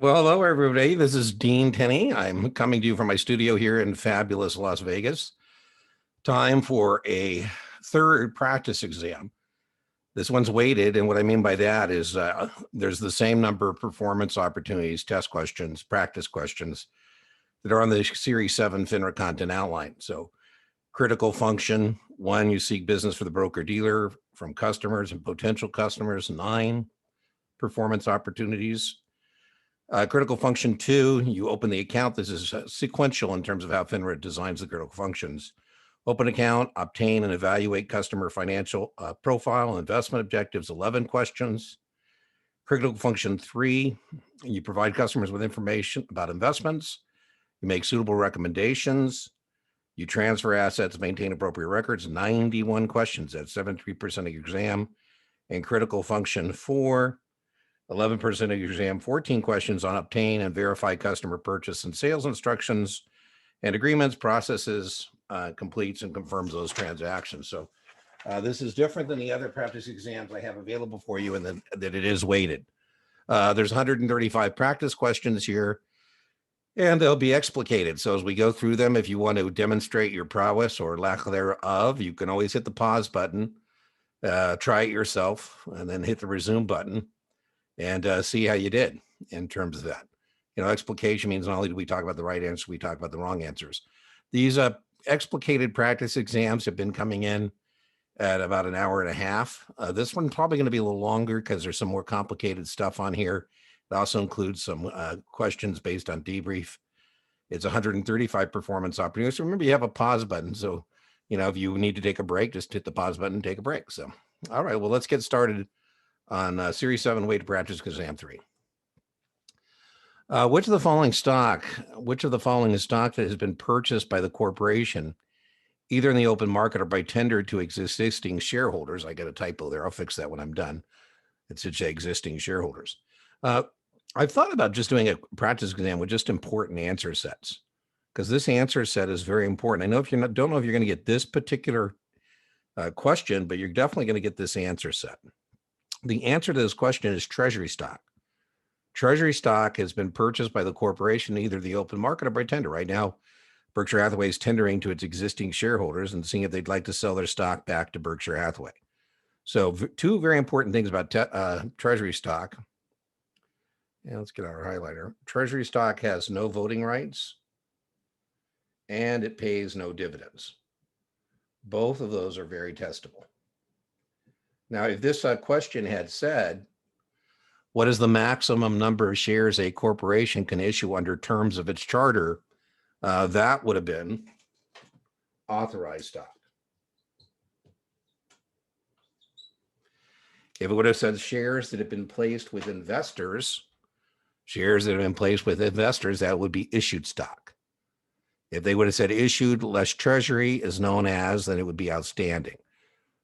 Well, hello, everybody. This is Dean Tenney. I'm coming to you from my studio here in fabulous Las Vegas. Time for a third practice exam. This one's weighted, and what I mean by that is there's the same number of performance opportunities, test questions, practice questions that are on the Series 7 FINRA content outline. So critical function, 1, you seek business for the broker-dealer from customers and potential customers, 9 performance opportunities. Critical function 2, you open the account. This is sequential in terms of how FINRA designs the critical functions. Open account, obtain and evaluate customer financial profile and investment objectives, 11 questions. Critical function 3, you provide customers with information about investments. You make suitable recommendations. You transfer assets, maintain appropriate records, 91 questions. That's 73% of your exam. And critical function 4, 11% of your exam, 14 questions on obtain and verify customer purchase and sales instructions and agreements, processes, completes and confirms those transactions. So this is different than the other practice exams I have available for you, and that it is weighted. There's 135 practice questions here, and they'll be explicated. So as we go through them, if you want to demonstrate your prowess or lack thereof, you can always hit the pause button, try it yourself, and then hit the resume button and see how you did in terms of that. You know, explication means not only do we talk about the right answer, we talk about the wrong answers. These explicated practice exams have been coming in at about an hour and a half. This one's probably going to be a little longer because there's some more complicated stuff on here. It also includes some questions based on debrief. It's 135 performance opportunities. So remember, you have a pause button. So, you know, if you need to take a break, just hit the pause button and take a break. So, all right, well, let's get started on Series 7 weighted practice exam 3. Which of the following is stock that has been purchased by the corporation, either in the open market or by tender to existing shareholders? I got a typo there. I'll fix that when I'm done. It should say existing shareholders. I've thought about just doing a practice exam with just important answer sets, because this answer set is very important. I know if you're don't know if you're going to get this particular question, but you're definitely going to get this answer set. The answer to this question is treasury stock. Treasury stock has been purchased by the corporation, either the open market or by tender. Right now, Berkshire Hathaway is tendering to its existing shareholders and seeing if they'd like to sell their stock back to Berkshire Hathaway. So two very important things about treasury stock. Yeah, let's get our highlighter. Treasury stock has no voting rights and it pays no dividends. Both of those are very testable. Now, if this question had said, what is the maximum number of shares a corporation can issue under terms of its charter? That would have been authorized stock. If it would have said shares that have been placed with investors, that would be issued stock. If they would have said issued less treasury is known as, then it would be outstanding.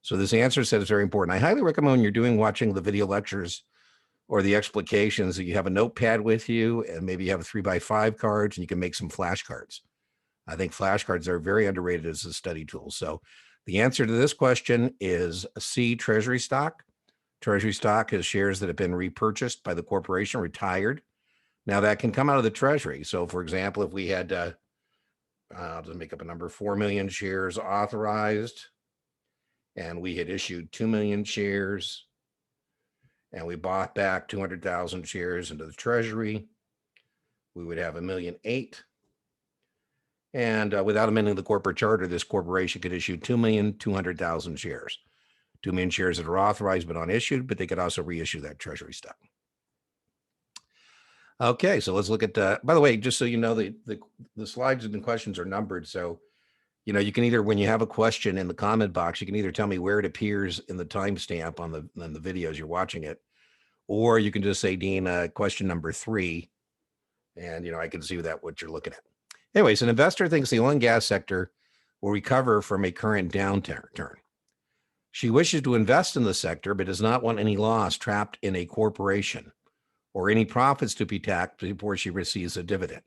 So this answer set is very important. I highly recommend when you're watching the video lectures or the explications that you have a notepad with you, and maybe you have 3x5 cards and you can make some flashcards. I think flashcards are very underrated as a study tool. So the answer to this question is C, treasury stock. Treasury stock is shares that have been repurchased by the corporation, retired. Now that can come out of the treasury. So for example, if we had, I'll just make up a number, 4 million shares authorized, and we had issued 2 million shares, and we bought back 200,000 shares into the treasury, we would have 1.8 million. And without amending the corporate charter, this corporation could issue 2,200,000 shares. 2 million shares that are authorized but unissued, but they could also reissue that treasury stock. Okay, so let's look at, by the way, just so you know, the slides and the questions are numbered. So, you know, you can either, when you have a question in the comment box, you can either tell me where it appears in the timestamp on the videos you're watching it, or you can just say, Dean, question number 3, and, you know, I can see what you're looking at. Anyways, an investor thinks the oil and gas sector will recover from a current downturn. She wishes to invest in the sector, but does not want any loss trapped in a corporation or any profits to be taxed before she receives a dividend.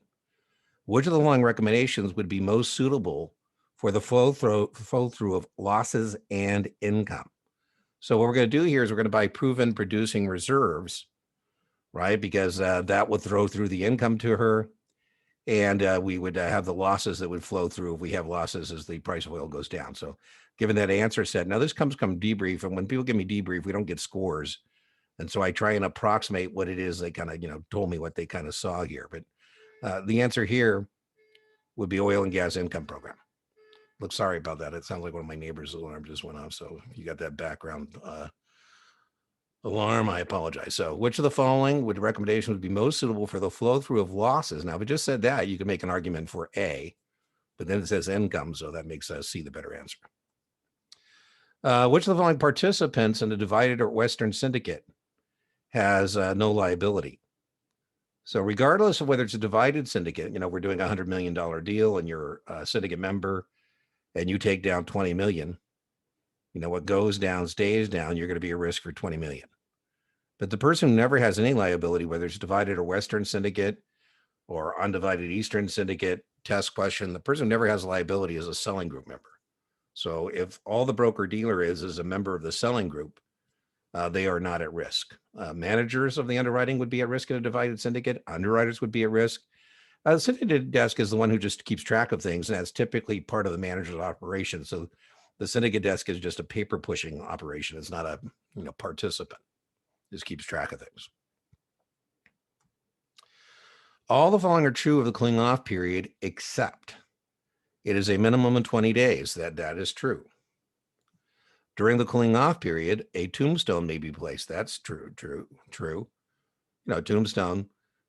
Which of the following recommendations would be most suitable for the flow through of losses and income? So what we're going to do here is we're going to buy proven producing reserves. right? Because that would throw through the income to her, and we would have the losses that would flow through if we have losses as the price of oil goes down. So given that answer set, now this comes from debrief, and when people give me debrief, we don't get scores. And so I try and approximate what it is they kind of, told me what they kind of saw here. But the answer here would be oil and gas income program. Look, sorry about that. It sounds like one of my neighbors' alarm just went off. So if you got that background alarm, I apologize. So which of the following would recommendation would be most suitable for the flow through of losses? Now, if it just said that, you could make an argument for A, but then it says income. So that makes C the better answer. Which of the following participants in a divided or Western syndicate has no liability? So regardless of whether it's a divided syndicate, we're doing $100 million deal and you're a syndicate member and you take down 20 million, what goes down stays down, you're going to be a risk for 20 million. But the person who never has any liability, whether it's divided or Western syndicate or undivided Eastern syndicate, test question, the person who never has liability is a selling group member. So if all the broker dealer is a member of the selling group, they are not at risk. Managers of the underwriting would be at risk in a divided syndicate. Underwriters would be at risk. The syndicate desk is the one who just keeps track of things, and that's typically part of the manager's operation. So the syndicate desk is just a paper pushing operation. It's not a participant. Just keeps track of things. All the following are true of the cooling off period, except it is a minimum of 20 days. That is true. During the cooling off period, a tombstone may be placed. That's true. Tombstone,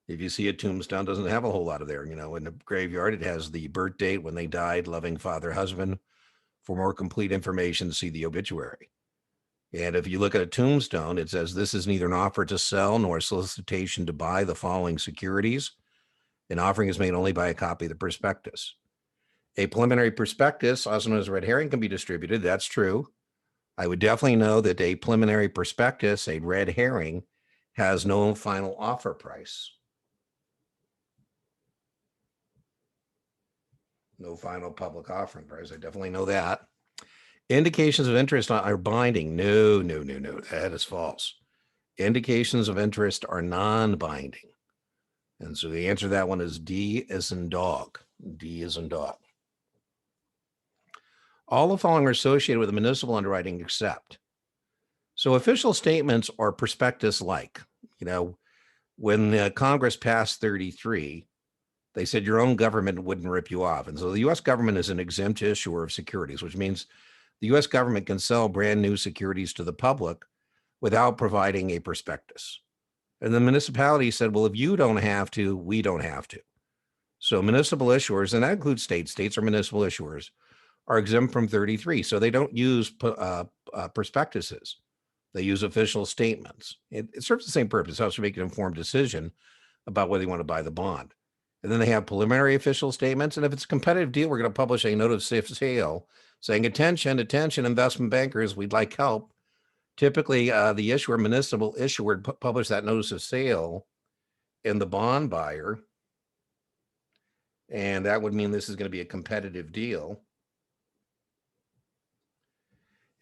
if you see a tombstone, doesn't have a whole lot of there. In the graveyard, it has the birth date, when they died, loving father, husband. For more complete information, see the obituary. And if you look at a tombstone, it says this is neither an offer to sell nor a solicitation to buy the following securities. An offering is made only by a copy of the prospectus. A preliminary prospectus, also known as a red herring, can be distributed. That's true. I would definitely know that a preliminary prospectus, a red herring, has no final offer price. No final public offering price. I definitely know that. Indications of interest are binding. No. That is false. Indications of interest are non-binding. And so the answer to that one is D as in dog. D as in dog. All the following are associated with the municipal underwriting except. So official statements are prospectus-like. When Congress passed 33, they said your own government wouldn't rip you off. And so the U.S. government is an exempt issuer of securities, which means the U.S. government can sell brand new securities to the public without providing a prospectus. And the municipality said, well, if you don't have to, we don't have to. So municipal issuers, and that includes states are municipal issuers, are exempt from 33. So they don't use prospectuses. They use official statements. It serves the same purpose. It helps you make an informed decision about whether you want to buy the bond. And then they have preliminary official statements. And if it's a competitive deal, we're going to publish a notice of sale saying, attention, investment bankers, we'd like help. Typically, the issuer, municipal issuer, publish that notice of sale in the bond buyer. And that would mean this is going to be a competitive deal.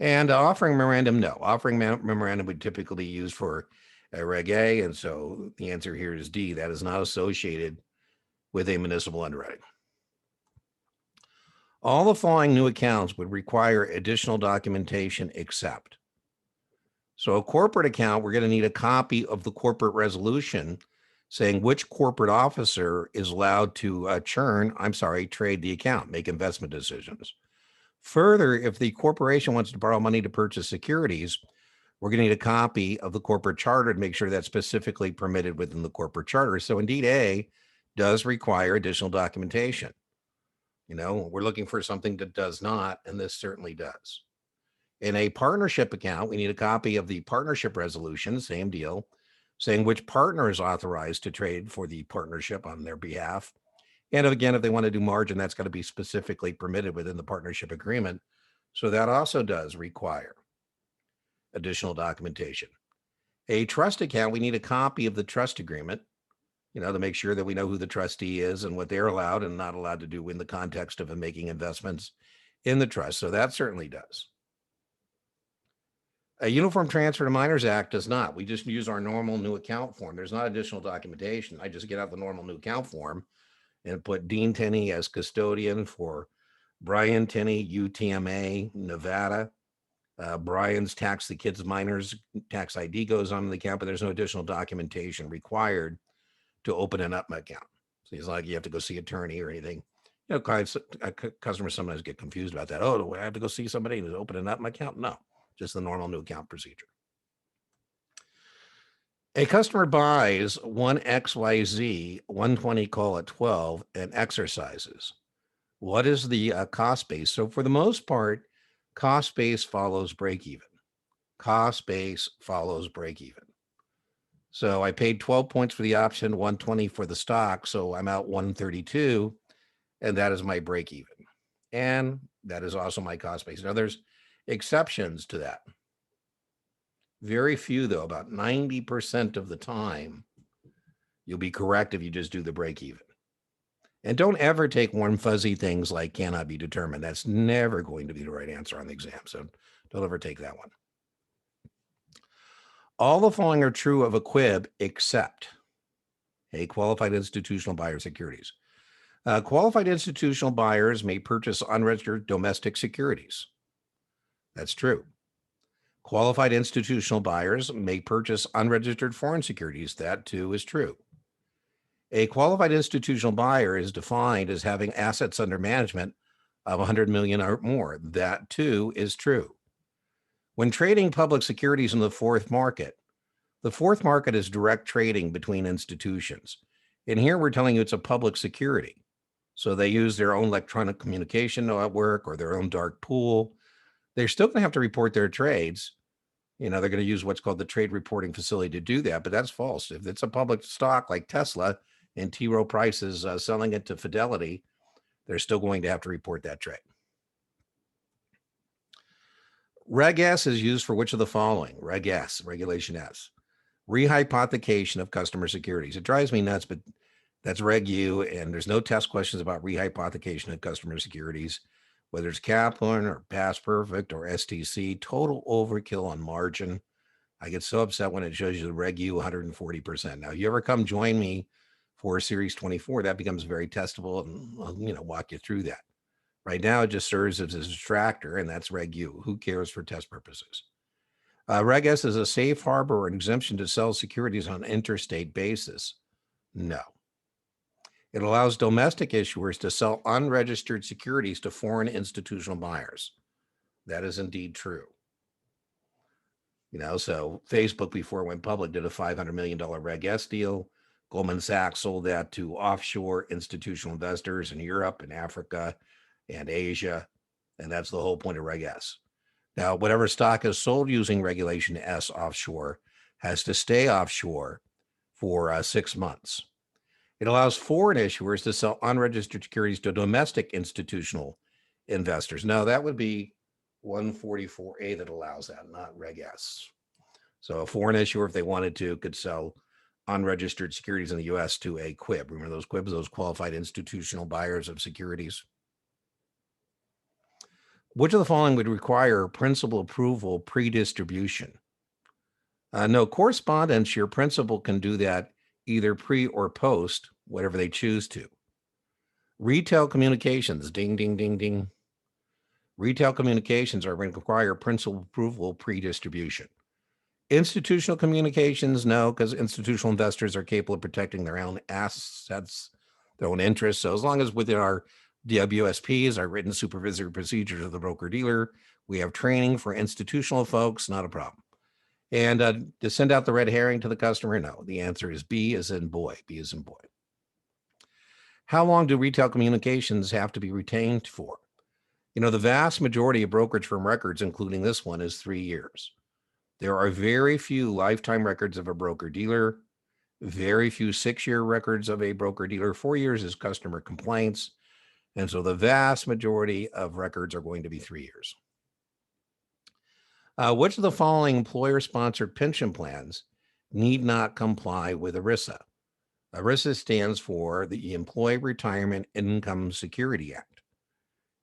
And offering memorandum, no. Offering memorandum would typically be used for a Reg A. And so the answer here is D. That is not associated with a municipal underwriting. All the following new accounts would require additional documentation except. So a corporate account, we're going to need a copy of the corporate resolution saying which corporate officer is allowed to trade the account, make investment decisions. Further, if the corporation wants to borrow money to purchase securities, we're going to need a copy of the corporate charter to make sure that's specifically permitted within the corporate charter. So indeed, A does require additional documentation. We're looking for something that does not, and this certainly does. In a partnership account, we need a copy of the partnership resolution, same deal, saying which partner is authorized to trade for the partnership on their behalf. And again, if they want to do margin, that's got to be specifically permitted within the partnership agreement. So that also does require additional documentation. A trust account, we need a copy of the trust agreement, to make sure that we know who the trustee is and what they're allowed and not allowed to do in the context of making investments in the trust. So that certainly does. A Uniform Transfer to Minors Act does not. We just use our normal new account form. There's not additional documentation. I just get out the normal new account form and put Dean Tenney as custodian for Brian Tenney, UTMA, Nevada. Brian's tax the kids minors tax ID goes on the account, but there's no additional documentation required to open an UPMA account. So it's like you have to go see attorney or anything. You know, customers sometimes get confused about that. Oh, do I have to go see somebody to open an UPMA account? No, just the normal new account procedure. A customer buys one XYZ 120 call at 12 and exercises. What is the cost base? So for the most part, cost base follows break even. Cost base follows break even. So I paid 12 points for the option, 120 for the stock. So I'm out 132, and that is my break even. And that is also my cost base. Now there's exceptions to that. Very few, though, about 90% of the time, you'll be correct if you just do the break even. And don't ever take warm, fuzzy things like cannot be determined. That's never going to be the right answer on the exam. So don't ever take that one. All the following are true of a QIB except a qualified institutional buyer securities. Qualified institutional buyers may purchase unregistered domestic securities. That's true. Qualified institutional buyers may purchase unregistered foreign securities. That too is true. A qualified institutional buyer is defined as having assets under management of 100 million or more. That too is true. When trading public securities in the fourth market is direct trading between institutions. And here we're telling you it's a public security. So they use their own electronic communication network or their own dark pool. They're still going to have to report their trades. You know, they're going to use what's called the trade reporting facility to do that, but that's false. If it's a public stock like Tesla and T. Rowe Price is selling it to Fidelity, they're still going to have to report that trade. Reg S is used for which of the following? Reg S, Regulation S. Rehypothecation of customer securities. It drives me nuts, but that's Reg U, and there's no test questions about rehypothecation of customer securities, whether it's Kaplan or Past Perfect or STC, total overkill on margin. I get so upset when it shows you the Reg U 140%. Now, you ever come join me for Series 24, that becomes very testable, and I'll, walk you through that. Right now, it just serves as a distractor, and that's Reg U. Who cares for test purposes? Reg S is a safe harbor or an exemption to sell securities on an interstate basis. No. It allows domestic issuers to sell unregistered securities to foreign institutional buyers. That is indeed true. So Facebook, before it went public, did a $500 million Reg S deal. Goldman Sachs sold that to offshore institutional investors in Europe and Africa and Asia. And that's the whole point of Reg S. Now, whatever stock is sold using Regulation S offshore has to stay offshore for 6 months. It allows foreign issuers to sell unregistered securities to domestic institutional investors. Now, that would be 144A that allows that, not Reg S. So a foreign issuer, if they wanted to, could sell unregistered securities in the U.S. to a QIB. Remember those QIBs, those qualified institutional buyers of securities? Which of the following would require principal approval pre-distribution? No, correspondence, your principal can do that either pre or post, whatever they choose to. Retail communications, ding, ding, ding, ding. Retail communications are going to require principal approval pre-distribution. Institutional communications, no, because institutional investors are capable of protecting their own assets, their own interests. So as long as within our WSPs, our written supervisory procedures of the broker-dealer, we have training for institutional folks, not a problem. And to send out the red herring to the customer, no. The answer is B as in boy, B as in boy. How long do retail communications have to be retained for? The vast majority of brokerage firm records, including this one, is 3 years. There are very few lifetime records of a broker-dealer, very few 6-year records of a broker-dealer. 4 years is customer complaints. And so the vast majority of records are going to be 3 years. Which of the following employer-sponsored pension plans need not comply with ERISA? ERISA stands for the Employee Retirement Income Security Act.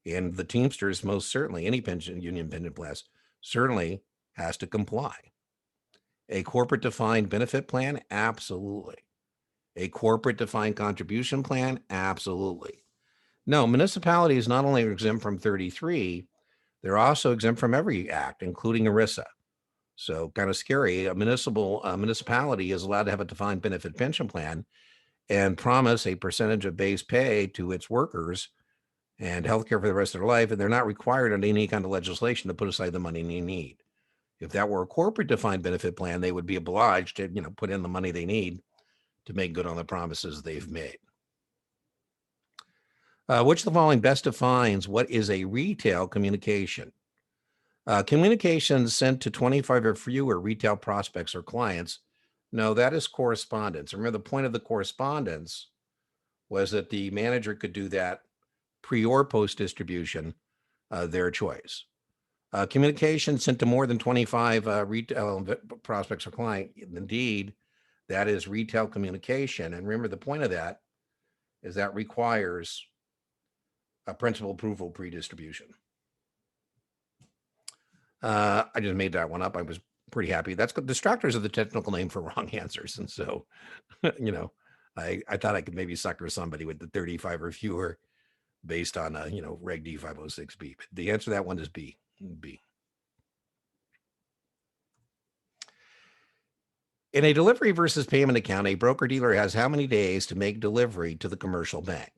And the Teamsters, most certainly, any pension union pension plans, certainly has to comply. A corporate defined benefit plan? Absolutely. A corporate defined contribution plan? Absolutely. No, municipalities not only are exempt from 33, they're also exempt from every act, including ERISA. So kind of scary. A municipality is allowed to have a defined benefit pension plan and promise a percentage of base pay to its workers and healthcare for the rest of their life, and they're not required under any kind of legislation to put aside the money they need. If that were a corporate defined benefit plan, they would be obliged to, put in the money they need to make good on the promises they've made. Which of the following best defines what is a retail communication? Communications sent to 25 or fewer retail prospects or clients. No, that is correspondence. Remember, the point of the correspondence was that the manager could do that pre or post distribution, their choice. Communication sent to more than 25 retail prospects or client. Indeed, that is retail communication. And remember, the point of that is that requires a principal approval pre-distribution. I just made that one up. I was pretty happy. That's distractors are the technical name for wrong answers. And so, I thought I could maybe sucker somebody with the 35 or fewer based on, Reg D 506B. But the answer to that one is B. In a delivery versus payment account, a broker-dealer has how many days to make delivery to the commercial bank?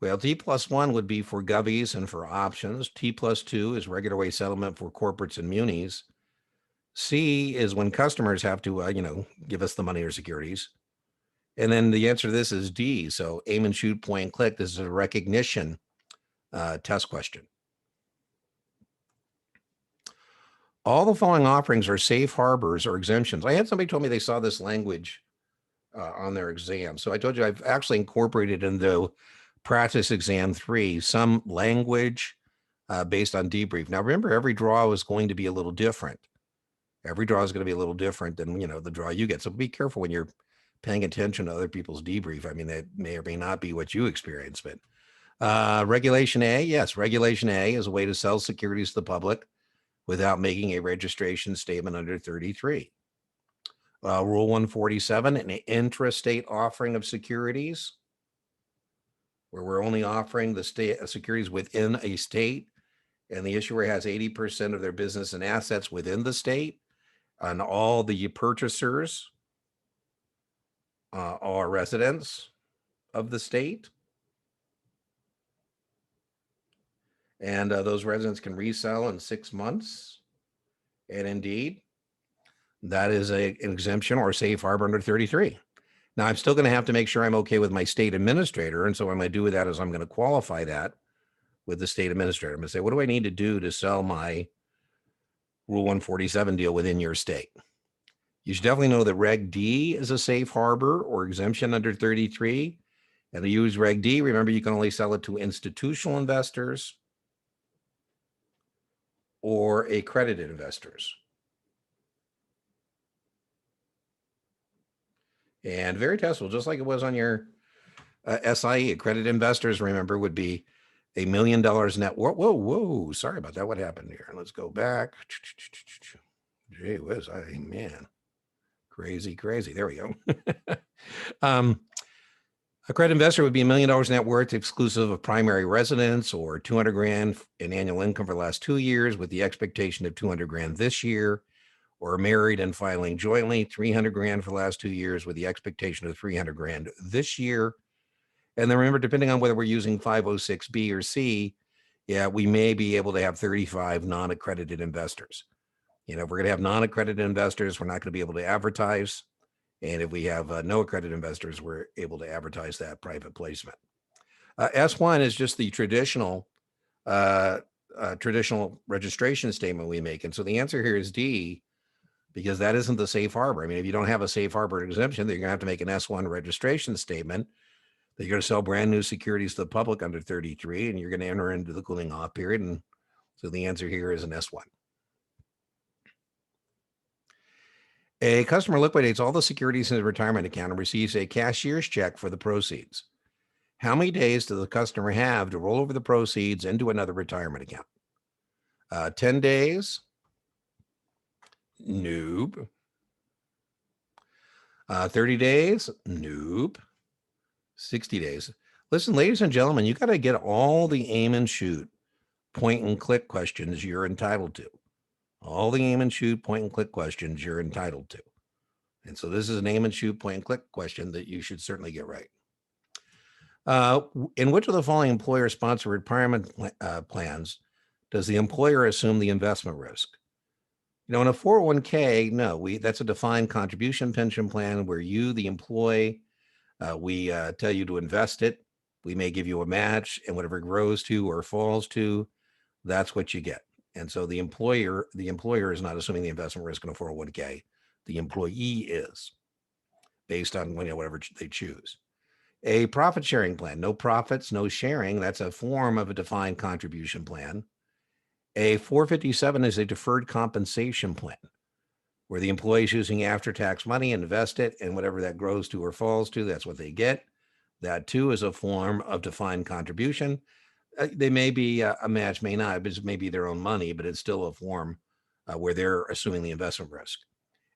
Well, T+1 would be for govies and for options. T+2 is regular way settlement for corporates and munis. C is when customers have to, give us the money or securities. And then the answer to this is D. So aim and shoot, point and click. This is a recognition test question. All the following offerings are safe harbors or exemptions. I had somebody told me they saw this language on their exam. So I told you I've actually incorporated into practice exam 3 some language based on debrief. Now, remember, every draw is going to be a little different. Every draw is going to be a little different than, the draw you get. So be careful when you're paying attention to other people's debrief. I mean, that may or may not be what you experience, but Regulation A, yes, Regulation A is a way to sell securities to the public without making a registration statement under 33. Rule 147, an intrastate offering of securities, where we're only offering the state securities within a state, and the issuer has 80% of their business and assets within the state, and all the purchasers are residents of the state. And those residents can resell in 6 months. And indeed, that is an exemption or safe harbor under 33. Now, I'm still going to have to make sure I'm okay with my state administrator. And so what I'm going to do with that is I'm going to qualify that with the state administrator. I'm going to say, what do I need to do to sell my Rule 147 deal within your state? You should definitely know that Reg D is a safe harbor or exemption under 33. And to use Reg D, remember, you can only sell it to institutional investors or accredited investors. And very testable, just like it was on your SIE. Accredited investors, remember, would be $1 million net worth. Whoa, sorry about that. What happened here? Let's go back. Gee whiz, man. Crazy. There we go. Accredited investor would be $1 million net worth exclusive of primary residence or 200 grand in annual income for the last 2 years with the expectation of 200 grand this year, or married and filing jointly, 300 grand for the last 2 years with the expectation of 300 grand this year. And then remember, depending on whether we're using 506B or C, we may be able to have 35 non-accredited investors. If we're going to have non-accredited investors, we're not going to be able to advertise. And if we have no accredited investors, we're able to advertise that private placement. S1 is just the traditional registration statement we make. And so the answer here is D, because that isn't the safe harbor. I mean, if you don't have a safe harbor exemption, then you're going to have to make an S1 registration statement that you're going to sell brand new securities to the public under 33, and you're going to enter into the cooling off period. And so the answer here is an S1. A customer liquidates all the securities in his retirement account and receives a cashier's check for the proceeds. How many days does the customer have to roll over the proceeds into another retirement account? 10 days, Nope. 30 days? Nope. 60 days. Listen, ladies and gentlemen, you got to get all the aim and shoot, point and click questions you're entitled to. All the aim and shoot, point and click questions you're entitled to. And so this is an aim and shoot, point and click question that you should certainly get right. In which of the following employer-sponsored retirement plans does the employer assume the investment risk? You know, in a 401k, no, that's a defined contribution pension plan where you, the employee, we tell you to invest it. We may give you a match, and whatever it grows to or falls to, that's what you get. And so the employer is not assuming the investment risk in a 401k. The employee is, based on whatever they choose. A profit sharing plan, no profits, no sharing. That's a form of a defined contribution plan. A 457 is a deferred compensation plan, where the employee is using after-tax money, invest it, and whatever that grows to or falls to, that's what they get. That too is a form of defined contribution. They may be a match, may not, but it may be their own money, but it's still a form where they're assuming the investment risk.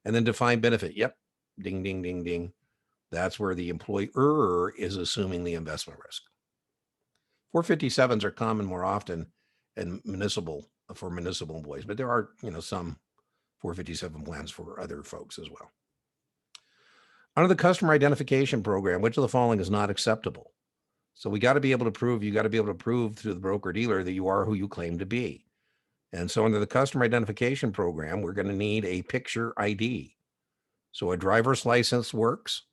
And then defined benefit. Yep. Ding, ding, ding, ding. That's where the employer is assuming the investment risk. 457s are common more often in for municipal employees, but there are, some 457 plans for other folks as well. Under the customer identification program, which of the following is not acceptable? So you got to be able to prove to the broker dealer that you are who you claim to be. And so under the customer identification program, we're going to need a picture ID. So a driver's license works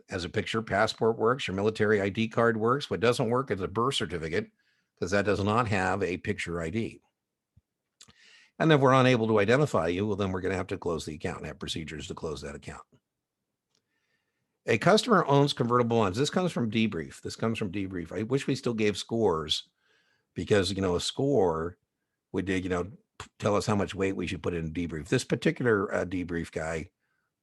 as a picture, passport works, your military ID card works. What doesn't work is a birth certificate, because that does not have a picture ID. And if we're unable to identify you, well, then we're going to have to close the account and have procedures to close that account. A customer owns convertible bonds. This comes from debrief. I wish we still gave scores, because, a score would, tell us how much weight we should put in debrief. This particular debrief guy,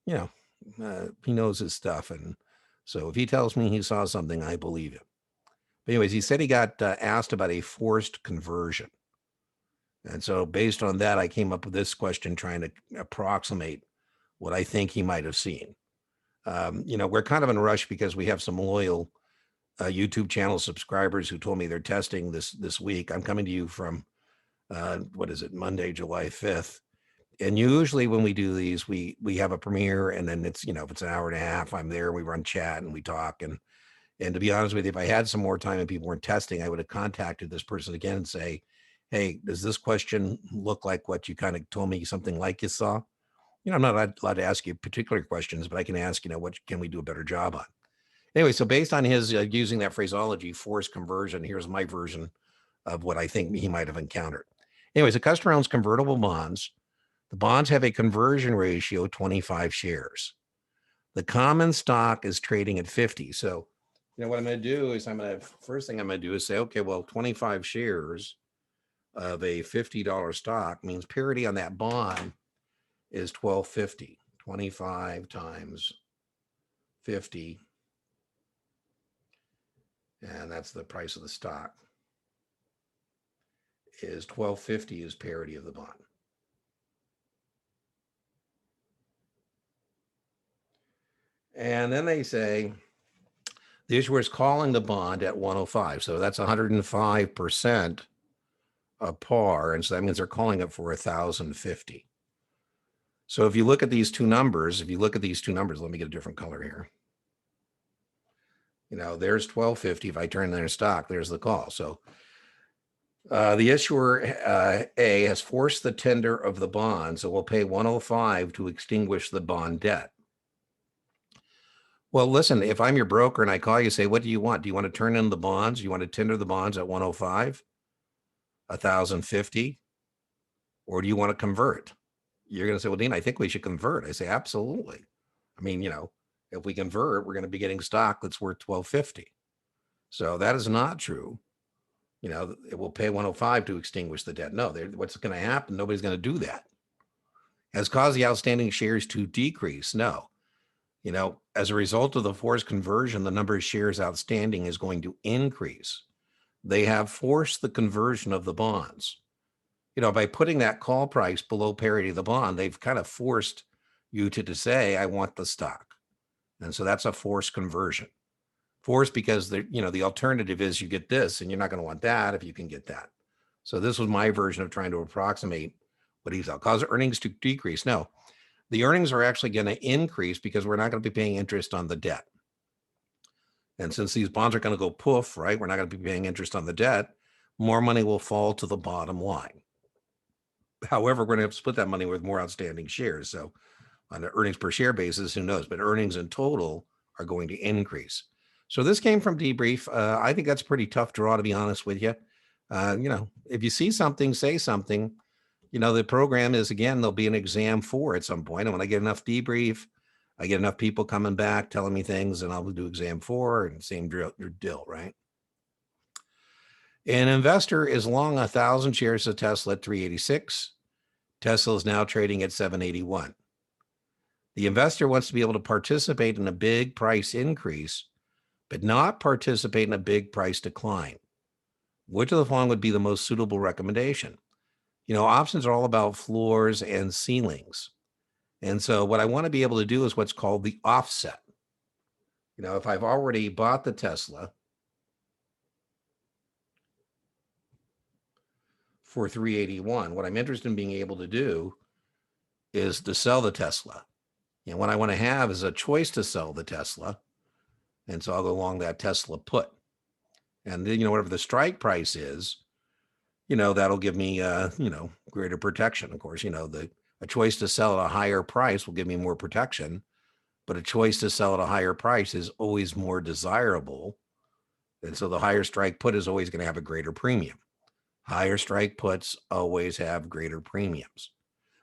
he knows his stuff. And so if he tells me he saw something, I believe him. But anyways, he said he got asked about a forced conversion. And so based on that, I came up with this question, trying to approximate what I think he might have seen. We're kind of in a rush because we have some loyal YouTube channel subscribers who told me they're testing this week. I'm coming to you from, Monday, July 5th. And usually when we do these, we have a premiere, and then it's, if it's an hour and a half, I'm there, we run chat and we talk. And to be honest with you, if I had some more time and people weren't testing, I would have contacted this person again and say, hey, does this question look like what you kind of told me something like you saw? I'm not allowed to ask you particular questions, but I can ask, what can we do a better job on? Anyway, so based on his using that phraseology, forced conversion, here's my version of what I think he might have encountered. Anyways, a customer owns convertible bonds. The bonds have a conversion ratio 25 shares. The common stock is trading at 50. So, what I'm going to do is first thing I'm going to do is say, okay, well, 25 shares of a $50 stock means parity on that bond is $12.50. 25 times 50. And that's the price of the stock. Is $12.50 is parity of the bond. And then they say the issuer is calling the bond at 105. So that's 105% of par. And so that means they're calling it for $1,050. So if you look at these two numbers, let me get a different color here. There's $12.50. If I turn their stock, there's the call. So the issuer A has forced the tender of the bond, so we'll pay 105 to extinguish the bond debt. Well, listen, if I'm your broker and I call you, say, what do you want? Do you want to turn in the bonds? Do you want to tender the bonds at 105, 1,050, or do you want to convert? You're going to say, well, Dean, I think we should convert. I say, absolutely. I mean, if we convert, we're going to be getting stock that's worth $12.50. So that is not true. It will pay 105 to extinguish the debt. No, what's going to happen? Nobody's going to do that. Has caused the outstanding shares to decrease? No. As a result of the forced conversion, the number of shares outstanding is going to increase. They have forced the conversion of the bonds. by putting that call price below parity of the bond, they've kind of forced you to say, I want the stock. And so that's a forced conversion. Forced because the alternative is you get this and you're not going to want that if you can get that. So this was my version of trying to approximate what he's out. Cause earnings to decrease. No, the earnings are actually going to increase because we're not going to be paying interest on the debt. And since these bonds are going to go poof, right, we're not going to be paying interest on the debt, more money will fall to the bottom line. However, we're going to have to split that money with more outstanding shares. So on an earnings per share basis, who knows? But earnings in total are going to increase. So this came from debrief. I think that's a pretty tough draw, to be honest with you. If you see something, say something. The program is, again, there'll be an exam 4 at some point. And when I get enough debrief, I get enough people coming back telling me things, and I'll do exam 4 and same drill, right? An investor is long 1,000 shares of Tesla at 386. Tesla is now trading at 781. The investor wants to be able to participate in a big price increase, but not participate in a big price decline. Which of the following would be the most suitable recommendation? Options are all about floors and ceilings. And so what I want to be able to do is what's called the offset. If I've already bought the Tesla for 381, what I'm interested in being able to do is to sell the Tesla. And what I want to have is a choice to sell the Tesla. And so I'll go along that Tesla put. And then, whatever the strike price is, that'll give me, greater protection. Of course, a choice to sell at a higher price will give me more protection, but a choice to sell at a higher price is always more desirable. And so the higher strike put is always going to have a greater premium. Higher strike puts always have greater premiums.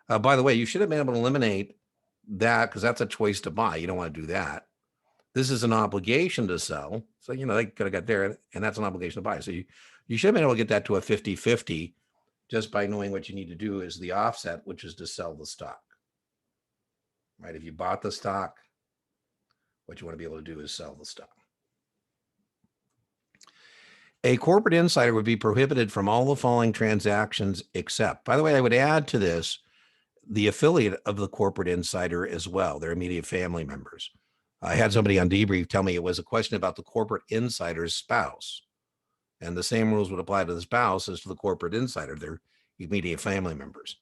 By the way, you should have been able to eliminate that because that's a choice to buy. You don't want to do that. This is an obligation to sell. So, they could have got there, and that's an obligation to buy. So you should have been able to get that to a 50-50 just by knowing what you need to do is the offset, which is to sell the stock. Right? If you bought the stock, what you want to be able to do is sell the stock. A corporate insider would be prohibited from all the following transactions except, by the way, I would add to this, the affiliate of the corporate insider as well, their immediate family members. I had somebody on debrief tell me it was a question about the corporate insider's spouse. And the same rules would apply to the spouse as to the corporate insider, their immediate family members.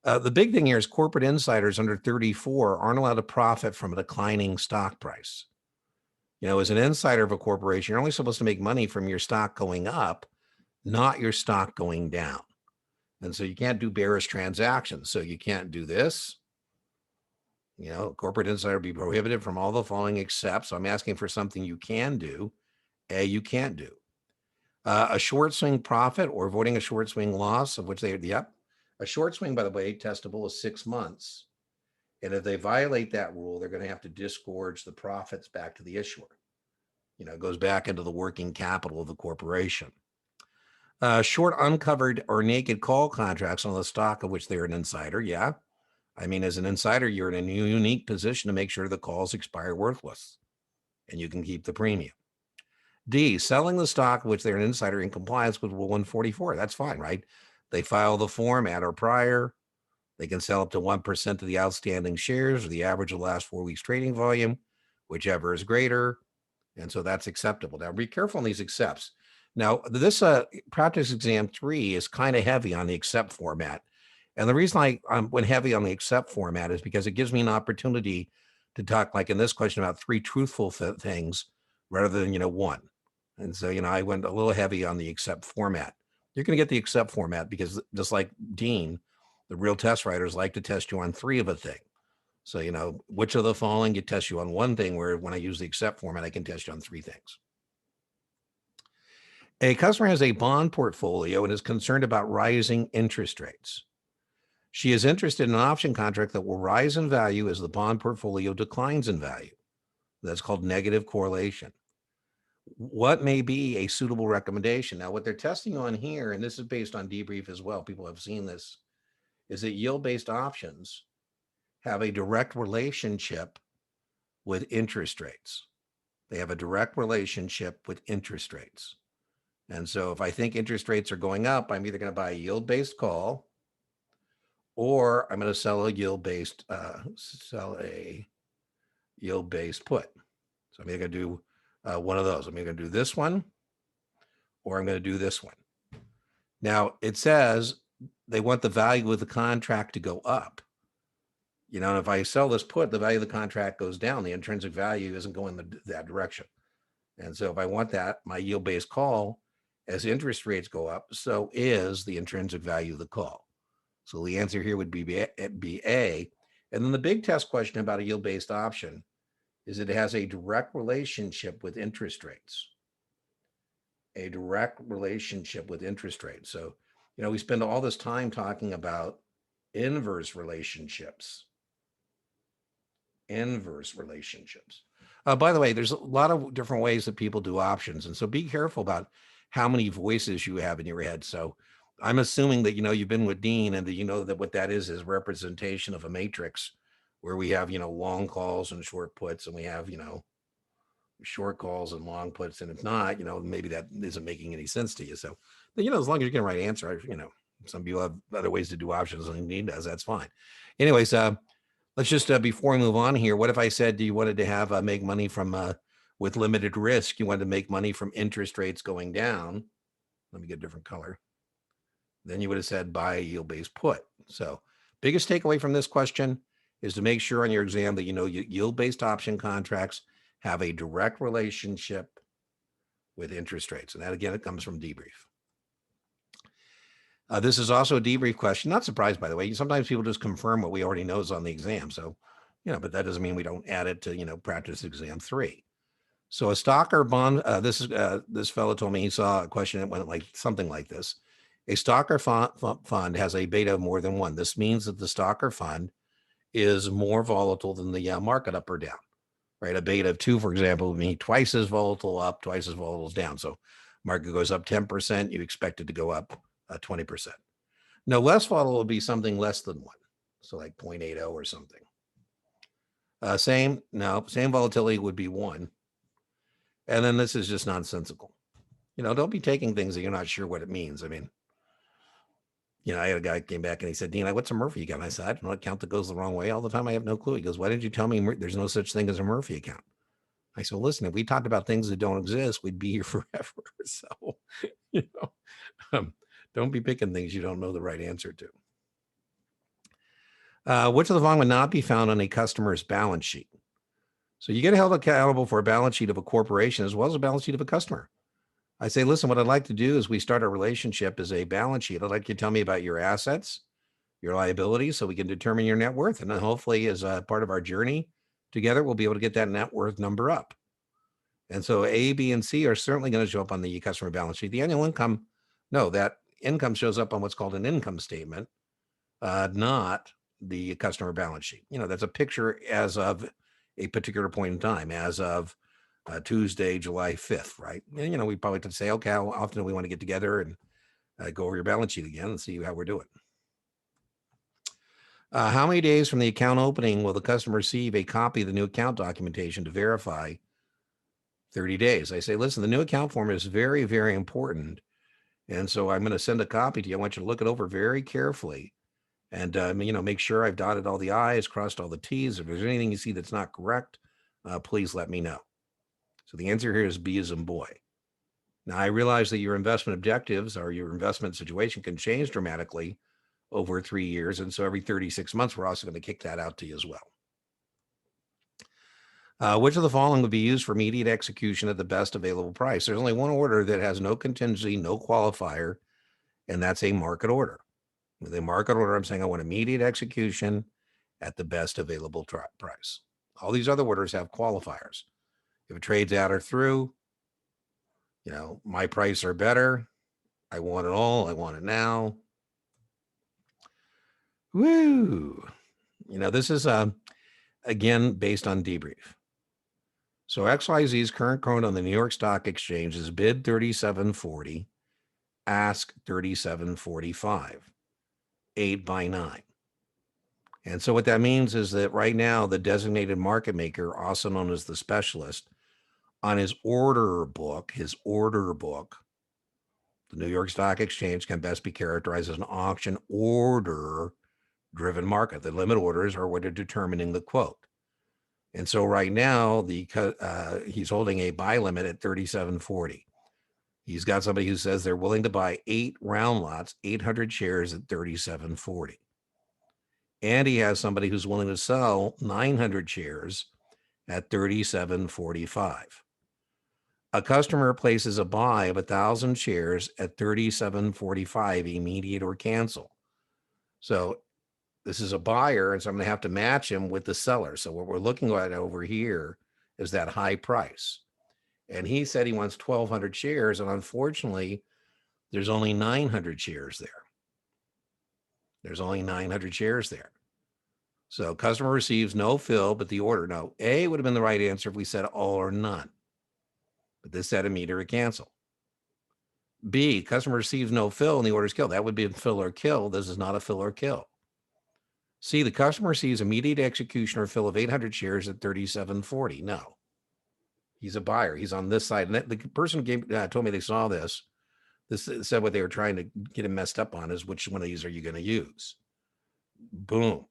The big thing here is corporate insiders under 34 aren't allowed to profit from a declining stock price. As an insider of a corporation, you're only supposed to make money from your stock going up, not your stock going down. And so you can't do bearish transactions. So you can't do this. Corporate insider be prohibited from all the following except. So I'm asking for something you can do. You can't do. A short swing profit or avoiding a short swing loss of which a short swing, by the way, testable is 6 months. And if they violate that rule, they're going to have to disgorge the profits back to the issuer. It goes back into the working capital of the corporation. Short uncovered or naked call contracts on the stock of which they're an insider. Yeah. As an insider, you're in a unique position to make sure the calls expire worthless and you can keep the premium. D, selling the stock of which they're an insider in compliance with Rule 144. That's fine, right? They file the form at or prior. They can sell up to 1% of the outstanding shares or the average of the last 4 weeks trading volume, whichever is greater. And so that's acceptable. Now, be careful on these accepts. Now, this practice exam 3 is kind of heavy on the accept format. And the reason I went heavy on the accept format is because it gives me an opportunity to talk, like in this question, about 3 truthful things rather than, 1. And so, I went a little heavy on the accept format. You're going to get the accept format because just like Dean, the real test writers like to test you on 3 of a thing. So, which of the following, you test you on 1 thing, where when I use the accept format, I can test you on 3 things. A customer has a bond portfolio and is concerned about rising interest rates. She is interested in an option contract that will rise in value as the bond portfolio declines in value. That's called negative correlation. What may be a suitable recommendation? Now, what they're testing on here, and this is based on debrief as well, people have seen this, is that yield-based options have a direct relationship with interest rates. They have a direct relationship with interest rates. And so if I think interest rates are going up, I'm either going to buy a yield-based call, or I'm going to sell a yield-based put. So I'm either going to do one of those. I'm either going to do this one, or I'm going to do this one. Now it says they want the value of the contract to go up. And if I sell this put, the value of the contract goes down. The intrinsic value isn't going that direction. And so if I want that, my yield-based call, as interest rates go up, so is the intrinsic value of the call. So the answer here would be A. And then the big test question about a yield-based option is it has a direct relationship with interest rates. A direct relationship with interest rates. So, we spend all this time talking about inverse relationships. By the way, there's a lot of different ways that people do options. And so be careful about how many voices you have in your head. So I'm assuming that, you've been with Dean and that you know that what that is representation of a matrix where we have, long calls and short puts, and we have, short calls and long puts. And if not, maybe that isn't making any sense to you. So, as long as you get the right answer, some people have other ways to do options than Dean does. That's fine. Anyways, let's just, before we move on here, what if I said you wanted to have make money from with limited risk? You wanted to make money from interest rates going down. Let me get a different color. Then you would have said buy a yield-based put. So biggest takeaway from this question is to make sure on your exam that yield-based option contracts have a direct relationship with interest rates. And that, again, it comes from debrief. This is also a debrief question. Not surprised, by the way. Sometimes people just confirm what we already know is on the exam. So, but that doesn't mean we don't add it to, practice exam 3. So a stock or bond, this fellow told me he saw a question that went like something like this. A stock or fund has a beta of more than 1. This means that the stock or fund is more volatile than the market up or down, right? A beta of 2, for example, would mean twice as volatile up, twice as volatile down. So market goes up 10%, you expect it to go up 20%. No, less volatile will be something less than 1. So like 0.80 or something. Same volatility would be 1. And then this is just nonsensical. Don't be taking things that you're not sure what it means. I mean, I had a guy came back and he said, Dean, what's a Murphy account? I said, I don't know, account that goes the wrong way all the time. I have no clue. He goes, why didn't you tell me there's no such thing as a Murphy account? I said, well, listen, if we talked about things that don't exist, we'd be here forever. So, don't be picking things you don't know the right answer to. Which of the following would not be found on a customer's balance sheet? So you get held accountable for a balance sheet of a corporation as well as a balance sheet of a customer. I say, listen, what I'd like to do is we start a relationship as a balance sheet. I'd like you to tell me about your assets, your liabilities, so we can determine your net worth. And then hopefully as a part of our journey together, we'll be able to get that net worth number up. And so A, B, and C are certainly going to show up on the customer balance sheet. The annual income, no, that income shows up on what's called an income statement, not the customer balance sheet. That's a picture as of a particular point in time, as of Tuesday, July 5th, right? And, we probably could say, okay, how often do we want to get together and go over your balance sheet again and see how we're doing? How many days from the account opening will the customer receive a copy of the new account documentation to verify? 30 days. I say, listen, the new account form is very, very important. And so I'm going to send a copy to you. I want you to look it over very carefully and, make sure I've dotted all the I's, crossed all the T's. If there's anything you see that's not correct, please let me know. So the answer here is B as in boy. Now, I realize that your investment objectives or your investment situation can change dramatically over 3 years. And so every 36 months, we're also going to kick that out to you as well. Which of the following would be used for immediate execution at the best available price? There's only one order that has no contingency, no qualifier, and that's a market order. With a market order, I'm saying I want immediate execution at the best available price. All these other orders have qualifiers. If it trades out or through, my price or better, I want it all, I want it now. Woo! This is, again, based on debrief. So XYZ's current quote on the New York Stock Exchange is bid 37.40, ask 37.45, 8 by 9. And so what that means is that right now, the designated market maker, also known as the specialist, on his order book The New York Stock Exchange can best be characterized as an auction order driven market. The limit orders are what are determining the quote. And so right now, he's holding a buy limit at 37.40. He's got somebody who says they're willing to buy 8 round lots, 800 shares at 37.40. And he has somebody who's willing to sell 900 shares at 37.45. A customer places a buy of 1,000 shares at 37.45, immediate or cancel. So this is a buyer, and so I'm going to have to match him with the seller. So what we're looking at over here is that high price. And he said he wants 1,200 shares, and unfortunately, there's only 900 shares there. There's only 900 shares there. So customer receives no fill, but the order. No, A would have been the right answer if we said all or none. But this said immediate or cancel. B, customer receives no fill and the order is killed. That would be a fill or kill. This is not a fill or kill. C, the customer receives immediate execution or fill of 800 shares at 37.40. No, he's a buyer. He's on this side. And the person told me they saw this. This said what they were trying to get him messed up on is which one of these are you going to use? Boom.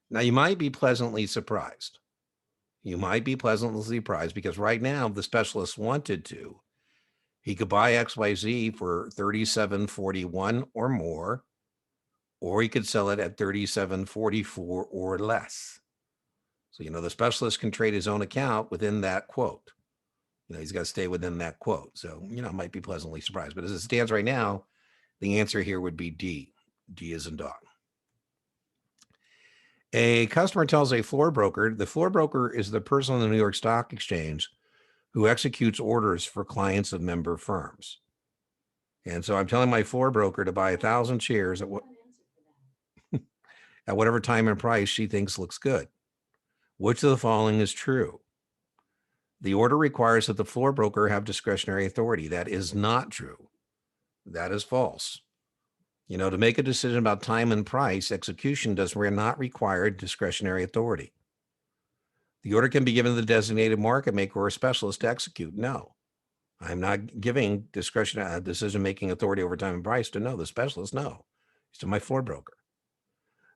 Now, you might be pleasantly surprised. You might be pleasantly surprised because right now, if the specialist wanted to, he could buy XYZ for 37.41 or more, or he could sell it at 37.44 or less. So, the specialist can trade his own account within that quote. He's got to stay within that quote. So, might be pleasantly surprised. But as it stands right now, the answer here would be D. D as in dog. A customer tells a floor broker, the floor broker is the person on the New York Stock Exchange who executes orders for clients of member firms. And so I'm telling my floor broker to buy 1,000 shares at whatever time and price she thinks looks good. Which of the following is true? The order requires that the floor broker have discretionary authority. That is not true. That is false. To make a decision about time and price, execution does not require discretionary authority. The order can be given to the designated market maker or specialist to execute. No, I'm not giving decision-making authority over time and price to the specialist. No, it's to my floor broker.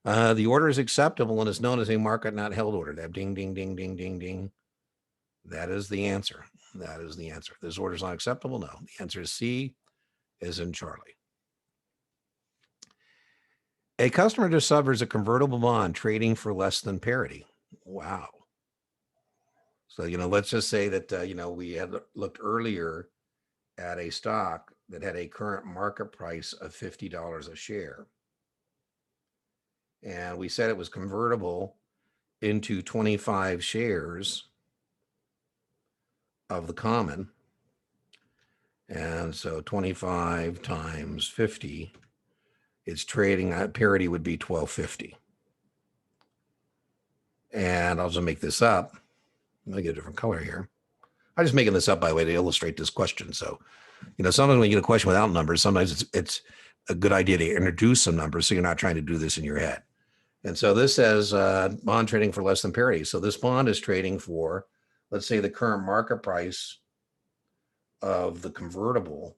The order is acceptable and is known as a market not held order. That ding, ding, ding, ding, ding, ding. That is the answer. That is the answer. This order is not acceptable. No, the answer is C, as in Charlie. A customer discovers a convertible bond trading for less than parity. Wow. So, let's just say that, we had looked earlier at a stock that had a current market price of $50 a share. And we said it was convertible into 25 shares of the common. And so 25 times 50, it's trading at parity would be 1250. And I'll just make this up. Let me get a different color here. I'm just making this up by the way to illustrate this question. So, sometimes when you get a question without numbers, sometimes it's a good idea to introduce some numbers so you're not trying to do this in your head. And so this says bond trading for less than parity. So this bond is trading for, let's say the current market price of the convertible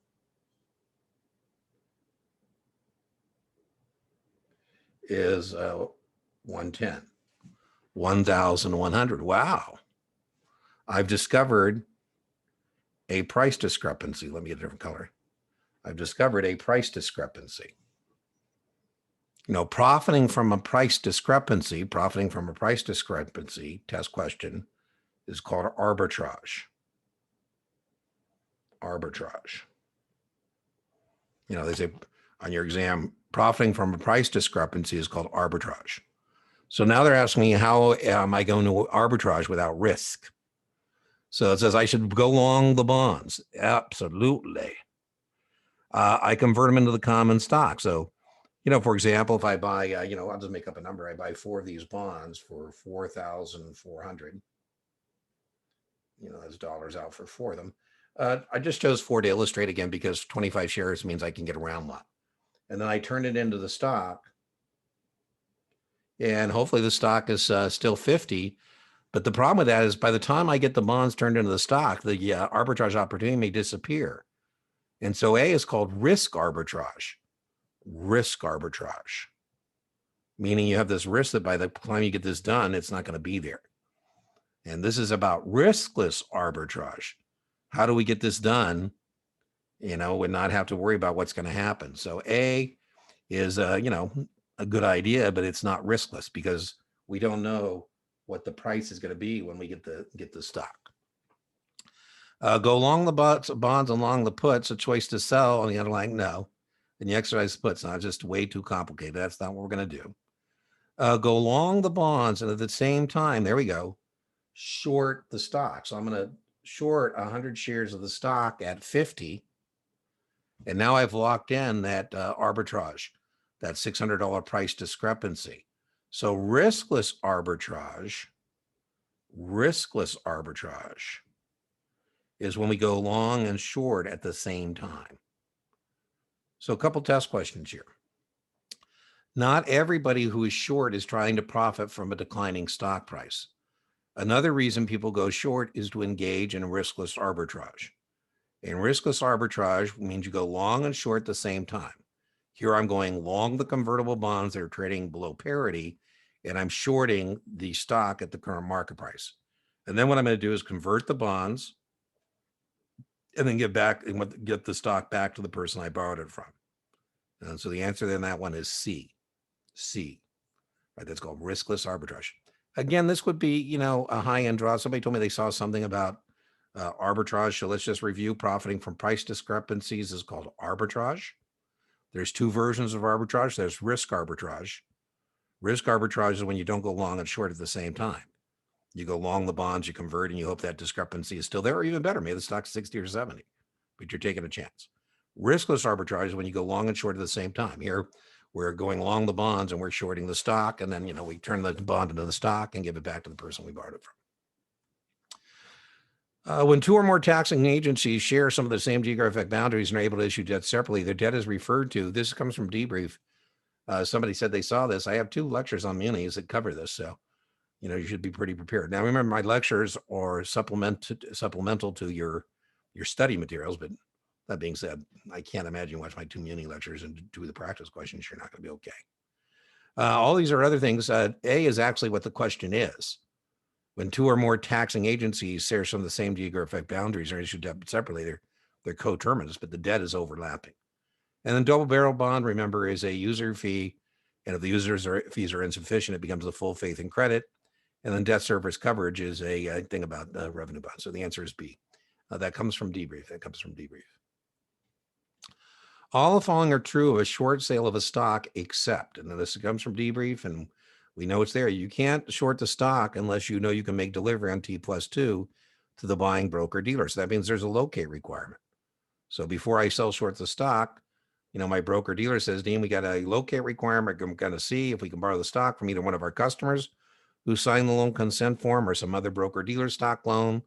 is 110, 1,100. Wow. I've discovered a price discrepancy. Let me get a different color. I've discovered a price discrepancy. Profiting from a price discrepancy, test question, is called arbitrage. Arbitrage. They say on your exam, profiting from a price discrepancy is called arbitrage. So now they're asking me, how am I going to arbitrage without risk? So it says I should go long the bonds. Absolutely. I convert them into the common stock. So, for example, if I buy, I'll just make up a number. I buy 4 of these bonds for 4,400. That's dollars out for 4 of them. I just chose 4 to illustrate again because 25 shares means I can get a round lot. And then I turn it into the stock. And hopefully the stock is still 50. But the problem with that is by the time I get the bonds turned into the stock, the arbitrage opportunity may disappear. And so A is called risk arbitrage. Risk arbitrage, meaning you have this risk that by the time you get this done, it's not going to be there. And this is about riskless arbitrage. How do we get this done, and not have to worry about what's going to happen? So A is, a good idea, but it's not riskless because we don't know what the price is going to be when we get the stock. Go long the bonds and long the puts, a choice to sell on the underlying, no. And you exercise the puts, not just way too complicated. That's not what we're going to do. Go long the bonds and at the same time, there we go, short the stock. So I'm going to short 100 shares of the stock at 50. And now I've locked in that arbitrage, that $600 price discrepancy. So riskless arbitrage is when we go long and short at the same time. So a couple test questions here. Not everybody who is short is trying to profit from a declining stock price. Another reason people go short is to engage in riskless arbitrage. And riskless arbitrage means you go long and short at the same time. Here I'm going long the convertible bonds that are trading below parity, and I'm shorting the stock at the current market price. And then what I'm going to do is convert the bonds and then get the stock back to the person I borrowed it from. And so the answer then that one is C. Right? That's called riskless arbitrage. Again, this would be, a high-end draw. Somebody told me they saw something about arbitrage. So let's just review. Profiting from price discrepancies is called arbitrage. There's two versions of arbitrage. There's risk arbitrage. Risk arbitrage is when you don't go long and short at the same time. You go long the bonds, you convert, and you hope that discrepancy is still there, or even better, maybe the stock's 60 or 70, but you're taking a chance. Riskless arbitrage is when you go long and short at the same time. Here, we're going long the bonds and we're shorting the stock, and then we turn the bond into the stock and give it back to the person we borrowed it from. When two or more taxing agencies share some of the same geographic boundaries and are able to issue debt separately, their debt is referred to. This comes from Debrief. Somebody said they saw this. I have 2 lectures on munis that cover this, so you should be pretty prepared. Now, remember, my lectures are supplemental to your study materials, but that being said, I can't imagine you watch my 2 muni lectures and do the practice questions. You're not going to be okay. All these are other things. A is actually what the question is. When 2 or more taxing agencies share some of the same geographic boundaries or issue debt separately, they're coterminous, but the debt is overlapping. And then double barrel bond, remember, is a user fee. And if the user's fees are insufficient, it becomes a full faith and credit. And then debt service coverage is a thing about revenue bonds. So the answer is B. That comes from Debrief. All the following are true of a short sale of a stock, except, and then this comes from Debrief, and we know it's there. You can't short the stock unless you know you can make delivery on T+2 to the buying broker dealer. So that means there's a locate requirement. So before I sell short the stock, my broker dealer says, Dean, we got a locate requirement. I'm going to see if we can borrow the stock from either one of our customers who signed the loan consent form or some other broker dealer stock loan,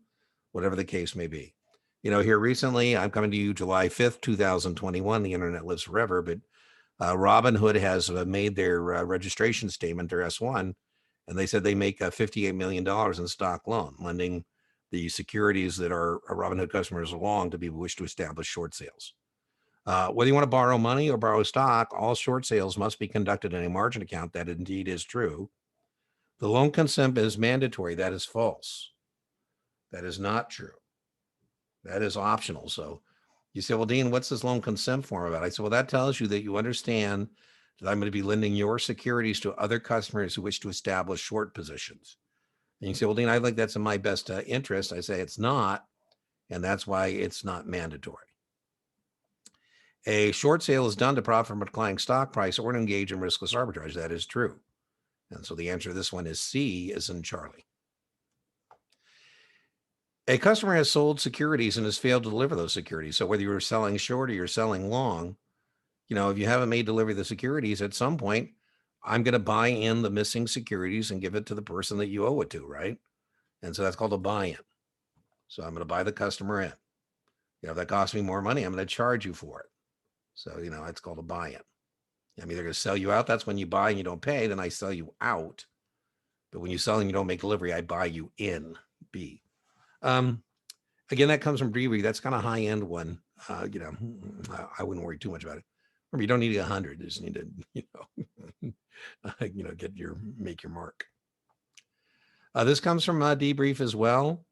whatever the case may be. Here recently, I'm coming to you July 5th, 2021. The internet lives forever, but Robinhood has made their registration statement, their S1, and they said they make $58 million in stock loan, lending the securities that our Robinhood customers along to people who wish to establish short sales. Whether you want to borrow money or borrow stock, all short sales must be conducted in a margin account. That indeed is true. The loan consent is mandatory. That is false. That is not true. That is optional. So you say, well, Dean, what's this loan consent form about? I said, well, that tells you that you understand that I'm going to be lending your securities to other customers who wish to establish short positions. And you say, well, Dean, I think that's in my best interest. I say it's not, and that's why it's not mandatory. A short sale is done to profit from a declining stock price or to engage in riskless arbitrage. That is true. And so the answer to this one is C, as in Charlie. A customer has sold securities and has failed to deliver those securities. So whether you're selling short or you're selling long, if you haven't made delivery of the securities, at some point, I'm going to buy in the missing securities and give it to the person that you owe it to, right? And so that's called a buy-in. So I'm going to buy the customer in. If that costs me more money, I'm going to charge you for it. So, it's called a buy-in. I'm either going to sell you out. That's when you buy and you don't pay. Then I sell you out. But when you sell and you don't make delivery, I buy you in. B. Again, that comes from Brewery. That's kind of high-end one. I wouldn't worry too much about it. Remember, you don't need 100. You just need to, make your mark. This comes from debrief as well.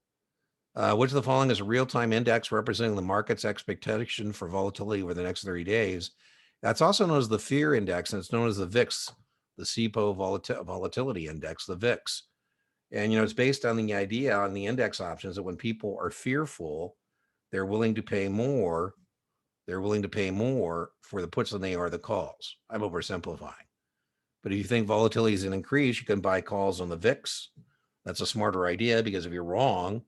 Which of the following is a real-time index representing the market's expectation for volatility over the next 30 days? That's also known as the fear index, and it's known as the VIX, the SIPO volatility index, the VIX. And, it's based on the idea on the index options that when people are fearful, they're willing to pay more. They're willing to pay more for the puts than they are the calls. I'm oversimplifying. But if you think volatility is an increase, you can buy calls on the VIX. That's a smarter idea because if you're wrong,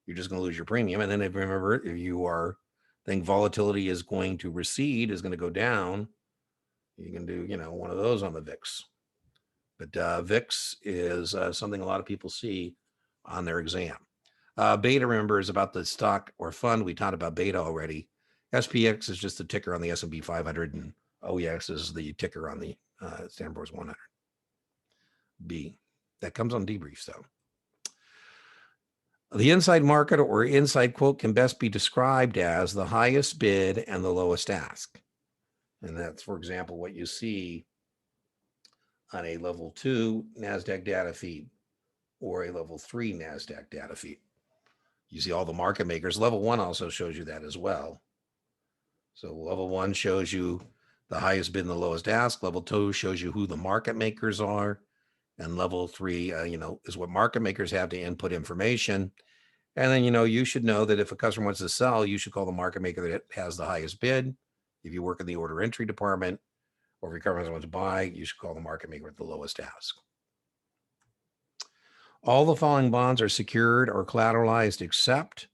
you're just going to lose your premium. And then if you think volatility is going to recede, is going to go down, you can do, one of those on the VIX. But VIX is something a lot of people see on their exam. Beta, remember, is about the stock or fund. We talked about beta already. SPX is just the ticker on the S&P 500, and OEX is the ticker on the Standard Poor's 100. B. That comes on debriefs, though. The inside market or inside quote can best be described as the highest bid and the lowest ask. And that's, for example, what you see on a level 2 NASDAQ data feed or a level 3 NASDAQ data feed. You see all the market makers. Level 1 also shows you that as well. So level 1 shows you the highest bid and the lowest ask. Level 2 shows you who the market makers are. And level 3, is what market makers have to input information. And then, you should know that if a customer wants to sell, you should call the market maker that has the highest bid. If you work in the order entry department, or if your customer wants to buy, you should call the market maker with the lowest ask. All the following bonds are secured or collateralized except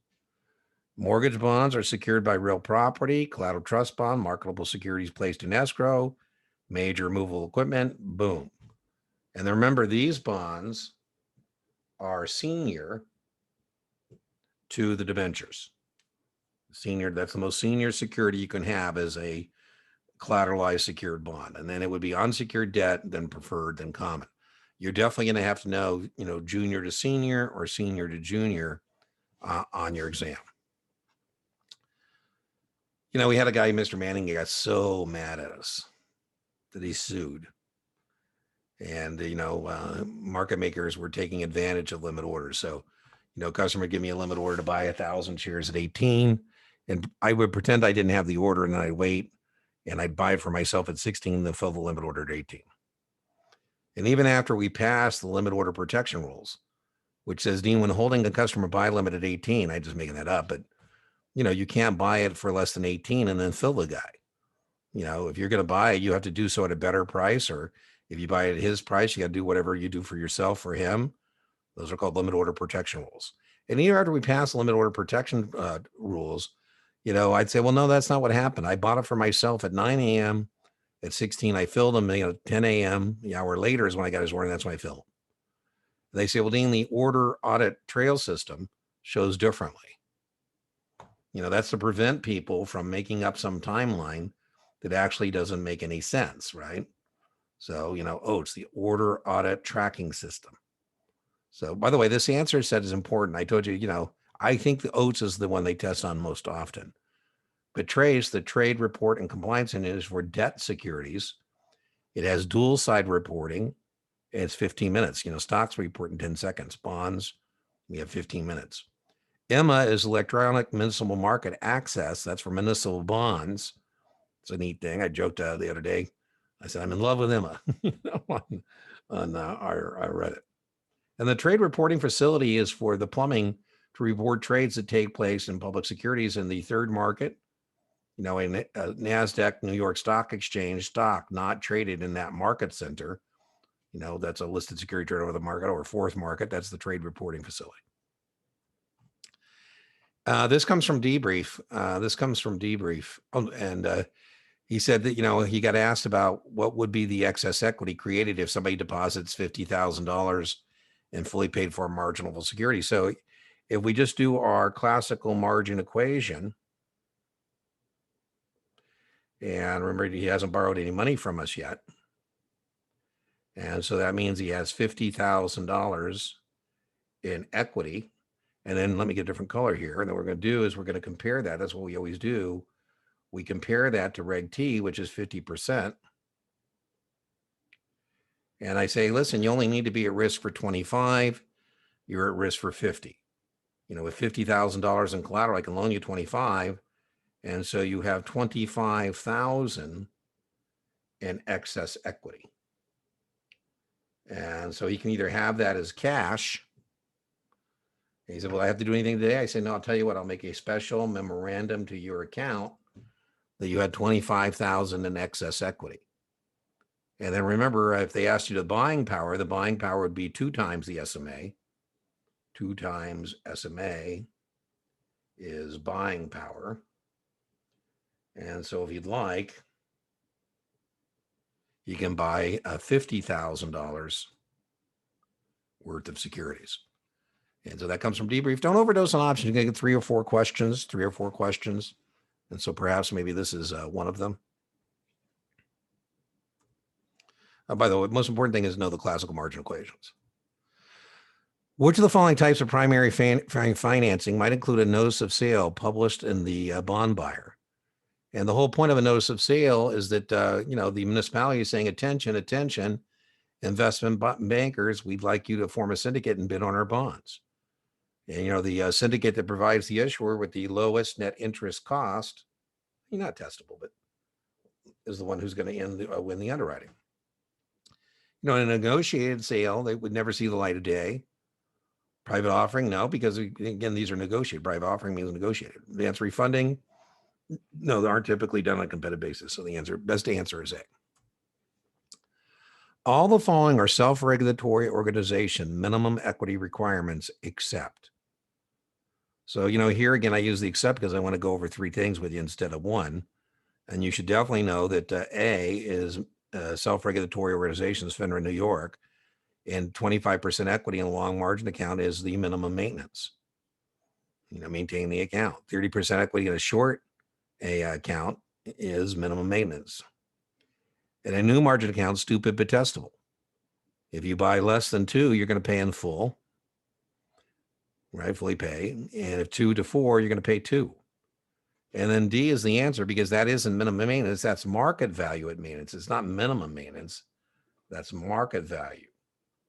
mortgage bonds are secured by real property, collateral trust bond, marketable securities placed in escrow, major removable equipment, boom. And then remember, these bonds are senior to the debentures. Senior, that's the most senior security you can have as a collateralized secured bond. And then it would be unsecured debt, then preferred, then common. You're definitely going to have to know, junior to senior or senior to junior on your exam. We had a guy, Mr. Manning, he got so mad at us that he sued. And, market makers were taking advantage of limit orders. So, customer would give me a limit order to buy 1,000 shares at 18. And I would pretend I didn't have the order, and then I'd wait and I'd buy it for myself at 16, then fill the limit order at 18. And even after we passed the limit order protection rules, which says, Dean, when holding a customer buy limit at 18, I'm just making that up, but you can't buy it for less than 18 and then fill the guy. If you're going to buy it, you have to do so at a better price, or if you buy it at his price, you got to do whatever you do for yourself for him. Those are called limit order protection rules. And even after we passed the limit order protection rules, I'd say, well, no, that's not what happened. I bought it for myself at 9 a.m. At 16, I filled them, 10 a.m. The hour later is when I got his order, and that's when I filled. They say, well, Dean, the order audit trail system shows differently. That's to prevent people from making up some timeline that actually doesn't make any sense, right? So, it's the order audit tracking system. So, by the way, this answer set is important. I told you, I think the OATS is the one they test on most often. But TRACE, the Trade Report and Compliance Unit, is for debt securities. It has dual side reporting. And it's 15 minutes. Stocks report in 10 seconds. Bonds, we have 15 minutes. EMA is electronic municipal market access. That's for municipal bonds. It's a neat thing. I joked the other day. I said, I'm in love with EMA on our Reddit. And the trade reporting facility is for the plumbing to report trades that take place in public securities in the third market. A NASDAQ, New York Stock Exchange stock not traded in that market center. That's a listed security trade over the market, or fourth market. That's the trade reporting facility. This comes from debrief. Oh, and he said that, he got asked about what would be the excess equity created if somebody deposits $50,000 and fully paid for a marginal security. So if we just do our classical margin equation, and remember, he hasn't borrowed any money from us yet. And so that means he has $50,000 in equity. And then let me get a different color here. And then what we're going to do is we're going to compare that. That's what we always do. We compare that to Reg T, which is 50%. And I say, listen, you only need to be at risk for 25. You're at risk for 50. With $50,000 in collateral, I can loan you 25. And so you have 25,000 in excess equity. And so he can either have that as cash. And he said, well, I have to do anything today? I said, no, I'll tell you what, I'll make a special memorandum to your account that you had 25,000 in excess equity. And then remember, if they asked you the buying power would be 2 times the SMA. 2 times SMA is buying power. And so if you'd like, you can buy $50,000 worth of securities. And so that comes from debrief. Don't overdose on options. You're going to get 3 or 4 questions. And so perhaps maybe this is one of them. By the way, the most important thing is to know the classical margin equations. Which of the following types of primary financing might include a notice of sale published in the bond buyer? And the whole point of a notice of sale is that, the municipality is saying, attention, investment bankers, we'd like you to form a syndicate and bid on our bonds. And, the syndicate that provides the issuer with the lowest net interest cost, not testable, but is the one who's going to win the underwriting. In a negotiated sale, they would never see the light of day. Private offering, no, because again, these are negotiated. Private offering means negotiated. Advance refunding, no, they aren't typically done on a competitive basis. So the best answer is A. All the following are self-regulatory organization minimum equity requirements except. So, here again, I use the except because I want to go over 3 things with you instead of 1. And you should definitely know that A is self-regulatory organizations, FINRA, New York, and 25% equity in a long margin account is the minimum maintenance. Maintain the account. 30% equity in a short account is minimum maintenance. And a new margin account, stupid but testable. If you buy less than 2, you're going to pay in full, right? Fully pay. And if 2 to 4, you're going to pay 2. And then D is the answer because that isn't minimum maintenance. That's market value at maintenance. It's not minimum maintenance. That's market value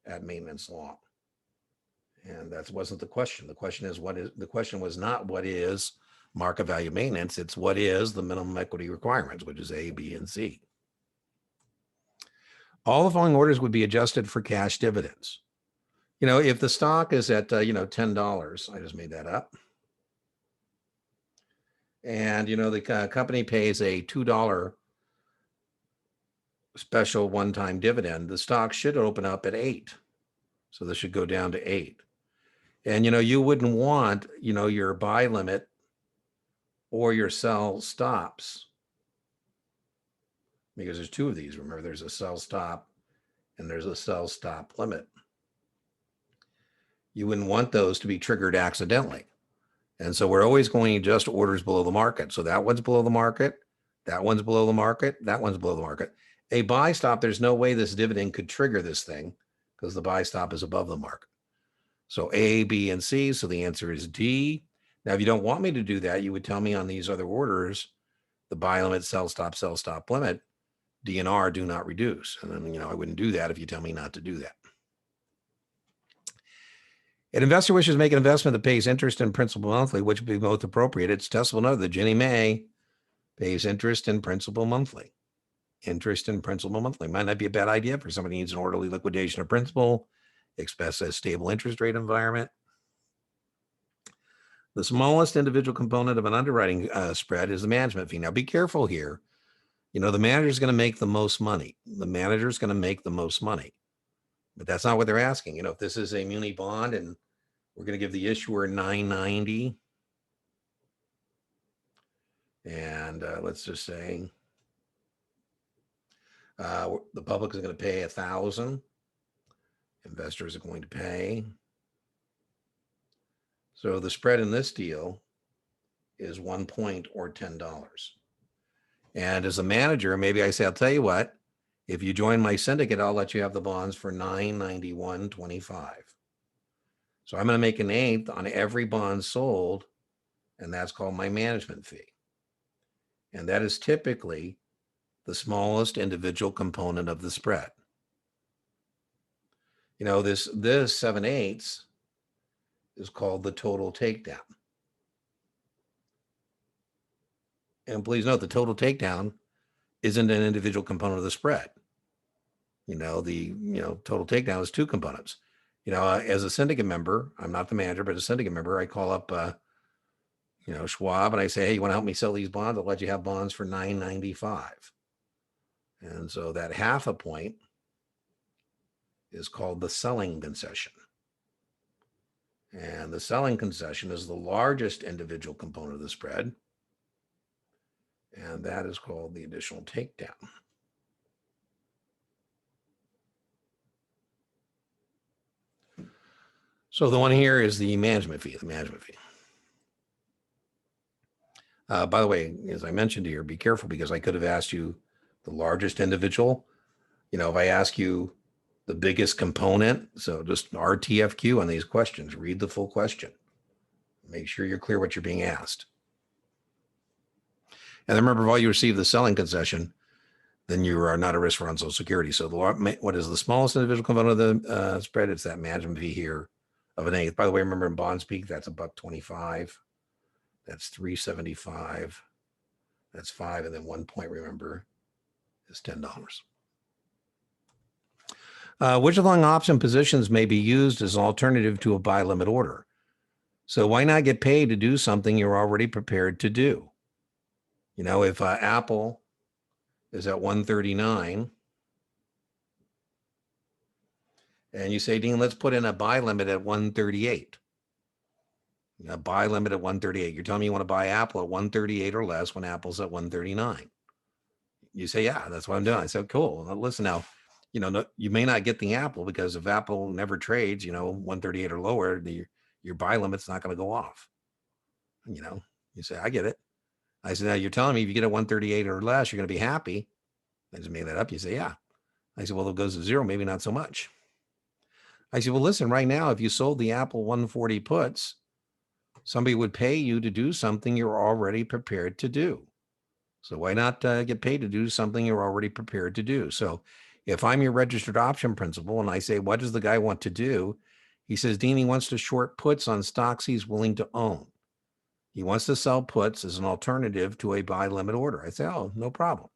at maintenance law. And that wasn't the question. The question was not what is market value maintenance. It's what is the minimum equity requirements, which is A, B, and C. All the following orders would be adjusted for cash dividends. If the stock is at, $10, I just made that up. And, the company pays a $2 special one-time dividend, the stock should open up at 8. So this should go down to 8. And, you wouldn't want, your buy limit or your sell stops, because there's 2 of these. Remember, there's a sell stop and there's a sell stop limit. You wouldn't want those to be triggered accidentally. And so we're always going to adjust orders below the market. So that one's below the market, that one's below the market, that one's below the market. A buy stop, there's no way this dividend could trigger this thing because the buy stop is above the market. So A, B, and C. So the answer is D. Now, if you don't want me to do that, you would tell me on these other orders, the buy limit, sell stop limit, D and R do not reduce. And then, I wouldn't do that if you tell me not to do that. An investor wishes to make an investment that pays interest and principal monthly, which would be both appropriate. It's testable note that Ginnie Mae pays interest and principal monthly. Interest and principal monthly might not be a bad idea for somebody who needs an orderly liquidation of principal, expects a stable interest rate environment. The smallest individual component of an underwriting spread is the management fee. Now, be careful here. The manager is going to make the most money. But that's not what they're asking. If this is a muni bond and we're going to give the issuer $990, and let's just say the public is going to pay $1,000. Investors are going to pay. So the spread in this deal is 1 point or $10. And as a manager, maybe I say, I'll tell you what, if you join my syndicate, I'll let you have the bonds for $991.25. So I'm going to make an eighth on every bond sold, and that's called my management fee. And that is typically the smallest individual component of the spread. This 7/8 is called the total takedown. And please note, the total takedown isn't an individual component of the spread. The total takedown is two components. As a syndicate member, I'm not the manager, but as a syndicate member, I call up, Schwab, and I say, hey, you want to help me sell these bonds? I'll let you have bonds for $9.95. And so that half a point is called the selling concession. And the selling concession is the largest individual component of the spread. And that is called the additional takedown. So the one here is the management fee, by the way, as I mentioned here, be careful, because I could have asked you the largest individual. If I ask you the biggest component, so just RTFQ on these questions, read the full question. Make sure you're clear what you're being asked. And remember, if all you receive the selling concession, then you are not at risk for on Social Security. So what is the smallest individual component of the spread? It's that management fee here of an eighth. By the way, remember in Bonds Peak, that's $1.25. That's $3.75. That's $5. And then 1 point, remember, is $10. Which of the long option positions may be used as an alternative to a buy limit order? So why not get paid to do something you're already prepared to do? If Apple is at 139 and you say, Dean, let's put in a buy limit at 138. A buy limit at 138. You're telling me you want to buy Apple at 138 or less when Apple's at 139. You say, yeah, that's what I'm doing. I said, cool. Now, listen now, you may not get the Apple, because if Apple never trades, 138 or lower, your buy limit's not going to go off. You say, I get it. I said, now you're telling me if you get a 138 or less, you're going to be happy. I just made that up. You say, yeah. I said, well, if it goes to zero, maybe not so much. I said, well, listen, right now, if you sold the Apple 140 puts, somebody would pay you to do something you're already prepared to do. So why not get paid to do something you're already prepared to do? So if I'm your registered option principal and I say, what does the guy want to do? He says, Dean, he wants to short puts on stocks he's willing to own. He wants to sell puts as an alternative to a buy limit order. I say, oh, no problem.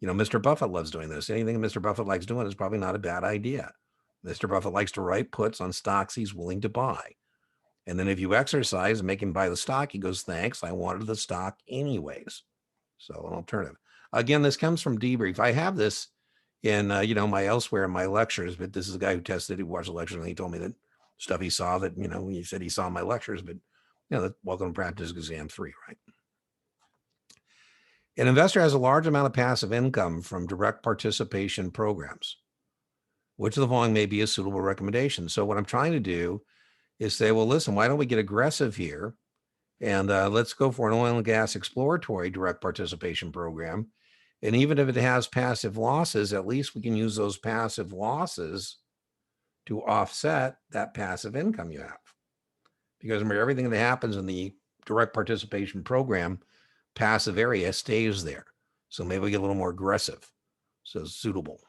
Mr. Buffett loves doing this. Anything Mr. Buffett likes doing is probably not a bad idea. Mr. Buffett likes to write puts on stocks he's willing to buy. And then if you exercise and make him buy the stock, he goes, thanks, I wanted the stock anyways. So an alternative. Again, this comes from Debrief. I have this in, my elsewhere in my lectures, but this is a guy who tested, he watched the lectures, and he told me that stuff he saw that, he said he saw in my lectures, but, welcome to practice exam 3, right? An investor has a large amount of passive income from direct participation programs. Which of the following may be a suitable recommendation? So what I'm trying to do is say, well, listen, why don't we get aggressive here? And let's go for an oil and gas exploratory direct participation program. And even if it has passive losses, at least we can use those passive losses to offset that passive income you have. Because remember, everything that happens in the direct participation program, passive area stays there. So maybe we get a little more aggressive. So suitable.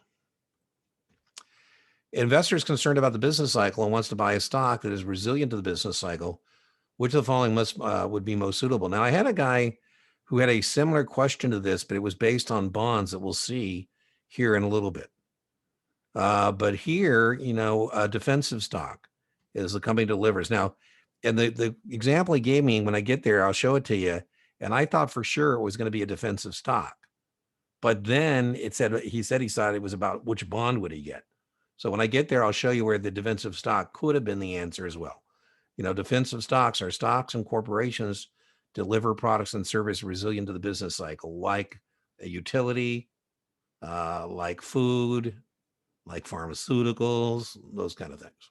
Investors concerned about the business cycle and wants to buy a stock that is resilient to the business cycle. Which of the following would be most suitable? Now, I had a guy who had a similar question to this, but it was based on bonds that we'll see here in a little bit. But here, a defensive stock is the company delivers. Now, and the example he gave me, when I get there, I'll show it to you. And I thought for sure it was going to be a defensive stock. But then he said he thought it was about which bond would he get. So when I get there, I'll show you where the defensive stock could have been the answer as well. Defensive stocks are stocks and corporations deliver products and services resilient to the business cycle, like a utility, like food, like pharmaceuticals, those kind of things.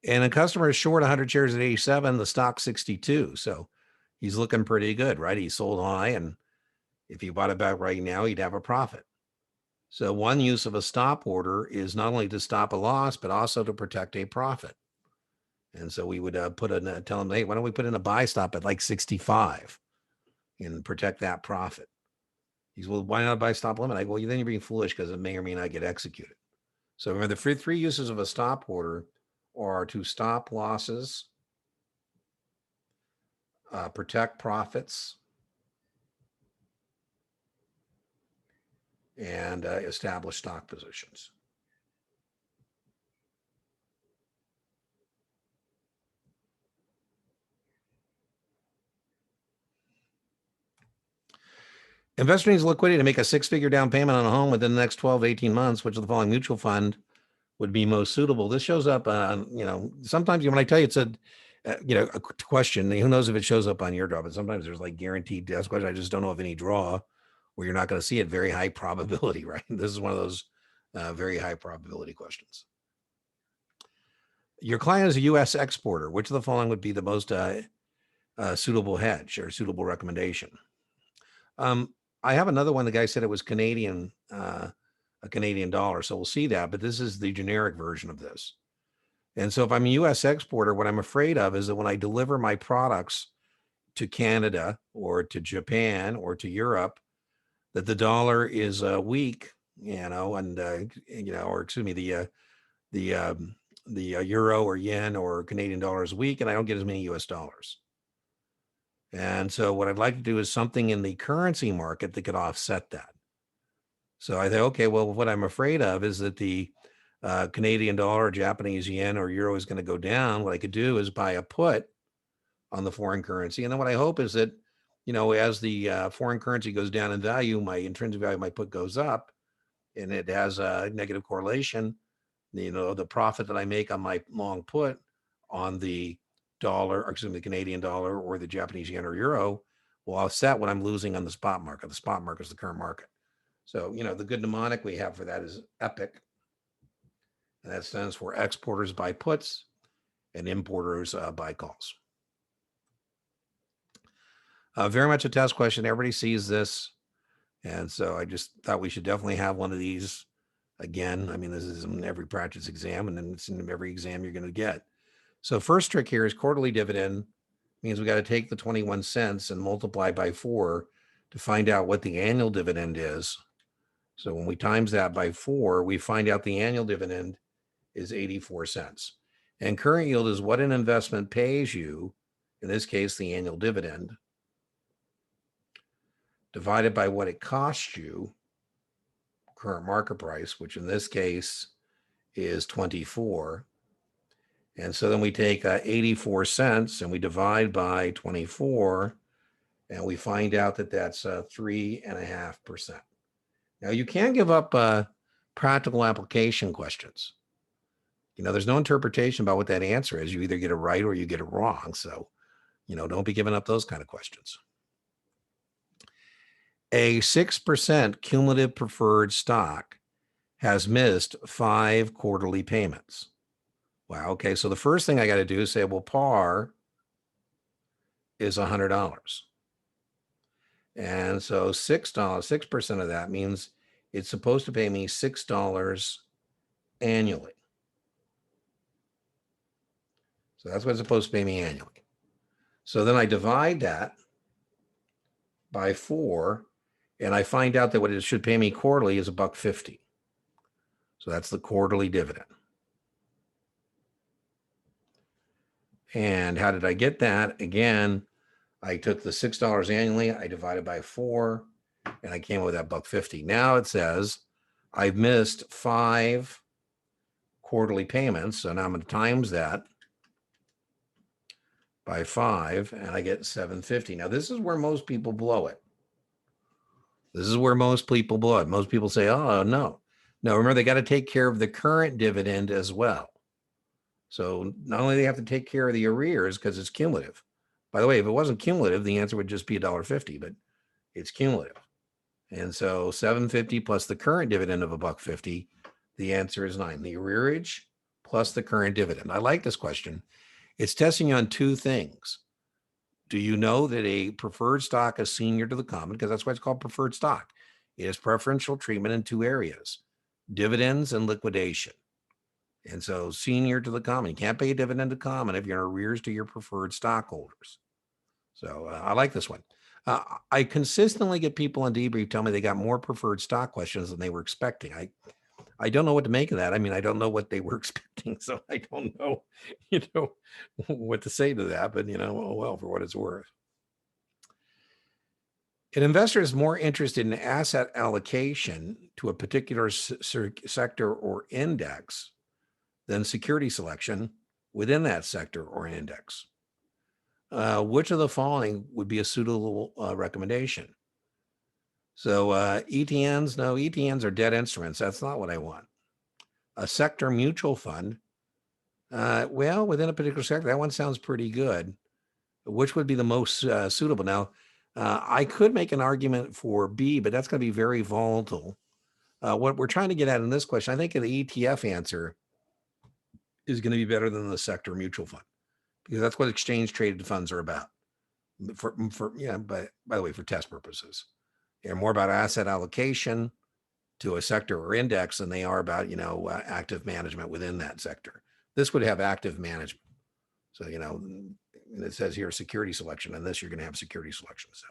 And a customer is short 100 shares at 87, the stock's 62. So he's looking pretty good, right? He sold high, and if he bought it back right now, he'd have a profit. So one use of a stop order is not only to stop a loss, but also to protect a profit. And so we would tell them, hey, why don't we put in a buy stop at like 65 and protect that profit? He says, well, why not buy stop limit? I go, well, then you're being foolish because it may or may not get executed. So remember, the three uses of a stop order are to stop losses, protect profits, and establish stock positions. Investor needs liquidity to make a six-figure down payment on a home within the next 12 to 18 months, which of the following mutual fund would be most suitable? This shows up on, sometimes when I tell you it's a question, who knows if it shows up on your draw, but sometimes there's like guaranteed desk question. I just don't know of any draw where you're not going to see it. Very high probability, right? This is one of those very high probability questions. Your client is a U.S. exporter. Which of the following would be the most suitable hedge or suitable recommendation? I have another one. The guy said it was Canadian, a Canadian dollar. So we'll see that, but this is the generic version of this. And so if I'm a U.S. exporter, what I'm afraid of is that when I deliver my products to Canada or to Japan or to Europe, that the dollar is weak, or excuse me, the euro or yen or Canadian dollar is weak, and I don't get as many U.S. dollars. And so what I'd like to do is something in the currency market that could offset that. So I think, okay, well, what I'm afraid of is that the Canadian dollar, or Japanese yen, or euro is going to go down. What I could do is buy a put on the foreign currency. And then what I hope is that, as the foreign currency goes down in value, my intrinsic value of my put goes up, and it has a negative correlation. The profit that I make on my long put on the dollar, or excuse me, the Canadian dollar or the Japanese yen or euro will offset what I'm losing on the spot market. The spot market is the current market. So, the good mnemonic we have for that is EPIC. And that stands for exporters buy puts and importers buy calls. Very much a test question. Everybody sees this. And so I just thought we should definitely have one of these. Again, I mean, this is in every practice exam, and then it's in every exam you're going to get. So first trick here is quarterly dividend. Means we got to take the 21 cents and multiply by 4 to find out what the annual dividend is. So when we times that by 4, we find out the annual dividend is 84 cents. And current yield is what an investment pays you, in this case, the annual dividend, divided by what it costs you, current market price, which in this case is 24. And so then we take 84 cents and we divide by 24, and we find out that that's 3.5%. Now you can give up practical application questions. There's no interpretation about what that answer is. You either get it right or you get it wrong. So, don't be giving up those kind of questions. A 6% cumulative preferred stock has missed 5 quarterly payments. Wow. Okay. So the first thing I got to do is say, well, par is $100. And so $6% of that means it's supposed to pay me $6 annually. So that's what it's supposed to pay me annually. So then I divide that by 4, and I find out that what it should pay me quarterly is $1.50. So that's the quarterly dividend. And how did I get that? Again, I took the $6 annually, I divided by 4, and I came up with that $1.50. Now it says I've missed 5 quarterly payments. So now I'm going to times that by 5, and I get $7.50. Now this is where most people blow it. Most people say, oh, no. No, remember, they got to take care of the current dividend as well. So not only do they have to take care of the arrears because it's cumulative. By the way, if it wasn't cumulative, the answer would just be $1.50, but it's cumulative. And so $7.50 plus the current dividend of $1.50, the answer is 9. The arrearage plus the current dividend. I like this question. It's testing you on 2 things. Do you know that a preferred stock is senior to the common? Because that's why it's called preferred stock. It has preferential treatment in two areas, dividends and liquidation. And so senior to the common, you can't pay a dividend to common if you're in arrears to your preferred stockholders. So I like this one. I consistently get people on debrief tell me they got more preferred stock questions than they were expecting. I don't know what to make of that. I mean, I don't know what they were expecting, so I don't know, what to say to that. But oh well, for what it's worth. An investor is more interested in asset allocation to a particular sector or index than security selection within that sector or index. Which of the following would be a suitable recommendation? So ETNs, no, ETNs are debt instruments. That's not what I want. A sector mutual fund, well, within a particular sector, that one sounds pretty good. Which would be the most suitable? Now, I could make an argument for B, but that's going to be very volatile. What we're trying to get at in this question, I think the ETF answer is going to be better than the sector mutual fund, because that's what exchange traded funds are about. By the way, for test purposes, they're more about asset allocation to a sector or index than they are about active management within that sector. This would have active management. So and it says here security selection, and this you're going to have security selection. So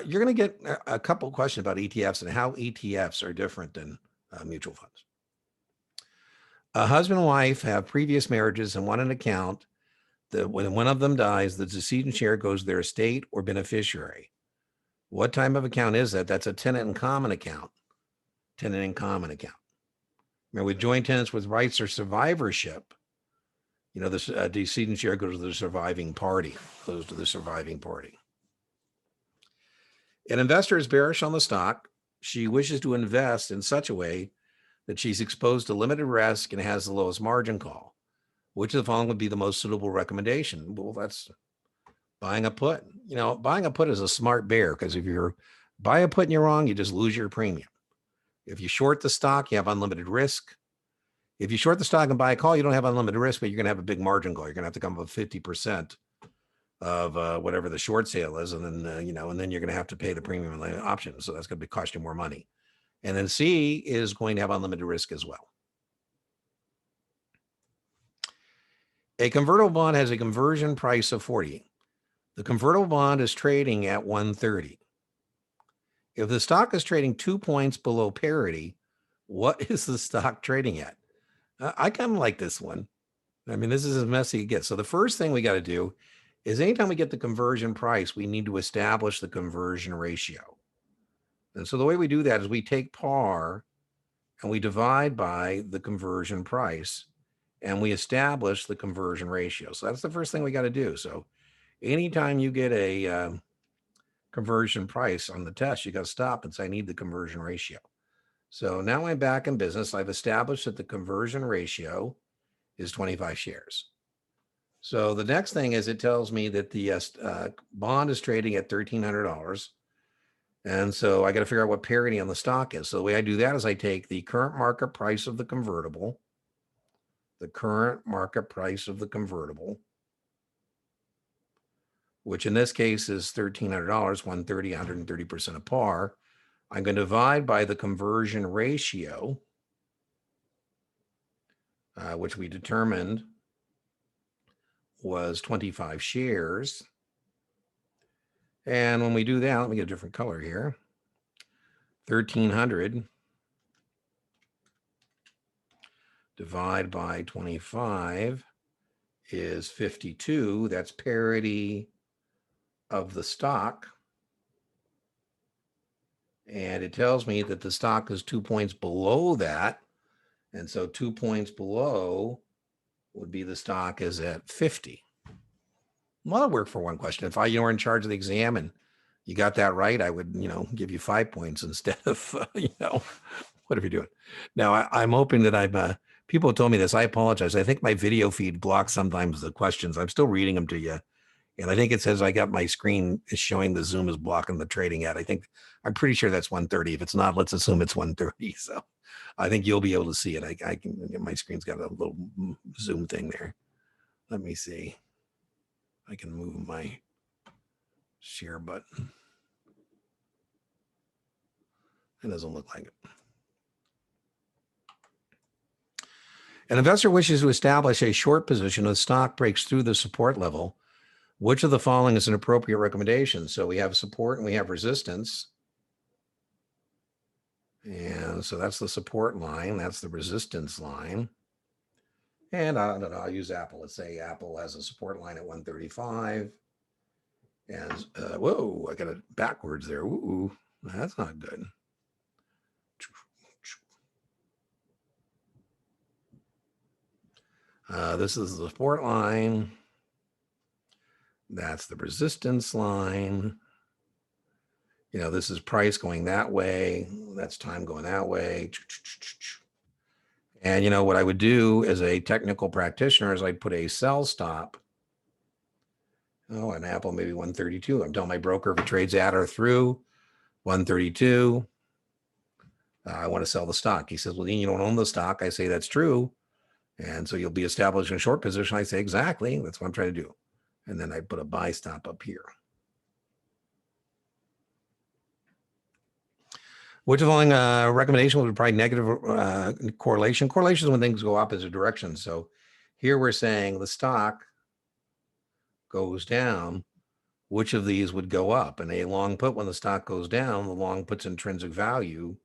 you're going to get a couple of questions about ETFs and how ETFs are different than mutual funds. A husband and wife have previous marriages and want an account that when one of them dies, the decedent share goes to their estate or beneficiary. What type of account is that? That's a tenant in common account. Tenant in common account. Now, with joint tenants with rights or survivorship, the decedent share goes to the surviving party. An investor is bearish on the stock. She wishes to invest in such a way that she's exposed to limited risk and has the lowest margin call. Which of the following would be the most suitable recommendation? Well, that's buying a put. Buying a put is a smart bear, because if you buy a put and you're wrong, you just lose your premium. If you short the stock, you have unlimited risk. If you short the stock and buy a call, you don't have unlimited risk, but you're going to have a big margin call. You're going to have to come up with 50% of whatever the short sale is. And then, and then you're going to have to pay the premium and the option. So that's going to cost you more money. And then C is going to have unlimited risk as well. A convertible bond has a conversion price of 40. The convertible bond is trading at 130. If the stock is trading 2 points below parity, what is the stock trading at? I kind of like this one. I mean, this is as messy as it gets. So the first thing we got to do is anytime we get the conversion price, we need to establish the conversion ratio. And so the way we do that is we take par and we divide by the conversion price, and we establish the conversion ratio. So that's the first thing we got to do. So anytime you get a conversion price on the test, you got to stop and say, I need the conversion ratio. So now I'm back in business. I've established that the conversion ratio is 25 shares. So the next thing is it tells me that the bond is trading at $1,300. And so I got to figure out what parity on the stock is. So the way I do that is I take the current market price of the convertible, which in this case is $1,300, 130, 130% of par. I'm going to divide by the conversion ratio, which we determined was 25 shares. And when we do that, let me get a different color here. 1,300 divide by 25 is 52. That's parity of the stock. And it tells me that the stock is 2 points below that. And so 2 points below would be the stock is at 50. A lot of work for one question. If I were in charge of the exam and you got that right, I would, give you 5 points instead of, whatever you're doing. Now, I'm hoping that people have told me this. I apologize. I think my video feed blocks sometimes the questions. I'm still reading them to you. And I think it says I got my screen is showing the Zoom is blocking the trading ad. I'm pretty sure that's 130. If it's not, let's assume it's 130. So I think you'll be able to see it. I can, my screen's got a little Zoom thing there. Let me see. I can move my share button. It doesn't look like it. An investor wishes to establish a short position. The stock breaks through the support level. Which of the following is an appropriate recommendation? So we have support and we have resistance. And so that's the support line. That's the resistance line. And I don't know, I'll use Apple. Let's say Apple has a support line at 135. And whoa, I got it backwards there. Ooh, that's not good. This is the support line. That's the resistance line. You know, this is price going that way. That's time going that way. And, you know, what I would do as a technical practitioner is I'd put a sell stop. Oh, an Apple, maybe 132. I'm telling my broker if it trades at or through 132, I want to sell the stock. He says, well, Dean, you don't own the stock. I say, that's true. And so you'll be establishing a short position. I say, exactly. That's what I'm trying to do. And then I put a buy stop up here. Which of the following recommendation would provide negative correlation? Correlation is when things go opposite directions. So here we're saying the stock goes down. Which of these would go up? And a long put, when the stock goes down, the long put's intrinsic value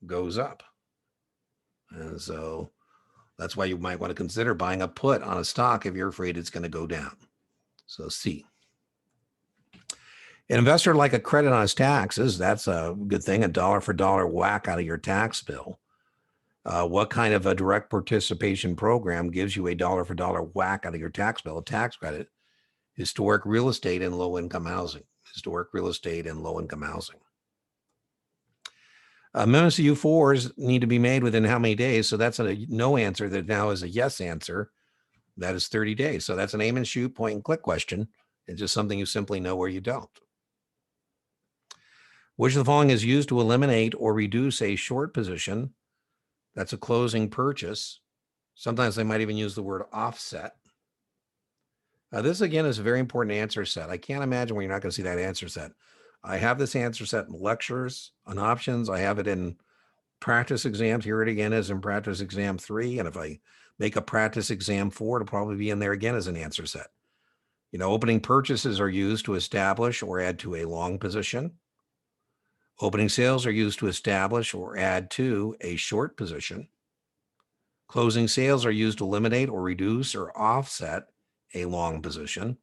goes up. And so that's why you might want to consider buying a put on a stock if you're afraid it's going to go down. So C. An investor like a credit on his taxes, that's a good thing, a dollar for dollar whack out of your tax bill. What kind of a direct participation program gives you a dollar for dollar whack out of your tax bill? A tax credit, historic real estate and low income housing. Historic real estate and low income housing. Amendments to U4s need to be made within how many days? So that's a no answer that now is a yes answer. That is 30 days. So that's an aim and shoot, point and click question. It's just something you simply know or you don't. Which of the following is used to eliminate or reduce a short position? That's a closing purchase. Sometimes they might even use the word offset. This, again, is a very important answer set. I can't imagine where you're not going to see that answer set. I have this answer set in lectures on options. I have it in practice exams. Here it again is in practice exam 3. And if I make a practice exam 4, it'll probably be in there again as an answer set. You know, opening purchases are used to establish or add to a long position. Opening sales are used to establish or add to a short position. Closing sales are used to eliminate or reduce or offset a long position.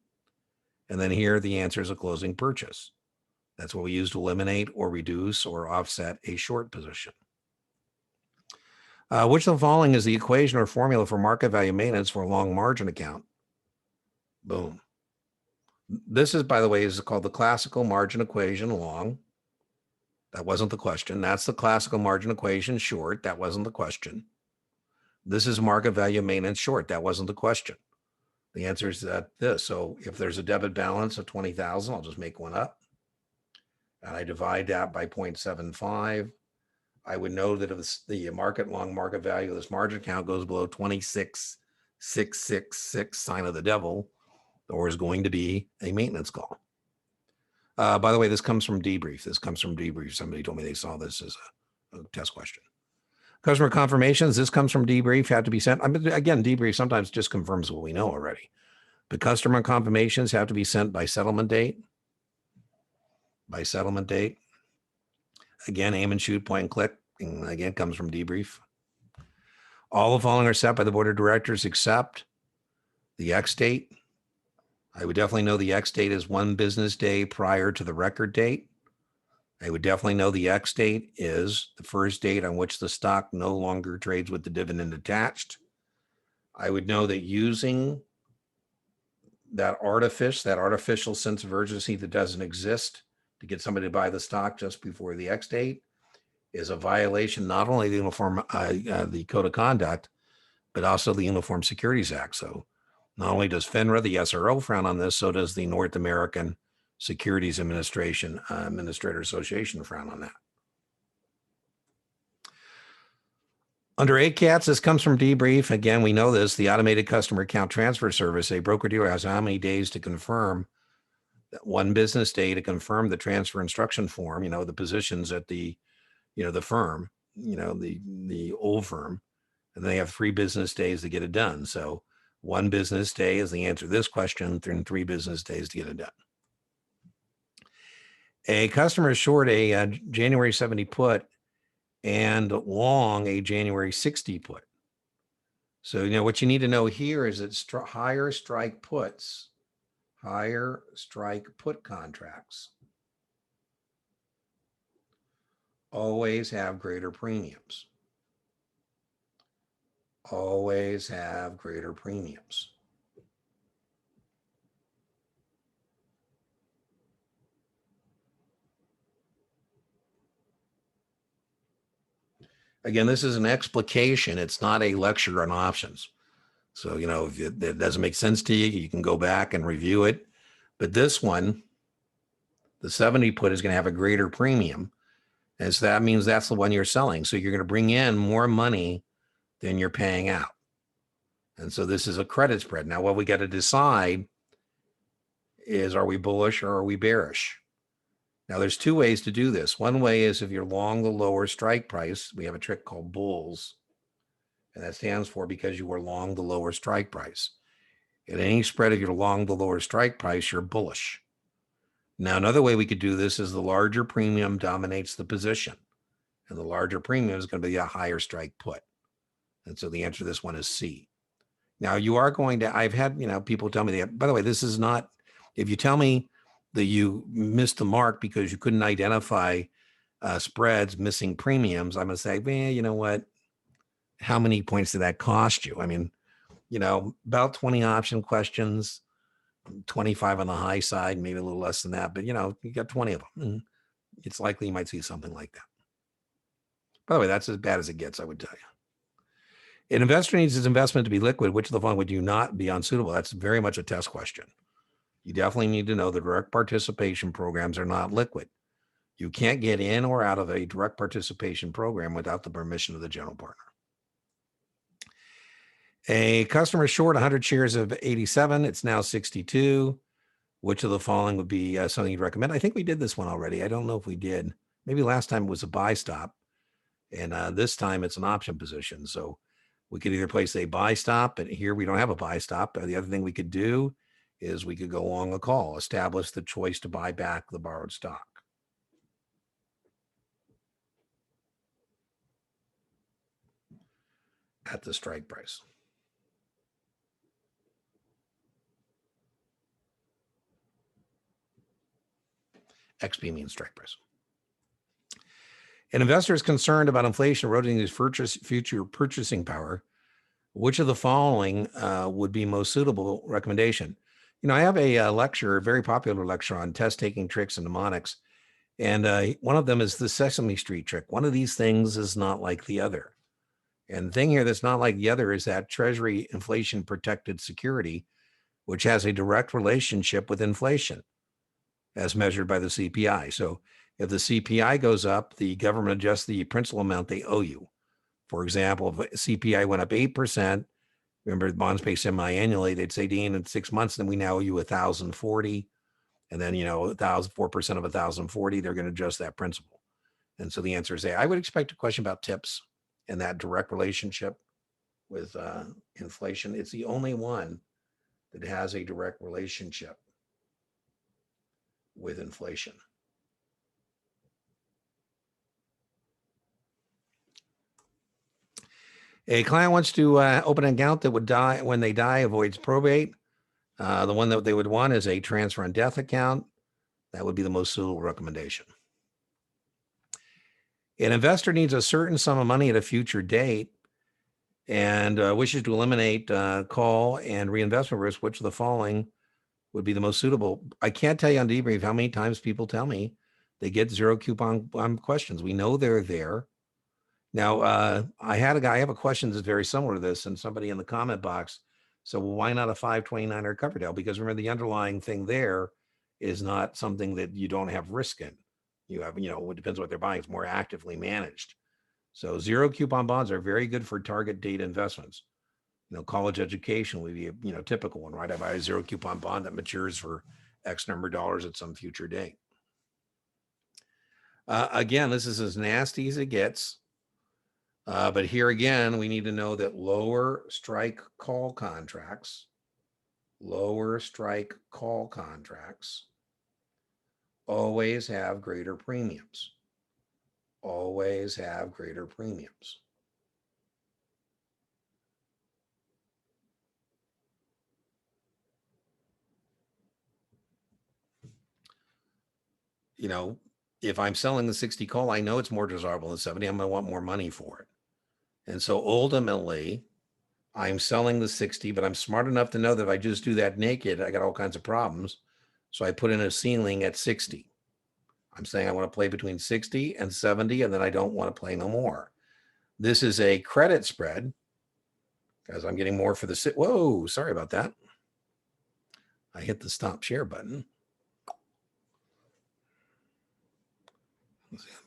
And then here the answer is a closing purchase. That's what we use to eliminate or reduce or offset a short position. Which of the following is the equation or formula for market value maintenance for a long margin account? Boom. This is, by the way, is called the classical margin equation long. That wasn't the question. That's the classical margin equation short. That wasn't the question. This is market value maintenance short. That wasn't the question. The answer is this. So if there's a debit balance of 20,000, I'll just make one up. And I divide that by 0.75. I would know that if the long market value of this margin account goes below 26,666, sign of the devil, there is going to be a maintenance call. By the way, this comes from debrief. Somebody told me they saw this as a test question. Customer confirmations. This comes from debrief. Have to be sent. Again, debrief sometimes just confirms what we know already. But customer confirmations have to be sent by settlement date. Again, aim and shoot, point and click. And again, comes from debrief. All the following are set by the board of directors except the X date. I would definitely know the X date is 1 business day prior to the record date. I would definitely know the X date is the first date on which the stock no longer trades with the dividend attached. I would know that using that artificial sense of urgency that doesn't exist to get somebody to buy the stock just before the X date is a violation, not only the the code of conduct, but also the Uniform Securities Act. So not only does FINRA, the SRO, frown on this, so does the North American Securities Administrator Association frown on that. Under ACATS, this comes from debrief. Again, we know this, the automated customer account transfer service, a broker-dealer has how many days to confirm, that 1 business day to confirm the transfer instruction form, you know, the positions that the the firm, the old firm, and they have 3 business days to get it done. So 1 business day is the answer to this question, then 3 business days to get it done. A customer is short a January 70 put and long a January 60 put. So, what you need to know here is that higher strike put contracts always have greater premiums. Always have greater premiums. Again, this is an explication. It's not a lecture on options. So, if it doesn't make sense to you, you can go back and review it. But this one, the 70 put, is going to have a greater premium. And so that means that's the one you're selling. So you're going to bring in more money than you're paying out. And so this is a credit spread. Now, what we got to decide is, are we bullish or are we bearish? Now, there's 2 ways to do this. One way is if you're long the lower strike price, we have a trick called bulls. And that stands for because you are long the lower strike price. At any spread, if you're long the lower strike price, you're bullish. Now, another way we could do this is the larger premium dominates the position. And the larger premium is going to be a higher strike put. And so the answer to this one is C. Now, you are going to, I've had, people tell me that, by the way, this is not, if you tell me that you missed the mark because you couldn't identify spreads, missing premiums, I'm going to say, you know what? How many points did that cost you? I mean, about 20 option questions, 25 on the high side, maybe a little less than that, but you got 20 of them. And it's likely you might see something like that. By the way, that's as bad as it gets, I would tell you. An investor needs his investment to be liquid. Which of the following would you not be unsuitable? That's very much a test question. You definitely need to know the direct participation programs are not liquid. You can't get in or out of a direct participation program without the permission of the general partner. A customer short 100 shares of 87. It's now 62. Which of the following would be something you'd recommend? I think we did this one already. I don't know if we did. Maybe last time it was a buy stop. And this time it's an option position. So we could either place a buy stop, but here we don't have a buy stop. The other thing we could do is we could go long a call, establish the choice to buy back the borrowed stock. At the strike price. XP means strike price. An investor is concerned about inflation eroding his future purchasing power. Which of the following would be most suitable recommendation? I have a lecture, a very popular lecture on test-taking tricks and mnemonics. And one of them is the Sesame Street trick. One of these things is not like the other. And the thing here that's not like the other is that Treasury inflation protected security, which has a direct relationship with inflation as measured by the CPI. So if the CPI goes up, the government adjusts the principal amount they owe you. For example, if CPI went up 8%, remember the bonds pay semi-annually, they'd say, Dean, in 6 months, then we now owe you 1,040. And then, 4% of 1,040, they're going to adjust that principal. And so the answer is A. I would expect a question about tips and that direct relationship with inflation. It's the only one that has a direct relationship with inflation. A client wants to open an account that would die when they die, avoids probate. The one that they would want is a transfer on death account. That would be the most suitable recommendation. An investor needs a certain sum of money at a future date and wishes to eliminate call and reinvestment risk. Which of the following would be the most suitable? I can't tell you on debrief how many times people tell me they get zero coupon questions. We know they're there. Now, I have a question that's very similar to this, and somebody in the comment box said, well, why not a 529 Coverdale? Because remember, the underlying thing there is not something that you don't have risk in. You have, it depends what they're buying. It's more actively managed. So zero coupon bonds are very good for target date investments. College education would be a typical one, right? I buy a zero coupon bond that matures for X number of dollars at some future date. Again, this is as nasty as it gets. But here again, we need to know that lower strike call contracts always have greater premiums. Always have greater premiums. You know, if I'm selling the 60 call, I know it's more desirable than 70. I'm going to want more money for it. And so ultimately, I'm selling the 60, but I'm smart enough to know that if I just do that naked, I got all kinds of problems. So I put in a ceiling at 60. I'm saying I want to play between 60 and 70, and then I don't want to play no more. This is a credit spread because I'm getting more for the, whoa, sorry about that. I hit the stop share button.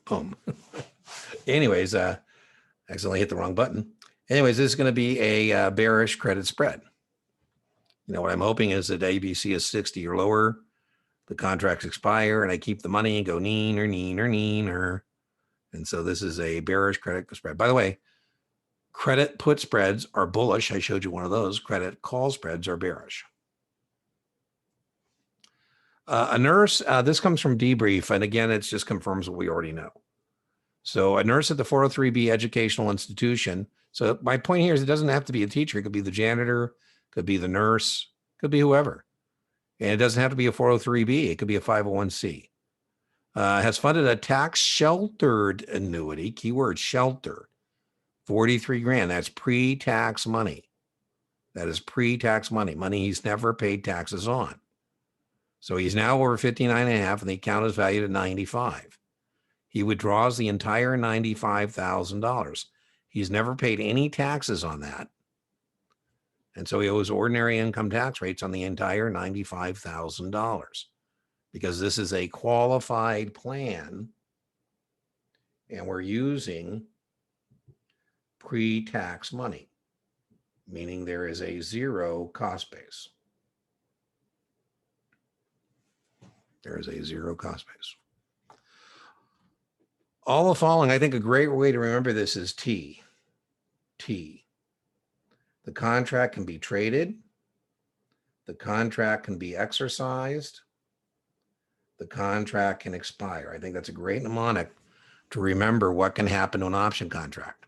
Boom. Anyways, accidentally hit the wrong button. Anyways, this is going to be a bearish credit spread. You know, what I'm hoping is that ABC is 60 or lower. The contracts expire and I keep the money and go neener. And so this is a bearish credit spread. By the way, credit put spreads are bullish. I showed you one of those. Credit call spreads are bearish. A nurse, this comes from Debrief. And again, it just confirms what we already know. So a nurse at the 403B educational institution. So my point here is it doesn't have to be a teacher. It could be the janitor, could be the nurse, could be whoever. And it doesn't have to be a 403B. It could be a 501c. Has funded a tax sheltered annuity, keyword shelter, 43 grand. That's pre-tax money. That is pre-tax money he's never paid taxes on. So he's now over 59 and a half and the account is valued at 95. He withdraws the entire $95,000. He's never paid any taxes on that. And so he owes ordinary income tax rates on the entire $95,000 because this is a qualified plan and we're using pre-tax money, meaning there is a zero cost base. There is a zero cost base. All the following, I think a great way to remember this is T. The contract can be traded. The contract can be exercised. The contract can expire. I think that's a great mnemonic to remember what can happen to an option contract.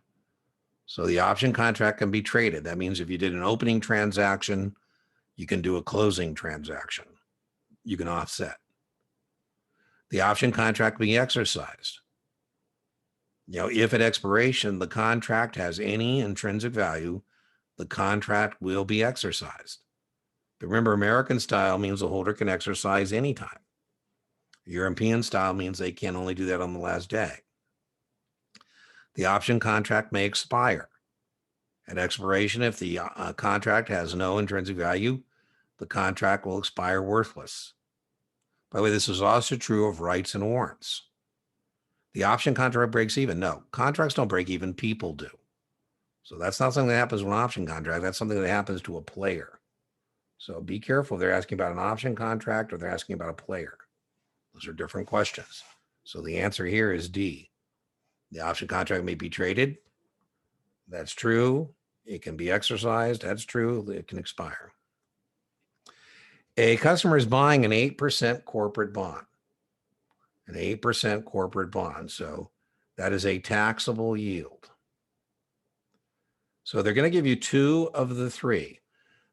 So the option contract can be traded. That means if you did an opening transaction, you can do a closing transaction. You can offset. The option contract can be exercised. You know, if at expiration, the contract has any intrinsic value, the contract will be exercised. But remember, American style means the holder can exercise anytime. European style means they can only do that on the last day. The option contract may expire. At expiration, if the contract has no intrinsic value, the contract will expire worthless. By the way, this is also true of rights and warrants. The option contract breaks even. No, contracts don't break even, people do. So that's not something that happens with an option contract. That's something that happens to a player. So be careful if they're asking about an option contract or they're asking about a player. Those are different questions. So the answer here is D. The option contract may be traded. That's true. It can be exercised. That's true. It can expire. A customer is buying an 8% corporate bond. An 8% corporate bond. So that is a taxable yield. So they're going to give you two of the three.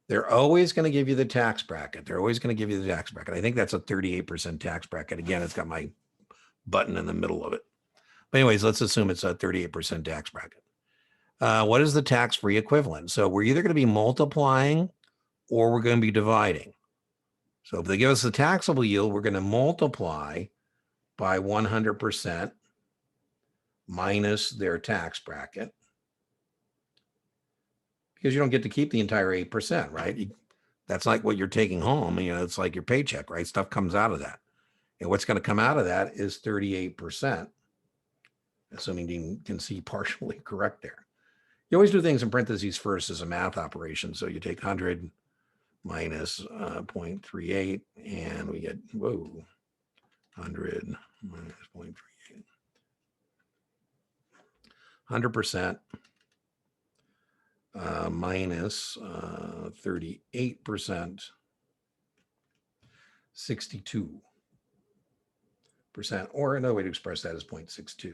They're always going to give you the tax bracket. They're always going to give you the tax bracket. I think that's a 38% tax bracket. Again, it's got my button in the middle of it. But anyways, let's assume it's a 38% tax bracket. What is the tax-free equivalent? So we're either going to be multiplying or we're going to be dividing. So if they give us the taxable yield, we're going to multiply by 100% minus their tax bracket. Because you don't get to keep the entire 8%, right? That's like what you're taking home. You know, it's like your paycheck, right? Stuff comes out of that. And what's going to come out of that is 38%, assuming you can see partially correct there. You always do things in parentheses first as a math operation. So you take 100 minus 0.38 and we get, whoa, 100 minus 0.38. 100% minus 38%, 62%, or another way to express that is 0.62.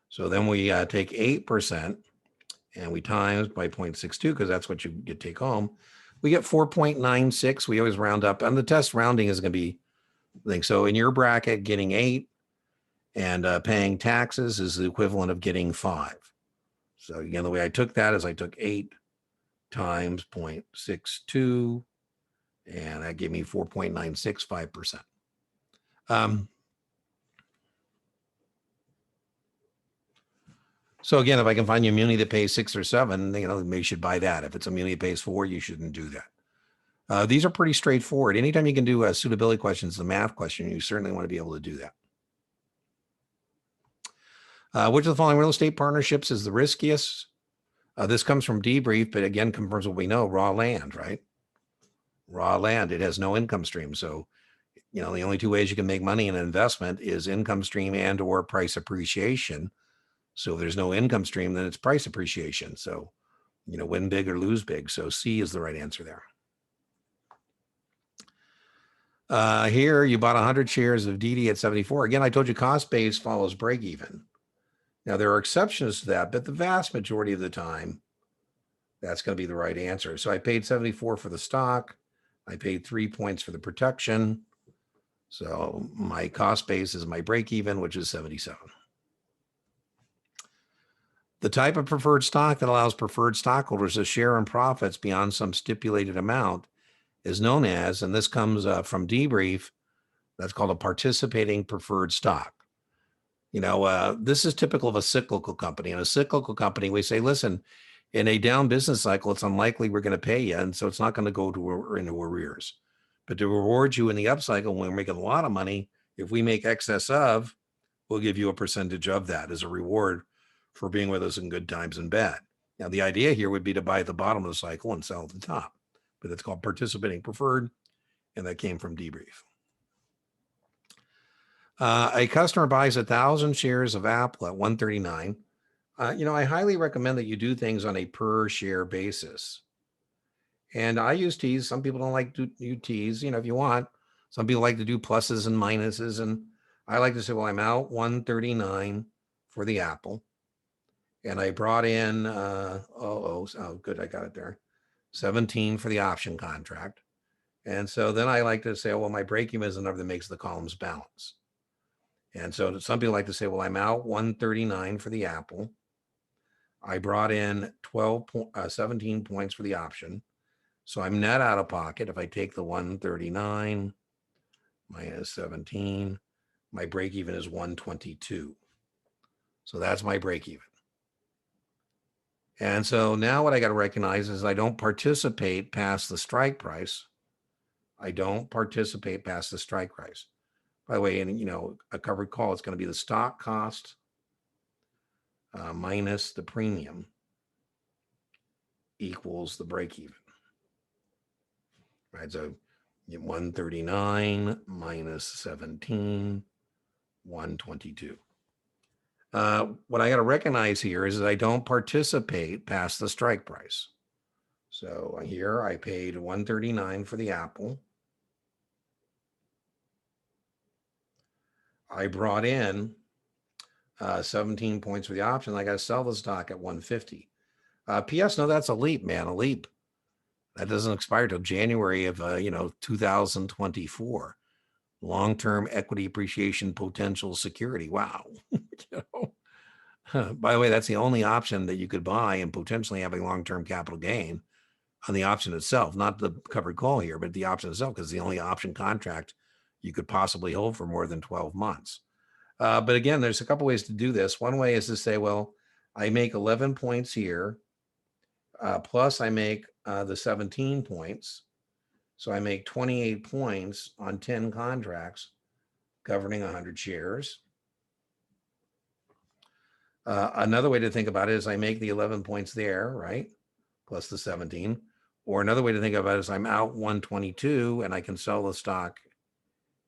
So then we take 8% and we times by 0.62 because that's what you take home. We get 4.96. We always round up. On the test, rounding is going to be the thing. So in your bracket, getting 8 and paying taxes is the equivalent of getting 5. So again, the way I took that is I took 8 times 0.62, and that gave me 4.965%. So again, if I can find you a muni that pays 6 or 7, maybe you should buy that. If it's a muni that pays 4, you shouldn't do that. These are pretty straightforward. Anytime you can do suitability questions, the math question, you certainly want to be able to do that. Which of the following real estate partnerships is the riskiest? This comes from debrief, but again, confirms what we know, raw land, right? Raw land, it has no income stream. So, the only two ways you can make money in an investment is income stream and or price appreciation. So if there's no income stream, then it's price appreciation. So, win big or lose big. So C is the right answer there. Here, you bought 100 shares of DD at 74. Again, I told you cost base follows break even. Now, there are exceptions to that, but the vast majority of the time, that's going to be the right answer. So I paid 74 for the stock. I paid 3 points for the protection. So my cost base is my break even, which is 77. The type of preferred stock that allows preferred stockholders to share in profits beyond some stipulated amount is known as, and this comes from debrief, that's called a participating preferred stock. This is typical of a cyclical company. In a cyclical company, we say, listen, in a down business cycle, it's unlikely we're going to pay you, and so it's not going to go into arrears. But to reward you in the upcycle, when we're making a lot of money, if we make excess of, we'll give you a percentage of that as a reward for being with us in good times and bad. Now, the idea here would be to buy at the bottom of the cycle and sell at the top, but it's called participating preferred, and that came from debrief. A customer buys 1,000 shares of Apple at $139. I highly recommend that you do things on a per share basis. And I use T's. Some people don't like to do T's, if you want. Some people like to do pluses and minuses. And I like to say, well, I'm out $139 for the Apple. And I brought in, good, I got it there, 17 for the option contract. And so then I like to say, well, my break-even is the number that makes the columns balance. And so some people like to say, well, I'm out $139 for the Apple. I brought in 17 points for the option. So I'm net out of pocket. If I take the 139 minus 17, my break-even is 122. So that's my break-even. And so now what I got to recognize is I don't participate past the strike price. I don't participate past the strike price. By the way, in a covered call, it's going to be the stock cost minus the premium equals the break-even. Right, so 139 minus 17, 122. What I got to recognize here is that I don't participate past the strike price. So here I paid 139 for the Apple. I brought in 17 points for the option. I got to sell the stock at 150. P.S. No, that's a leap, man, a leap. That doesn't expire till January of 2024. Long-term equity appreciation potential security. Wow. By the way, that's the only option that you could buy and potentially have a long-term capital gain on the option itself, not the covered call here, but the option itself, because the only option contract you could possibly hold for more than 12 months. But again, there's a couple ways to do this. One way is to say, well, I make 11 points here, plus I make the 17 points. So I make 28 points on 10 contracts governing 100 shares. Another way to think about it is I make the 11 points there, right? Plus the 17. Or another way to think about it is I'm out 122 and I can sell the stock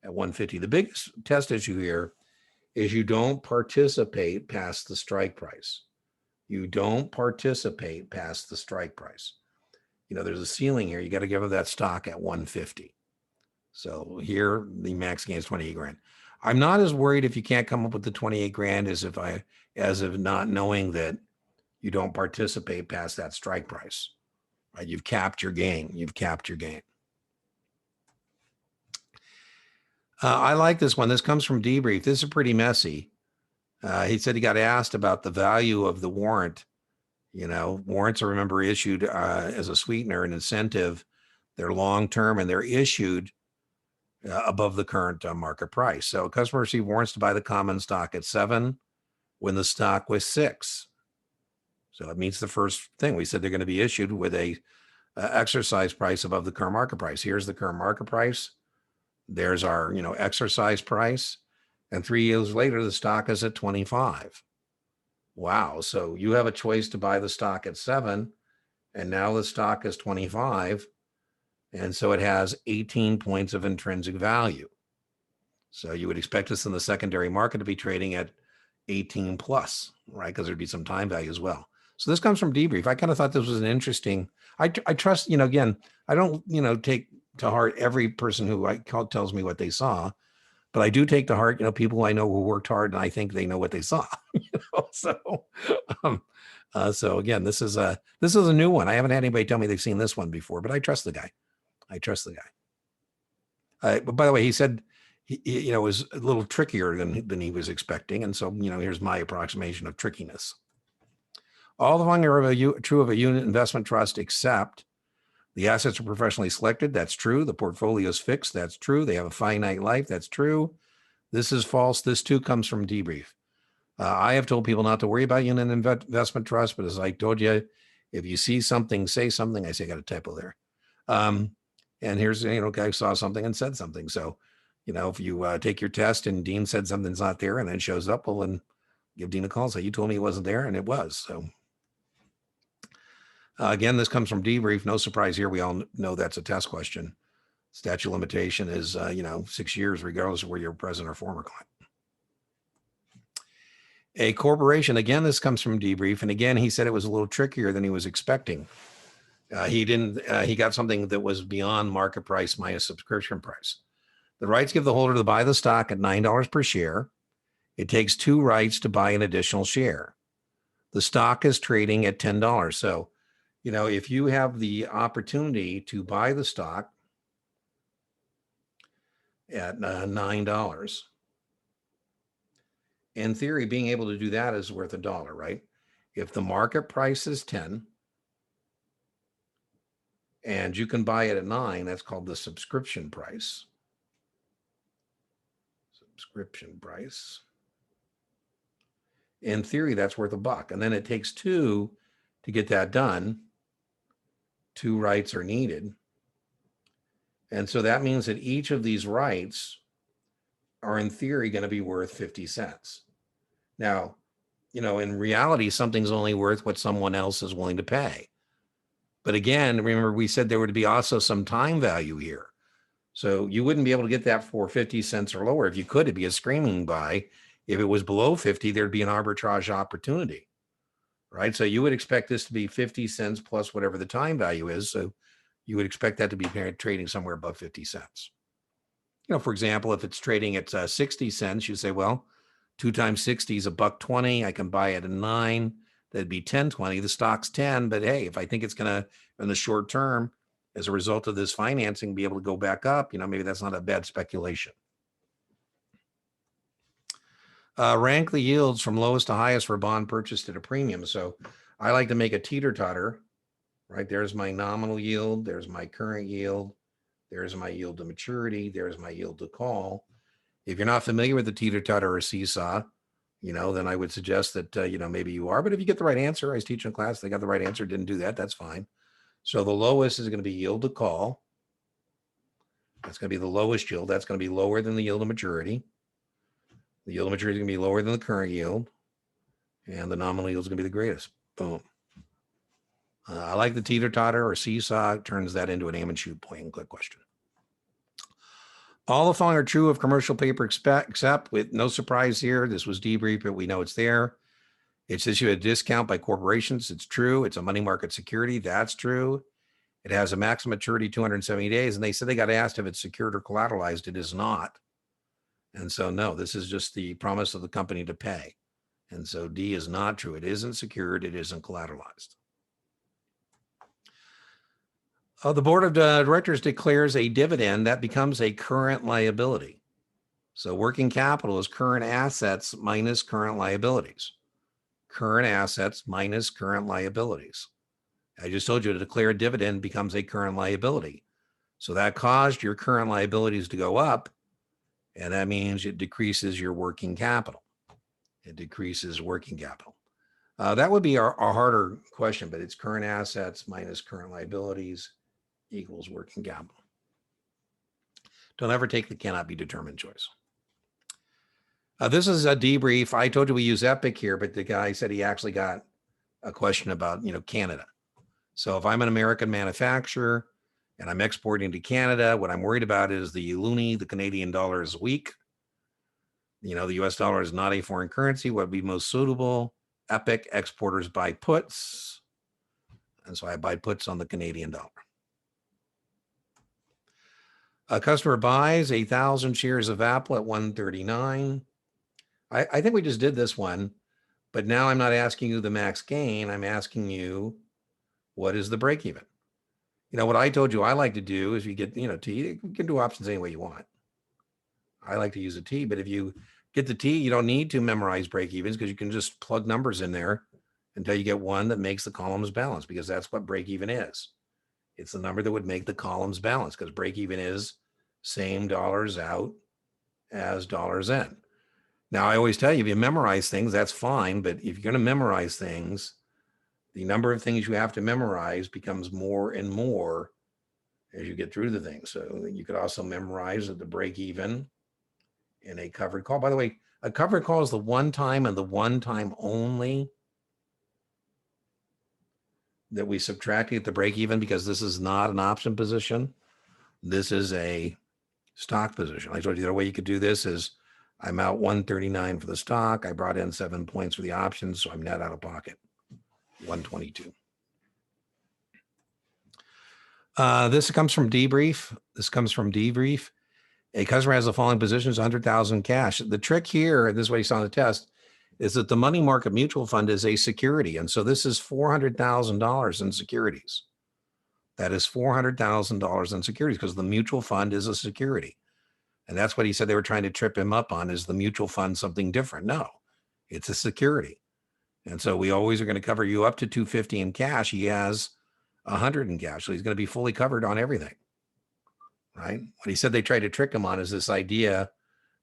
at 150. The biggest test issue here is you don't participate past the strike price. You don't participate past the strike price. There's a ceiling here. You got to give up that stock at 150. So here the max gain is 28 grand. I'm not as worried if you can't come up with the 28 grand as of not knowing that you don't participate past that strike price. Right? You've capped your gain. I like this one. This comes from Debrief. This is pretty messy. He said he got asked about the value of the warrant. Warrants are, remember, issued as a sweetener, an incentive. They're long-term and they're issued above the current market price. So a customer received warrants to buy the common stock at 7 when the stock was 6. So it meets the first thing. We said they're going to be issued with a exercise price above the current market price. Here's the current market price. There's our, exercise price. And 3 years later, the stock is at 25. Wow. So you have a choice to buy the stock at 7, and now the stock is 25. And so it has 18 points of intrinsic value. So you would expect this in the secondary market to be trading at 18 plus, right? Because there'd be some time value as well. So this comes from Debrief. I kind of thought this was an interesting, I trust, again, I don't, take to heart every person who tells me what they saw, but I do take to heart, people I know who worked hard and I think they know what they saw. So again, this is a new one. I haven't had anybody tell me they've seen this one before, but I trust the guy. But by the way, he said, it was a little trickier than he was expecting. And so, here's my approximation of trickiness. All the following are true of a unit investment trust, except the assets are professionally selected. That's true. The portfolio is fixed. That's true. They have a finite life. That's true. This is false. This too comes from Debrief. I have told people not to worry about unit investment trust, but as I told you, if you see something, say something. I say I got a typo there. And here's, guy saw something and said something. So, if you take your test and Dean said something's not there and then shows up, well, then give Dean a call. Say, you told me it wasn't there, and it was. So again, this comes from Debrief. No surprise here. We all know that's a test question. Statute of limitation is, 6 years, regardless of where you're present or former client. A corporation, again, this comes from Debrief. And again, he said it was a little trickier than he was expecting. He got something that was beyond market price minus subscription price. The rights give the holder to buy the stock at $9 per share. It takes 2 rights to buy an additional share. The stock is trading at $10. So, if you have the opportunity to buy the stock at $9, in theory, being able to do that is worth $1, right? If the market price is 10 and you can buy it at 9, that's called the subscription price. In theory, that's worth $1. And then it takes 2 to get that done. 2 rights are needed. And so that means that each of these rights are in theory going to be worth 50 cents. Now, in reality, something's only worth what someone else is willing to pay. But again, remember, we said there would be also some time value here. So you wouldn't be able to get that for 50 cents or lower. If you could, it'd be a screaming buy. If it was below 50, there'd be an arbitrage opportunity, right? So you would expect this to be 50 cents plus whatever the time value is. So you would expect that to be trading somewhere above 50 cents. For example, if it's trading at 60 cents, you say, well, 2 times 60 is $1.20. I can buy it at 9. That'd be $10.20. The stock's 10, but hey, if I think it's going to, in the short term, as a result of this financing, be able to go back up, maybe that's not a bad speculation. Rank the yields from lowest to highest for a bond purchased at a premium. So I like to make a teeter-totter, right? There's my nominal yield. There's my current yield. There's my yield to maturity. There's my yield to call. If you're not familiar with the teeter-totter or seesaw, then I would suggest that, maybe you are. But if you get the right answer, I was teaching a class, they got the right answer, didn't do that, that's fine. So the lowest is going to be yield to call. That's going to be the lowest yield. That's going to be lower than the yield to maturity. The yield to maturity is going to be lower than the current yield. And the nominal yield is going to be the greatest. Boom. I like the teeter-totter or seesaw. It turns that into an aim and shoot point and click question. All the following are true of commercial paper except, with no surprise here, this was debriefed, but we know it's there. It's issued at a discount by corporations. It's true. It's a money market security. That's true. It has a maximum maturity 270 days. And they said they got asked if it's secured or collateralized. It is not. And so, no, this is just the promise of the company to pay. And so D is not true. It isn't secured. It isn't collateralized. The board of directors declares a dividend that becomes a current liability. So working capital is current assets minus current liabilities. Current assets minus current liabilities. I just told you to declare a dividend becomes a current liability. So that caused your current liabilities to go up, and that means it decreases your working capital. It decreases working capital. That would be our harder question, but it's current assets minus current liabilities equals working capital. Don't ever take the cannot be determined choice. This is a debrief. I told you we use Epic here, but the guy said he actually got a question about, Canada. So if I'm an American manufacturer and I'm exporting to Canada, what I'm worried about is the loonie, the Canadian dollar is weak. The US dollar is not a foreign currency. What would be most suitable? Epic exporters buy puts. And so I buy puts on the Canadian dollar. A customer buys 1,000 shares of Apple at $139. I think we just did this one, but now I'm not asking you the max gain. I'm asking you, what is the break even? What I told you I like to do is you get, T, you can do options any way you want. I like to use a T, but if you get the T, you don't need to memorize break evens because you can just plug numbers in there until you get one that makes the columns balance, because that's what break even is. It's the number that would make the columns balance, because break even is same dollars out as dollars in. Now, I always tell you, if you memorize things, that's fine. But if you're going to memorize things, the number of things you have to memorize becomes more and more as you get through the thing. So you could also memorize the break even in a covered call. By the way, a covered call is the one time and the one time only that we subtract at the break even, because this is not an option position. This is a stock position. I told you the way you could do this is I'm out 139 for the stock. I brought in 7 points for the options, so I'm net out of pocket 122. This comes from debrief. A customer has the following positions: 100,000 cash. The trick here, this is what you saw on the test, is that the money market mutual fund is a security. And so this is $400,000 in securities. That is $400,000 in securities, because the mutual fund is a security. And that's what he said they were trying to trip him up on, is the mutual fund something different? No, it's a security. And so we always are going to cover you up to 250 in cash. He has 100 in cash. So he's going to be fully covered on everything, right? What he said they tried to trick him on is this idea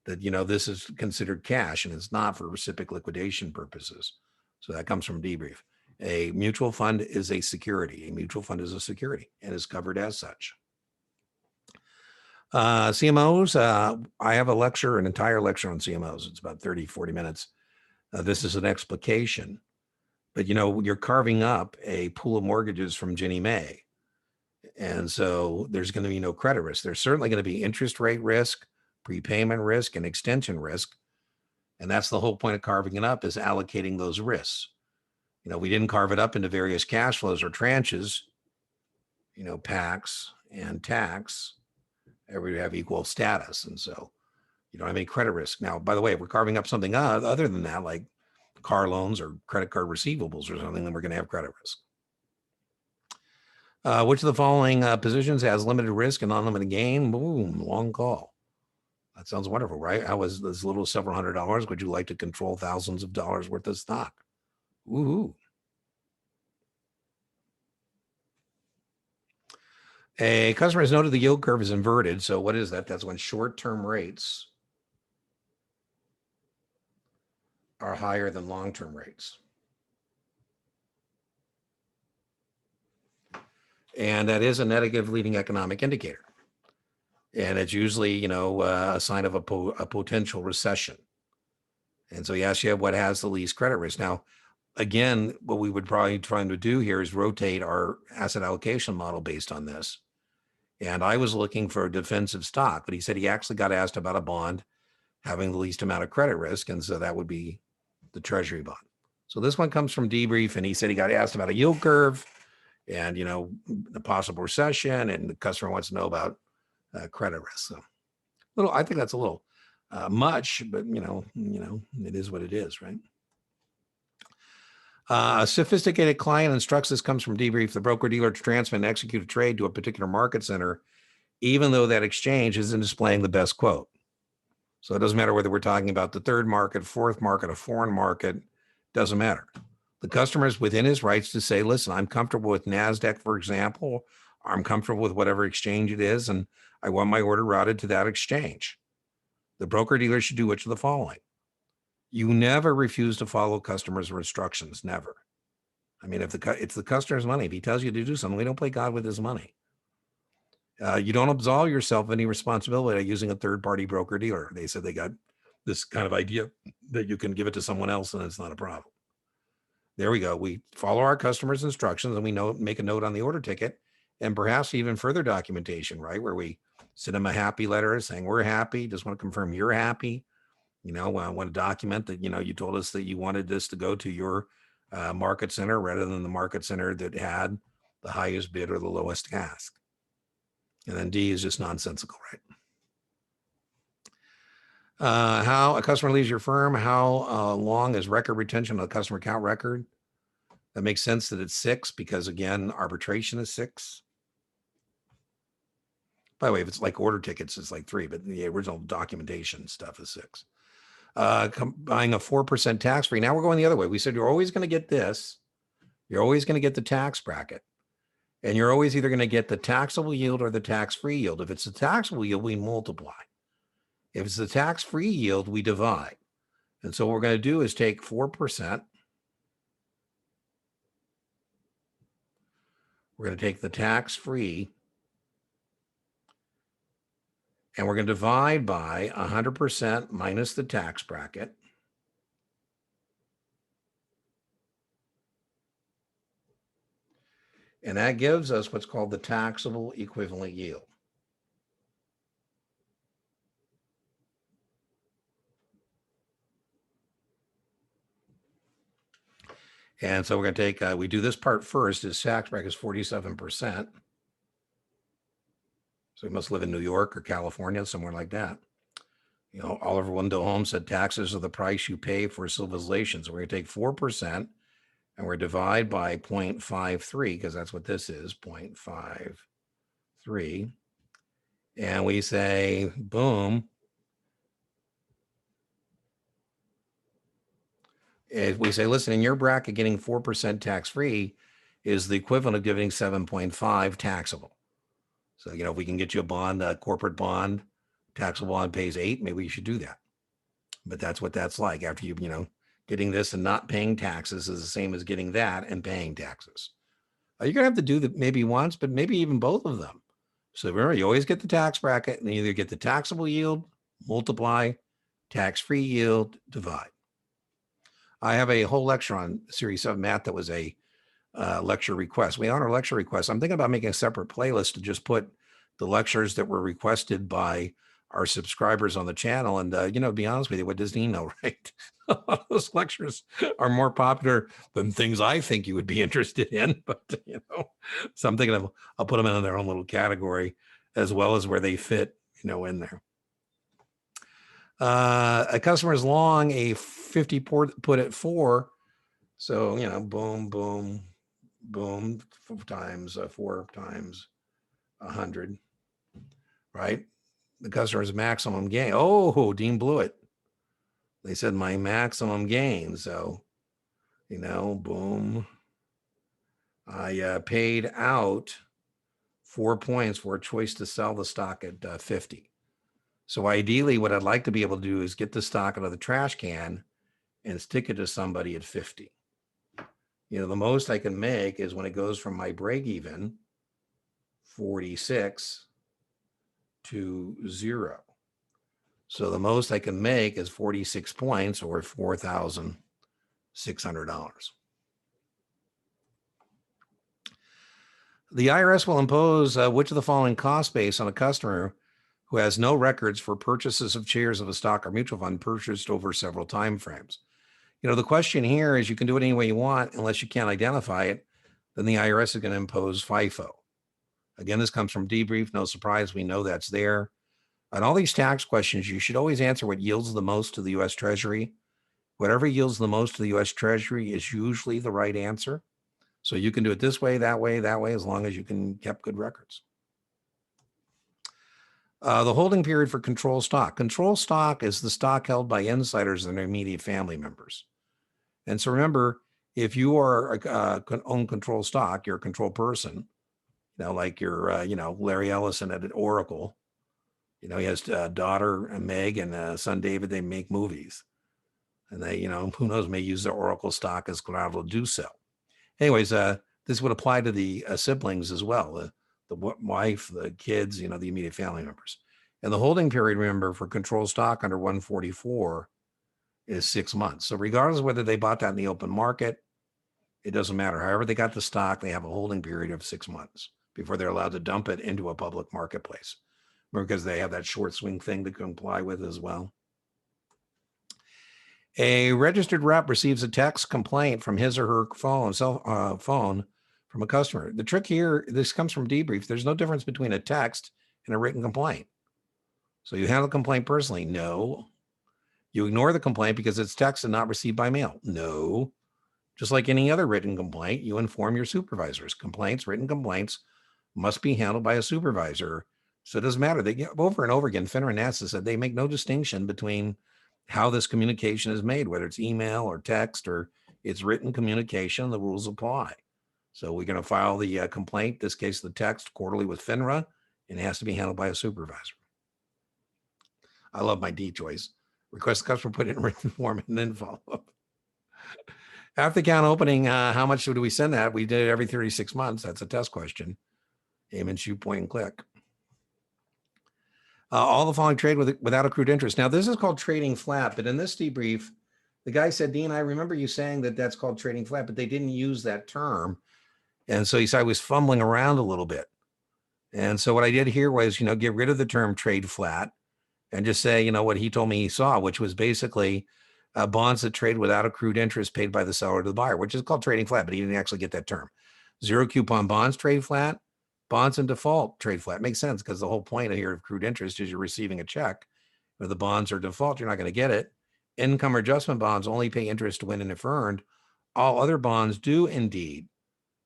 that, this is considered cash and it's not for reciprocal liquidation purposes. So that comes from debrief. A mutual fund is a security. A mutual fund is a security and is covered as such. CMOs, I have an entire lecture on CMOs. It's about 30, 40 minutes. This is an explication, but you're carving up a pool of mortgages from Ginnie Mae. And so there's going to be no credit risk. There's certainly going to be interest rate risk, prepayment risk, and extension risk. And that's the whole point of carving it up, is allocating those risks. We didn't carve it up into various cash flows or tranches, PACs and tax. Everybody have equal status. And so you don't have any credit risk. Now, by the way, if we're carving up something other than that, like car loans or credit card receivables or something, then we're going to have credit risk. Which of the following positions has limited risk and unlimited gain? Boom, long call. That sounds wonderful, right? How is this little several $100? Would you like to control thousands of dollars worth of stock? Woohoo. A customer has noted the yield curve is inverted. So what is that? That's when short-term rates are higher than long-term rates. And that is a negative leading economic indicator. And it's usually, a sign of a potential recession. And so he asks you what has the least credit risk. Now, again, what we would probably try to do here is rotate our asset allocation model based on this. And I was looking for a defensive stock, but he said he actually got asked about a bond having the least amount of credit risk. And so that would be the Treasury bond. So this one comes from Debrief, and he said he got asked about a yield curve and, the possible recession, and the customer wants to know about credit risk. So I think that's a little much, but it is what it is, right? A sophisticated client instructs, this comes from Debrief, the broker dealer to transmit and execute a trade to a particular market center, even though that exchange isn't displaying the best quote. So it doesn't matter whether we're talking about the third market, fourth market, a foreign market, doesn't matter. The customer is within his rights to say, listen, I'm comfortable with NASDAQ, for example, or I'm comfortable with whatever exchange it is, and I want my order routed to that exchange. The broker dealer should do which of the following. You never refuse to follow customers' instructions, never. I mean, it's the customer's money. If he tells you to do something, we don't play God with his money. You don't absolve yourself of any responsibility using a third-party broker dealer. They said they got this kind of idea that you can give it to someone else and it's not a problem. There we go. We follow our customers' instructions, and we make a note on the order ticket, and perhaps even further documentation, right? Where we send them a happy letter saying we're happy, just want to confirm you're happy. I want to document that, you told us that you wanted this to go to your market center rather than the market center that had the highest bid or the lowest ask. And then D is just nonsensical, right? How a customer leaves your firm, how long is record retention of the customer account record? That makes sense that it's 6 because, again, arbitration is 6. By the way, if it's like order tickets, it's like 3, but the original documentation stuff is 6. Buying a 4% tax free. Now we're going the other way. We said you're always going to get this. You're always going to get the tax bracket. And you're always either going to get the taxable yield or the tax-free yield. If it's the taxable yield, we multiply. If it's the tax-free yield, we divide. And so what we're going to do is take 4%. We're going to take the tax-free, and we're going to divide by 100% minus the tax bracket. And that gives us what's called the taxable equivalent yield. And so we're going to take, we do this part first. His tax bracket is 47%. So he must live in New York or California, somewhere like that. Oliver Wendell Holmes said taxes are the price you pay for civilization. So we're going to take 4% and we're divide by 0.53 because that's what this is, 0.53. And we say, boom. If we say, listen, in your bracket, getting 4% tax-free is the equivalent of giving 7.5 taxable. So, if we can get you a bond, a corporate bond, taxable bond pays 8, maybe you should do that. But that's what that's like. After getting this and not paying taxes is the same as getting that and paying taxes. You're going to have to do that maybe once, but maybe even both of them. So remember, you always get the tax bracket and you either get the taxable yield, multiply, tax-free yield, divide. I have a whole lecture on Series 7 Math that was a lecture request. We honor lecture requests. I'm thinking about making a separate playlist to just put the lectures that were requested by our subscribers on the channel. And, to be honest with you, what does Dean know, right? Those lectures are more popular than things I think you would be interested in. But, so I'm thinking I'll put them in their own little category as well as where they fit, in there. A customer is long a 50 put at 4. So, boom, boom, boom, 4 times 100, right? The customer's maximum gain. Oh, Dean blew it. They said my maximum gain. So, boom. I paid out 4 points for a choice to sell the stock at 50. So ideally, what I'd like to be able to do is get the stock out of the trash can and stick it to somebody at 50. The most I can make is when it goes from my break even 46 to 0. So the most I can make is 46 points or $4,600. The IRS will impose which of the following cost base on a customer who has no records for purchases of shares of a stock or mutual fund purchased over several time frames. The question here is you can do it any way you want unless you can't identify it, then the IRS is going to impose FIFO. Again, this comes from debrief. No surprise, we know that's there. On all these tax questions, you should always answer what yields the most to the U.S. Treasury. Whatever yields the most to the U.S. Treasury is usually the right answer. So you can do it this way, that way, as long as you can keep good records. The holding period for control stock. Control stock is the stock held by insiders and their immediate family members. And so remember, if you are own control stock, you're a control person. Like you're, Larry Ellison at Oracle. He has a daughter, Meg, and son, David. They make movies. And they, who knows, may use their Oracle stock as collateral to do so. Anyways, this would apply to the siblings as well, the wife, the kids, the immediate family members. And the holding period, remember, for control stock under 144 is 6 months. So regardless of whether they bought that in the open market, it doesn't matter. However they got the stock, they have a holding period of 6 months before they're allowed to dump it into a public marketplace, because they have that short swing thing to comply with as well. A registered rep receives a text complaint from his or her phone from a customer. The trick here, this comes from debrief. There's no difference between a text and a written complaint. So you handle the complaint personally? No. You ignore the complaint because it's text and not received by mail? No. Just like any other written complaint, you inform your supervisors. Written complaints must be handled by a supervisor. So it doesn't matter. They get over and over again. FINRA and NASA said they make no distinction between how this communication is made, whether it's email or text or it's written communication, the rules apply. So we're going to file the complaint, in this case, the text, quarterly with FINRA, and it has to be handled by a supervisor. I love my D choice. Request the customer put it in written form and then follow up. After the account opening, how much do we send that? We did it every 36 months. That's a test question. Aim and shoot, point and click. All the following trade without accrued interest. Now, this is called trading flat, but in this debrief, the guy said, Dean, I remember you saying that that's called trading flat, but they didn't use that term. And so he said I was fumbling around a little bit. And so what I did here was, get rid of the term trade flat and just say, what he told me he saw, which was basically bonds that trade without accrued interest paid by the seller to the buyer, which is called trading flat, but he didn't actually get that term. Zero coupon bonds trade flat. Bonds in default trade flat. Makes sense because the whole point here of accrued interest is you're receiving a check. If the bonds are default, you're not going to get it. Income or adjustment bonds only pay interest when and if earned. All other bonds do indeed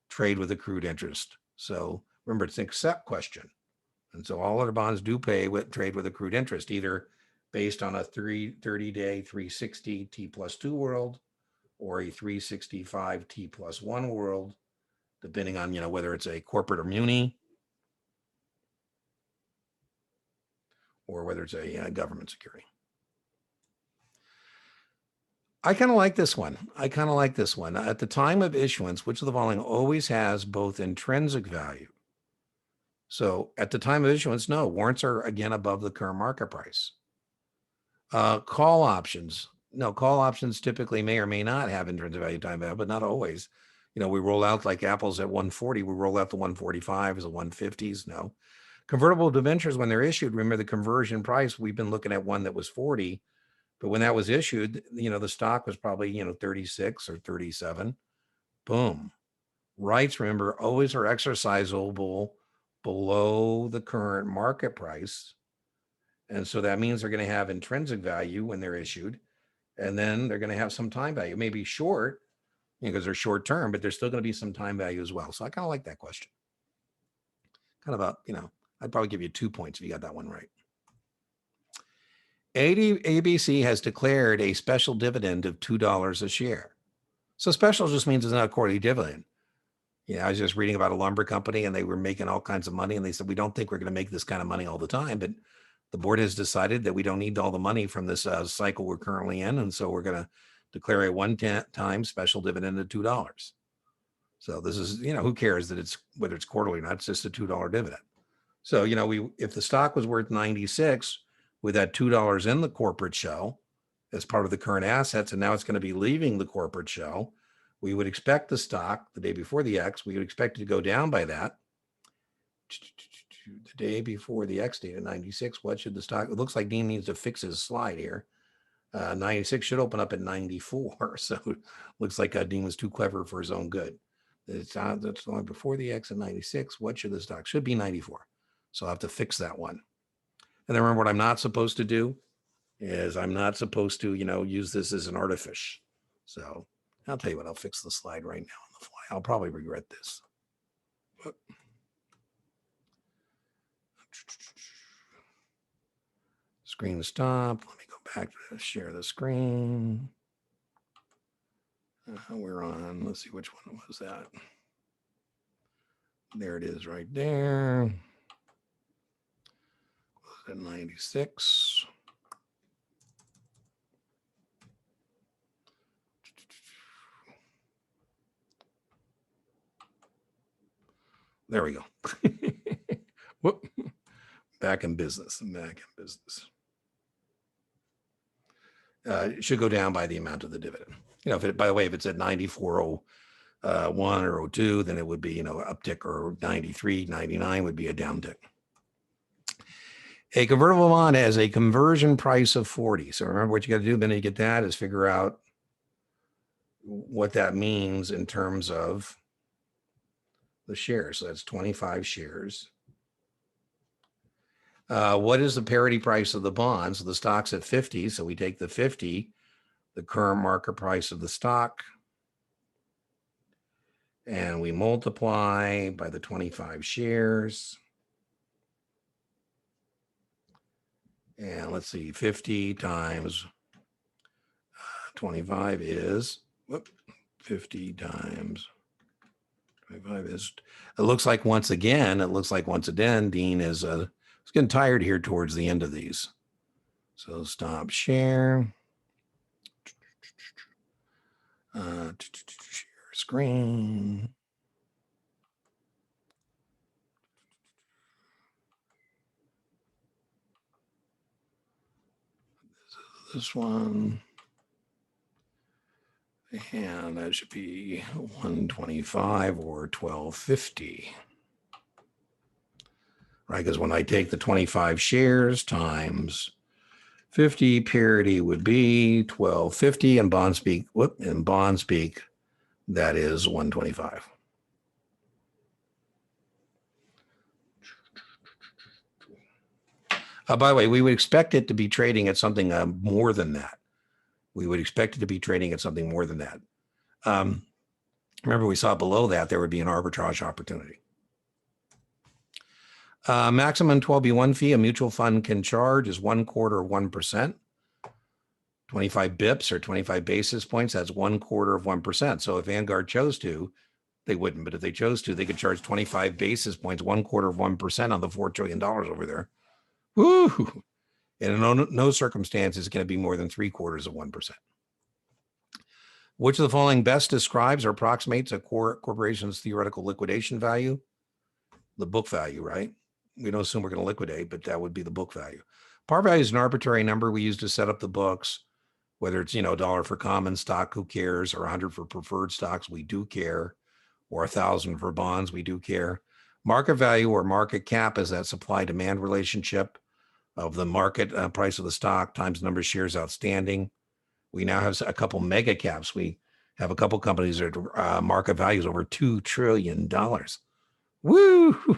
trade with accrued interest. So remember, it's an except question. And so all other bonds do trade with accrued interest, either based on a 30-day 360 T+2 world or a 365 T+1 world, depending on, whether it's a corporate or muni or whether it's a government security. I kind of like this one. At the time of issuance, which of the following always has both intrinsic value? So at the time of issuance, no, warrants are again above the current market price. Call options. No, call options typically may or may not have intrinsic value, time value, but not always. We roll out like Apple's at 140. We roll out the 145s, the 150s. No. Convertible debentures, when they're issued, remember the conversion price, we've been looking at one that was 40, but when that was issued, the stock was probably, 36 or 37. Boom. Rights, remember, always are exercisable below the current market price. And so that means they're going to have intrinsic value when they're issued, and then they're going to have some time value, maybe short, because they're short term, but there's still going to be some time value as well. So I kind of like that question. Kind of I'd probably give you 2 points if you got that one right. ABC has declared a special dividend of $2 a share. So special just means it's not a quarterly dividend. I was just reading about a lumber company and they were making all kinds of money. And they said, we don't think we're going to make this kind of money all the time, but the board has decided that we don't need all the money from this cycle we're currently in. And so we're going to declare a one-time special dividend of $2. So this is, who cares that it's whether it's quarterly or not, it's just a $2 dividend. So, if the stock was worth 96 with that $2 in the corporate shell as part of the current assets, and now it's going to be leaving the corporate shell, we would expect the stock the day before the X, we would expect it to go down by that. the day before the X date at 96, what should the stock? It looks like Dean needs to fix his slide here. 96 should open up at 94. So it looks like Dean was too clever for his own good. That's before the X at 96. What should the stock? Should be 94. So I'll have to fix that one. And then remember, what I'm not supposed to do is I'm not supposed to, use this as an artifice. So I'll tell you what, I'll fix the slide right now on the fly. I'll probably regret this. Screen stop. Let me go back to share the screen. We're on, let's see, which one was that? There it is right there. At 96. There we go. Whoop. Back in business. It should go down by the amount of the dividend. If it, by the way, if it's at 94.01 or 02, then it would be, uptick, or 93, 99 would be a downtick. A convertible bond has a conversion price of 40. So remember, what you got to do then you get that is figure out what that means in terms of the shares. So that's 25 shares. What is the parity price of the bond? So the stock's at 50. So we take the 50, the current market price of the stock, and we multiply by the 25 shares. And let's see, 50 times 25 is, 50 times 25 is, it looks like once again, Dean is getting tired here towards the end of these. So stop share. Share screen. This one. And that should be 125 or 1250. Right, because when I take the 25 shares times 50, parity would be 1250, and bond speak, that is 125. By the way, we would expect it to be trading at something more than that. Remember, we saw below that there would be an arbitrage opportunity. Maximum 12B1 fee a mutual fund can charge is 1/4 of 1%. 25 bips or 25 basis points, that's 1/4 of 1%. So if Vanguard chose to, they wouldn't, but if they chose to, they could charge 25 basis points, 1/4 of 1% on the $4 trillion over there. Woo! And in no circumstance is going to be more than 3/4 of 1%. Which of the following best describes or approximates a corporation's theoretical liquidation value? The book value, right? We don't assume we're going to liquidate, but that would be the book value. Par value is an arbitrary number we use to set up the books, whether it's, $1 for common stock, who cares, or 100 for preferred stocks, we do care, or 1,000 for bonds, we do care. Market value or market cap is that supply-demand relationship of the market price of the stock times the number of shares outstanding. We now have a couple mega caps. We have a couple companies that market values over $2 trillion. Woo!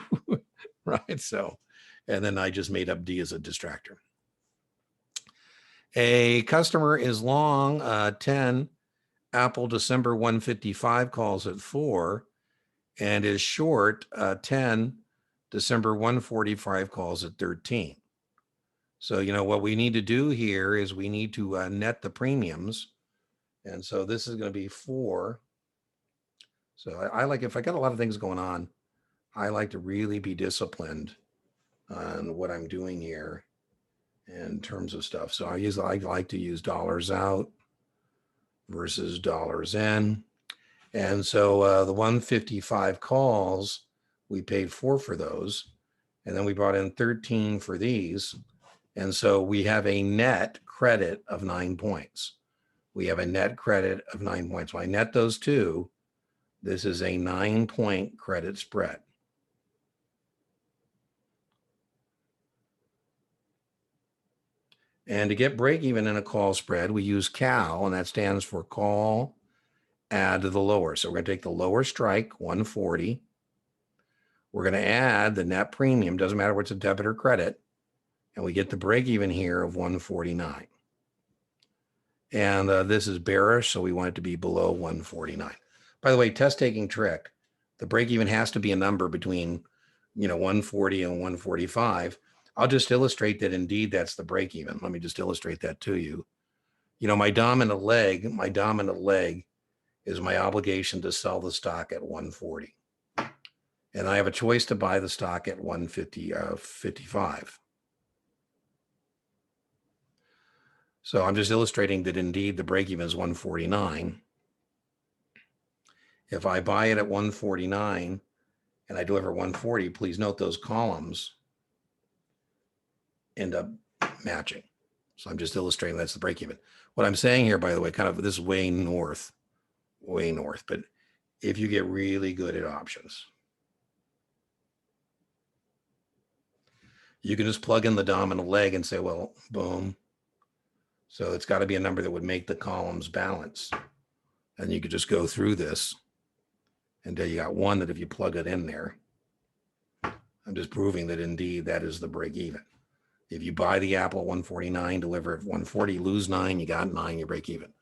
Right. So, and then I just made up D as a distractor. A customer is long 10, Apple December 155 calls it 4, and is short 10, December 145 calls it 13. So, what we need to do here is we need to net the premiums. And so this is going to be 4. So I like, if I got a lot of things going on, I like to really be disciplined on what I'm doing here in terms of stuff. So I like to use dollars out versus dollars in. And so the 155 calls, we paid 4 for those. And then we brought in 13 for these. And so we have a net credit of 9 points. When I net those two, this is a 9-point credit spread. And to get break even in a call spread, we use CAL, and that stands for call add to the lower. So we're going to take the lower strike, 140. We're going to add the net premium, doesn't matter what's a debit or credit, and we get the break even here of 149. And this is bearish, so we want it to be below 149. By the way, test taking trick, the break even has to be a number between 140 and 145. I'll just illustrate that indeed that's the break even. Let me just illustrate that to you. My dominant leg is my obligation to sell the stock at 140. And I have a choice to buy the stock at 155. So I'm just illustrating that indeed the break even is 149. If I buy it at 149 and I deliver 140, please note those columns end up matching. So I'm just illustrating that's the break even. What I'm saying here, by the way, kind of this is way north, but if you get really good at options, you can just plug in the dominant leg and say, well, boom. So it's got to be a number that would make the columns balance. And you could just go through this until you got one that if you plug it in there, I'm just proving that indeed that is the break even. If you buy the apple at 149, deliver at 140, lose 9, you got 9, you break even.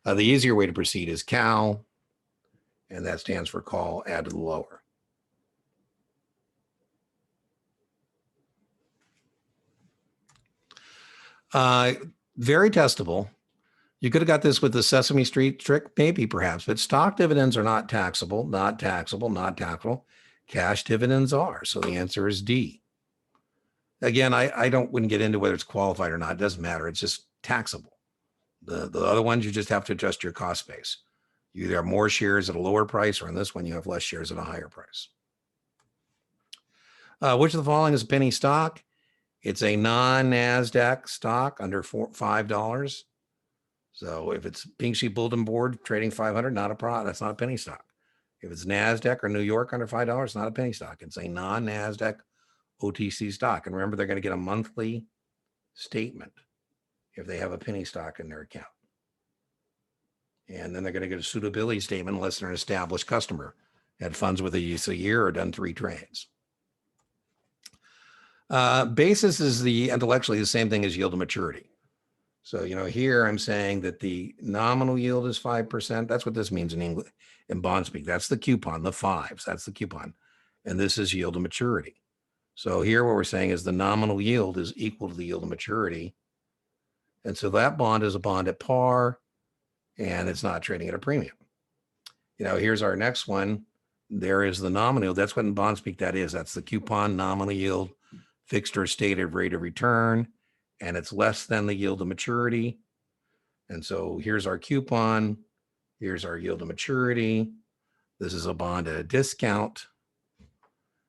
The easier way to proceed is CAL, and that stands for call add to the lower. Very testable. You could have got this with the Sesame Street trick, maybe, perhaps, but stock dividends are not taxable, not taxable, not taxable. Cash dividends are. So the answer is D. Again, I wouldn't get into whether it's qualified or not. It doesn't matter. It's just taxable. The other ones, you just have to adjust your cost base. You either have more shares at a lower price, or in this one, you have less shares at a higher price. Which of the following is a penny stock? It's a non-NASDAQ stock under $5. So if it's Pink Sheet Bulletin Board trading 500, that's not a penny stock. If it's NASDAQ or New York under $5, it's not a penny stock. It's a non-NASDAQ OTC stock. And remember, they're going to get a monthly statement if they have a penny stock in their account. And then they're going to get a suitability statement unless they're an established customer, had funds with us a year or done 3 trades. Basis is intellectually the same thing as yield to maturity. So, here I'm saying that the nominal yield is 5%. That's what this means in English, in bond speak. That's the coupon, the 5s. That's the coupon. And this is yield to maturity. So here what we're saying is the nominal yield is equal to the yield to maturity. And so that bond is a bond at par, and it's not trading at a premium. Here's our next one. There is the nominal. That's what in bond speak that is. That's the coupon, nominal yield, fixed or stated rate of return, and it's less than the yield to maturity. And so here's our coupon. Here's our yield to maturity. This is a bond at a discount.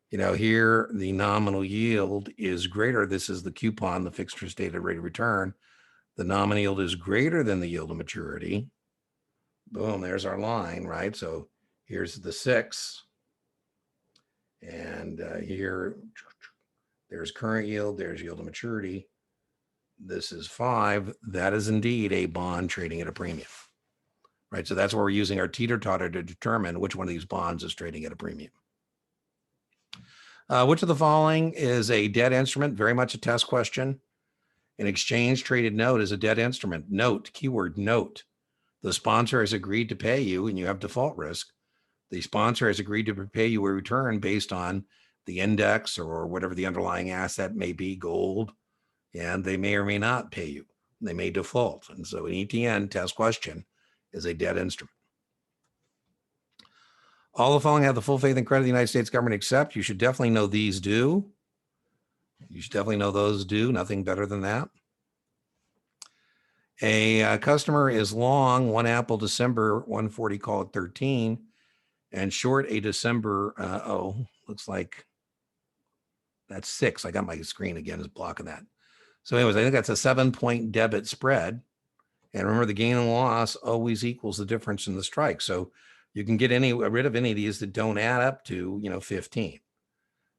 Here the nominal yield is greater. This is the coupon, the fixed or stated rate of return. The nominal yield is greater than the yield to maturity. Boom, there's our line, right? So here's the 6. And here, there's current yield, there's yield to maturity. This is 5. That is indeed a bond trading at a premium, right? So that's where we're using our teeter-totter to determine which one of these bonds is trading at a premium. Which of the following is a debt instrument? Very much a test question. An exchange traded note is a debt instrument. Note, keyword note. The sponsor has agreed to pay you and you have default risk. The sponsor has agreed to pay you a return based on the index or whatever the underlying asset may be, gold, and they may or may not pay you. They may default. And so an ETN test question is a debt instrument. All the following have the full faith and credit of the United States government except. You should definitely know these do. You should definitely know those do. Nothing better than that. A customer is long one Apple December 140 call at 13 and short a December, looks like that's 6. I got my screen again is blocking that. So anyways, I think that's a 7-point debit spread. And remember, the gain and loss always equals the difference in the strike. So you can get rid of any of these that don't add up to, 15.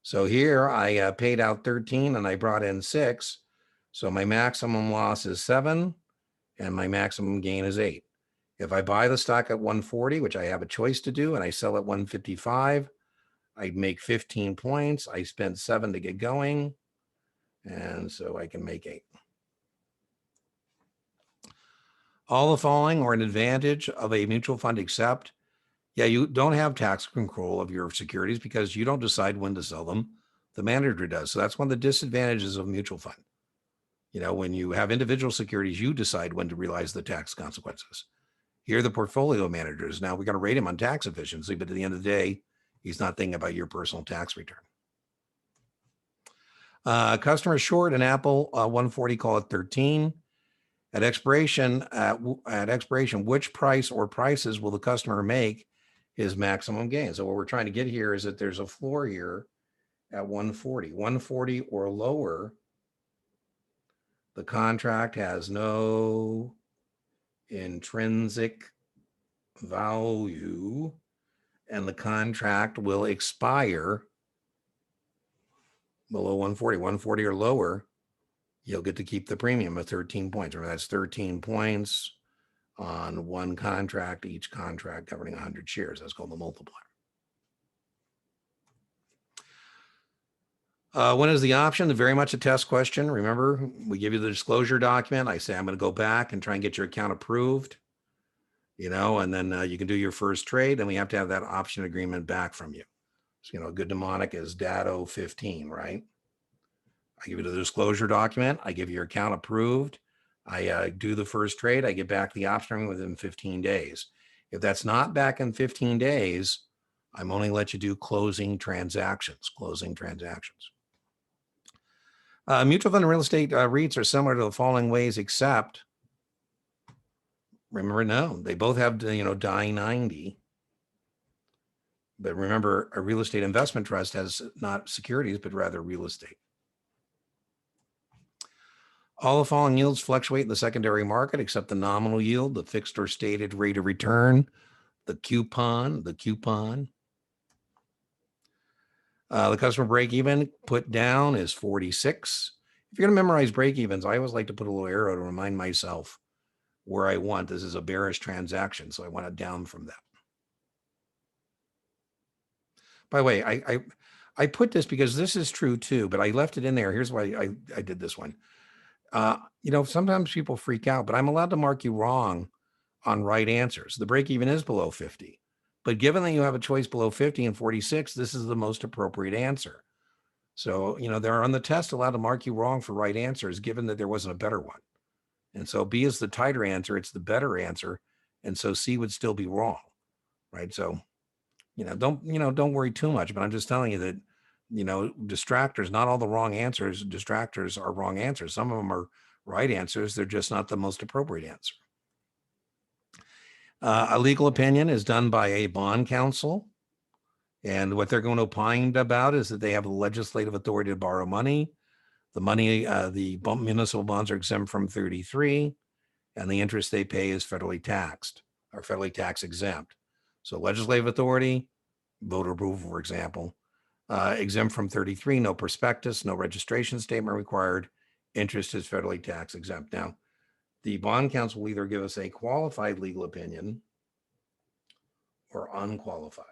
So here I paid out 13 and I brought in 6. So my maximum loss is 7 and my maximum gain is 8. If I buy the stock at 140, which I have a choice to do, and I sell at 155, I make 15 points. I spent 7 to get going, and so I can make 8. All the following are an advantage of a mutual fund, except, yeah, you don't have tax control of your securities because you don't decide when to sell them. The manager does. So that's one of the disadvantages of a mutual fund. When you have individual securities, you decide when to realize the tax consequences. Here, the portfolio managers. Now, we're going to rate him on tax efficiency, but at the end of the day, he's not thinking about your personal tax return. Customer short an Apple 140, call it 13. At expiration, which price or prices will the customer make his maximum gain? So what we're trying to get here is that there's a floor here at 140. 140 or lower, the contract has no intrinsic value, and the contract will expire below 140. 140 or lower, you'll get to keep the premium of 13 points. Remember, that's 13 points on one contract, each contract governing 100 shares. That's called the multiplier. When is the option? Very much a test question. Remember, we give you the disclosure document. I say, I'm going to go back and try and get your account approved, and then you can do your first trade. And we have to have that option agreement back from you. So, a good mnemonic is DATO 15, right? I give you the disclosure document. I give your account approved. I do the first trade. I get back the option within 15 days. If that's not back in 15 days, I'm only let you do closing transactions. Mutual fund and real estate REITs are similar to the following ways, except, remember, no, they both have, die 90. But remember, a real estate investment trust has not securities, but rather real estate. All the following yields fluctuate in the secondary market, except the nominal yield, the fixed or stated rate of return, the coupon. The customer break-even put down is 46. If you're going to memorize break-evens, I always like to put a little arrow to remind myself where I want. This is a bearish transaction, so I want it down from that. By the way, I put this because this is true too, but I left it in there. Here's why I did this one. Sometimes people freak out, but I'm allowed to mark you wrong on right answers. The break-even is below 50. But given that you have a choice below 50 and 46, this is the most appropriate answer. So, they're on the test allowed to mark you wrong for right answers, given that there wasn't a better one. And so B is the tighter answer. It's the better answer. And so C would still be wrong, right? So, don't worry too much, but I'm just telling you that, distractors, not all the wrong answers, distractors are wrong answers. Some of them are right answers. They're just not the most appropriate answer. A legal opinion is done by a bond counsel. And what they're going to opine about is that they have the legislative authority to borrow money. The money, the municipal bonds are exempt from 33, and the interest they pay is federally taxed or federally tax exempt. So legislative authority, voter approval, for example, exempt from 33, no prospectus, no registration statement required. Interest is federally tax exempt. Now, the bond counsel will either give us a qualified legal opinion or unqualified.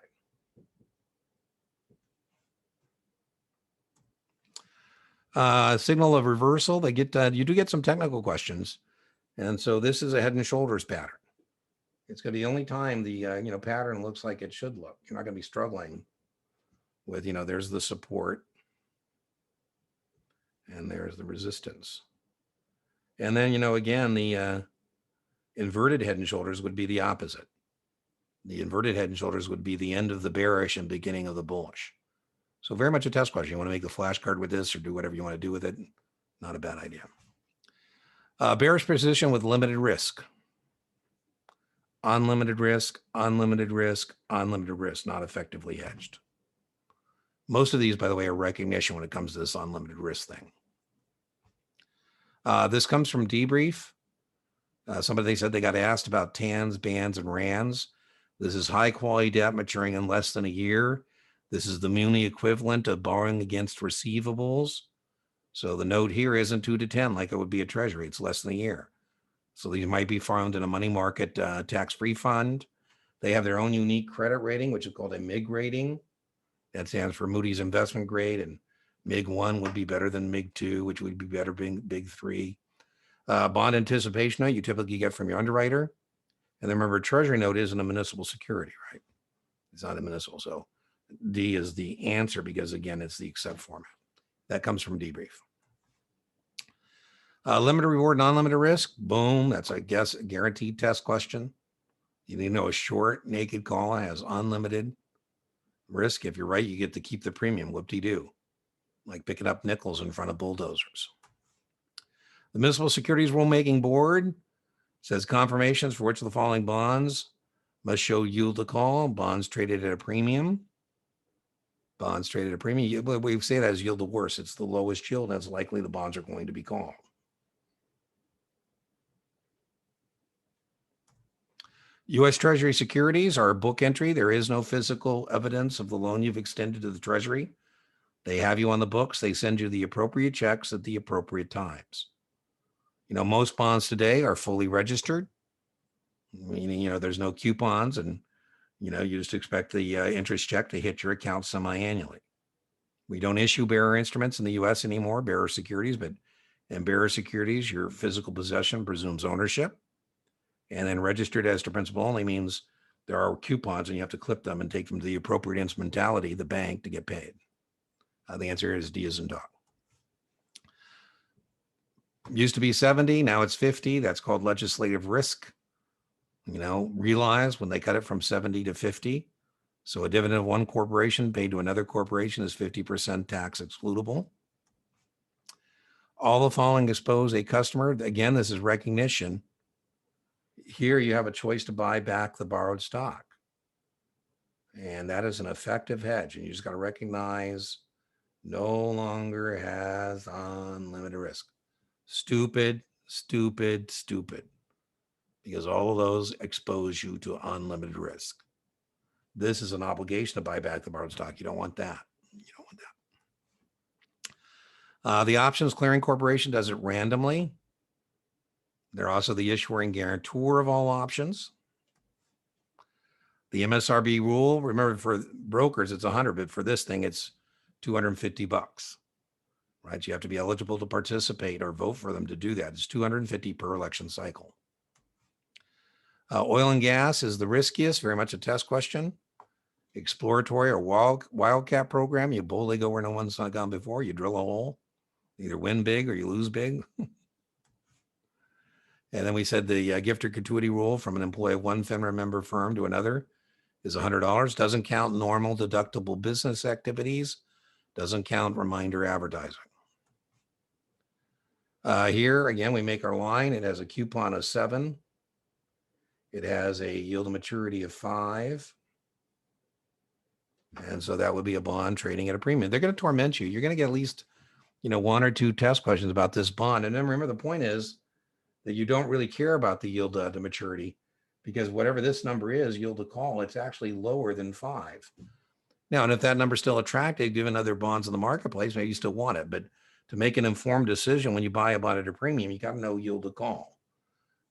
Signal of reversal, you do get some technical questions. And so this is a head and shoulders pattern. It's going to be the only time the pattern looks like it should look. You're not going to be struggling with, there's the support and there's the resistance. And then, again, the inverted head and shoulders would be the opposite. The inverted head and shoulders would be the end of the bearish and beginning of the bullish. So very much a test question. You want to make a flashcard with this or do whatever you want to do with it. Not a bad idea. Bearish position with limited risk. Unlimited risk, unlimited risk, unlimited risk, not effectively hedged. Most of these, by the way, are recognition when it comes to this unlimited risk thing. This comes from Debrief. Somebody said they got asked about TANs, BANs, and RANs. This is high quality debt maturing in less than a year. This is the muni equivalent of borrowing against receivables. So the note here isn't 2 to 10 like it would be a Treasury. It's less than a year. So these might be found in a money market tax-free fund. They have their own unique credit rating, which is called a MIG rating. That stands for Moody's Investment Grade, and MIG 1 would be better than MIG 2, which would be better than MIG 3. Bond anticipation note you typically get from your underwriter. And then remember, Treasury note isn't a municipal security, right? It's not a municipal. So D is the answer because, again, it's the Exempt format. That comes from debrief. Limited reward, non-limited risk. Boom. That's, I guess, a guaranteed test question. You need to know a short naked call has unlimited risk. If you're right, you get to keep the premium. Whoop-de-doo. Like picking up nickels in front of bulldozers. The Municipal Securities Rulemaking Board says confirmations for which of the following bonds must show yield to call. Bonds traded at a premium. Bonds traded at a premium. We say that as yield to worst. It's the lowest yield. That's likely the bonds are going to be called. U.S. Treasury securities are a book entry. There is no physical evidence of the loan you've extended to the Treasury. They have you on the books. They send you the appropriate checks at the appropriate times. Most bonds today are fully registered, meaning, there's no coupons and, you just expect the interest check to hit your account semi-annually. We don't issue bearer instruments in the U.S. anymore, bearer securities, but in bearer securities, your physical possession presumes ownership. And then registered as to principal only means there are coupons and you have to clip them and take them to the appropriate instrumentality, the bank, to get paid. The answer is D as in dog. Used to be 70, now it's 50. That's called legislative risk. Realize when they cut it from 70 to 50. So a dividend of one corporation paid to another corporation is 50% tax excludable. All the following expose a customer. Again, this is recognition. Here you have a choice to buy back the borrowed stock. And that is an effective hedge. And you just got to recognize no longer has unlimited risk. Stupid, stupid, stupid. Because all of those expose you to unlimited risk. This is an obligation to buy back the borrowed stock. You don't want that. You don't want that. The options clearing corporation does it randomly. They're also the issuer and guarantor of all options. The MSRB rule, remember for brokers, it's 100, but for this thing, it's $250, right? You have to be eligible to participate or vote for them to do that. It's $250 per election cycle. Oil and gas is the riskiest, very much a test question. Exploratory or wildcat program, you boldly go where no one's gone before. You drill a hole, either win big or you lose big. And then we said the gift or gratuity rule from an employee of one FINRA member firm to another is $100. Doesn't count normal deductible business activities. Doesn't count reminder advertising. Here, again, we make our line. It has a coupon of 7. It has a yield to maturity of 5. And so that would be a bond trading at a premium. They're going to torment you. You're going to get at least, 1 or 2 test questions about this bond. And then remember, the point is that you don't really care about the yield to maturity because whatever this number is, yield to call, it's actually lower than 5. Now, and if that number is still attractive, given other bonds in the marketplace, maybe you still want it. But to make an informed decision when you buy a bond at a premium, you got to know yield to call.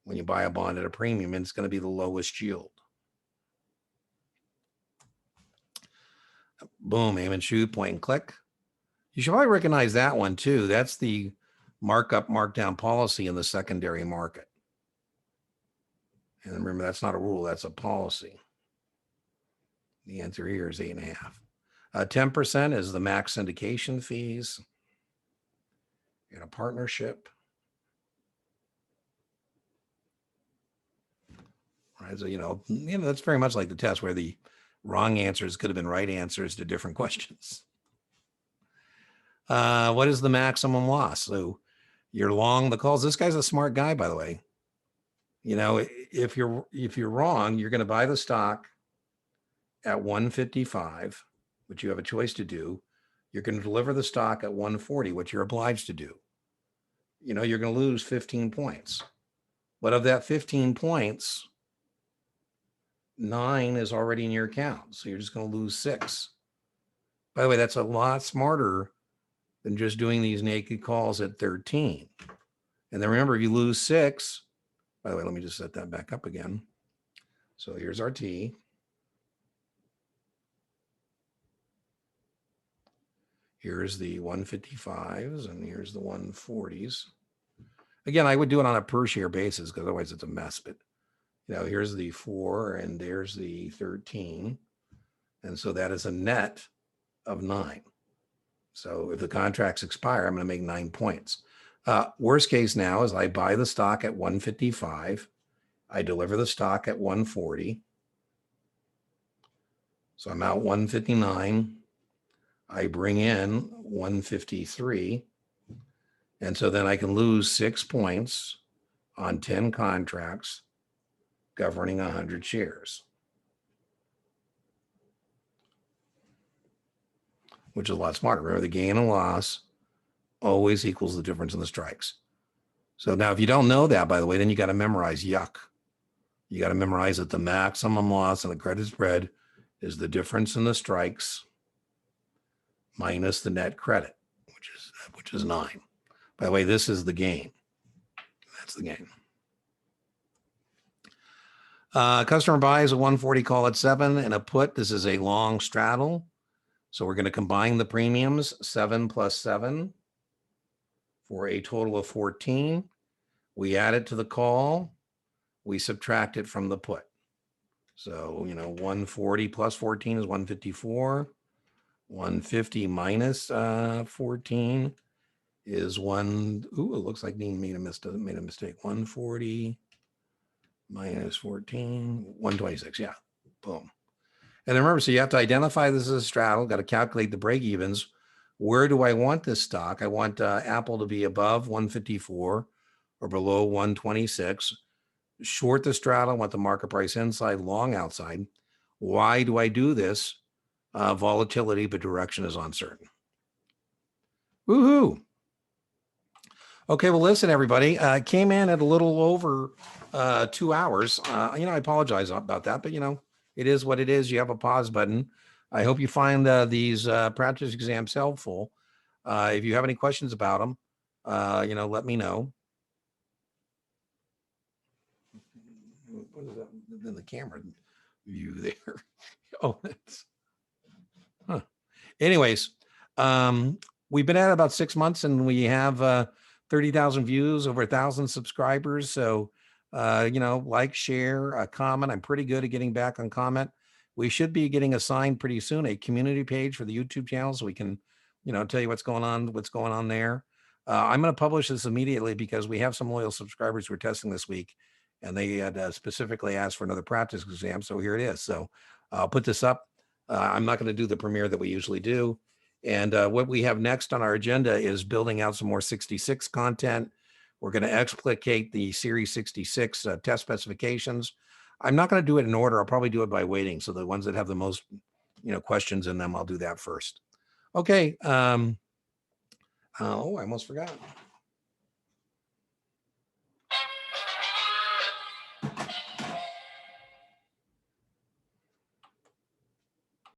When you buy a bond at a premium, and it's going to be the lowest yield. Boom, aim and shoot, point and click. You should probably recognize that one too. That's the markup, markdown policy in the secondary market. And remember, that's not a rule, that's a policy. The answer here is 8.5. 10% is the max syndication fees in a partnership. Right, so, that's very much like the test where the wrong answers could have been right answers to different questions. What is the maximum loss? So you're long the calls. This guy's a smart guy, by the way. If you're wrong, you're going to buy the stock at 155, which you have a choice to do. You're going to deliver the stock at 140, which you're obliged to do. You're going to lose 15 points. But of that 15 points, 9 is already in your account. So you're just going to lose 6. By the way, that's a lot smarter than just doing these naked calls at 13. And then remember, if you lose 6, by the way, let me just set that back up again. So here's our T. Here's the 155s and here's the 140s. Again, I would do it on a per share basis because otherwise it's a mess. But here's the 4 and there's the 13. And so that is a net of 9. So if the contracts expire, I'm going to make 9 points. Worst case now is I buy the stock at 155. I deliver the stock at 140. So I'm out 159. I bring in 153. And so then I can lose 6 points on 10 contracts governing 100 shares, which is a lot smarter. Remember, the gain and loss always equals the difference in the strikes. So now if you don't know that, by the way, then you got to memorize yuck. You got to memorize that the maximum loss on the credit spread is the difference in the strikes minus the net credit, which is 9. By the way, this is the gain. That's the gain. Customer buys a 140 call at 7 and a put. This is a long straddle. So we're going to combine the premiums, 7 plus 7, for a total of 14. We add it to the call. We subtract it from the put. So, 140 plus 14 is 154. 150 minus 14 is it looks like Dean made a mistake. 140 minus 14, 126. Yeah, boom. And remember, so you have to identify this as a straddle, got to calculate the break evens. Where do I want this stock? I want Apple to be above 154 or below 126. Short the straddle, I want the market price inside, long outside. Why do I do this? Volatility, but direction is uncertain. Woohoo. Okay, well, listen, everybody. Came in at a little over 2 hours. I apologize about that, but, it is what it is. You have a pause button. I hope you find these practice exams helpful. If you have any questions about them, let me know. What is that in the camera view there? Oh, that's... Huh. Anyways, we've been at it about 6 months and we have 30,000 views, over 1,000 subscribers. So, like, share, comment. I'm pretty good at getting back on comment. We should be getting assigned pretty soon a community page for the YouTube channel so we can, tell you what's going on there. I'm going to publish this immediately because we have some loyal subscribers who are testing this week and they had specifically asked for another practice exam. So here it is. So I'll put this up. I'm not going to do the premiere that we usually do. And what we have next on our agenda is building out some more 66 content. We're going to explicate the Series 66 test specifications. I'm not going to do it in order. I'll probably do it by weighting. So the ones that have the most, questions in them, I'll do that first. Okay. Oh, I almost forgot.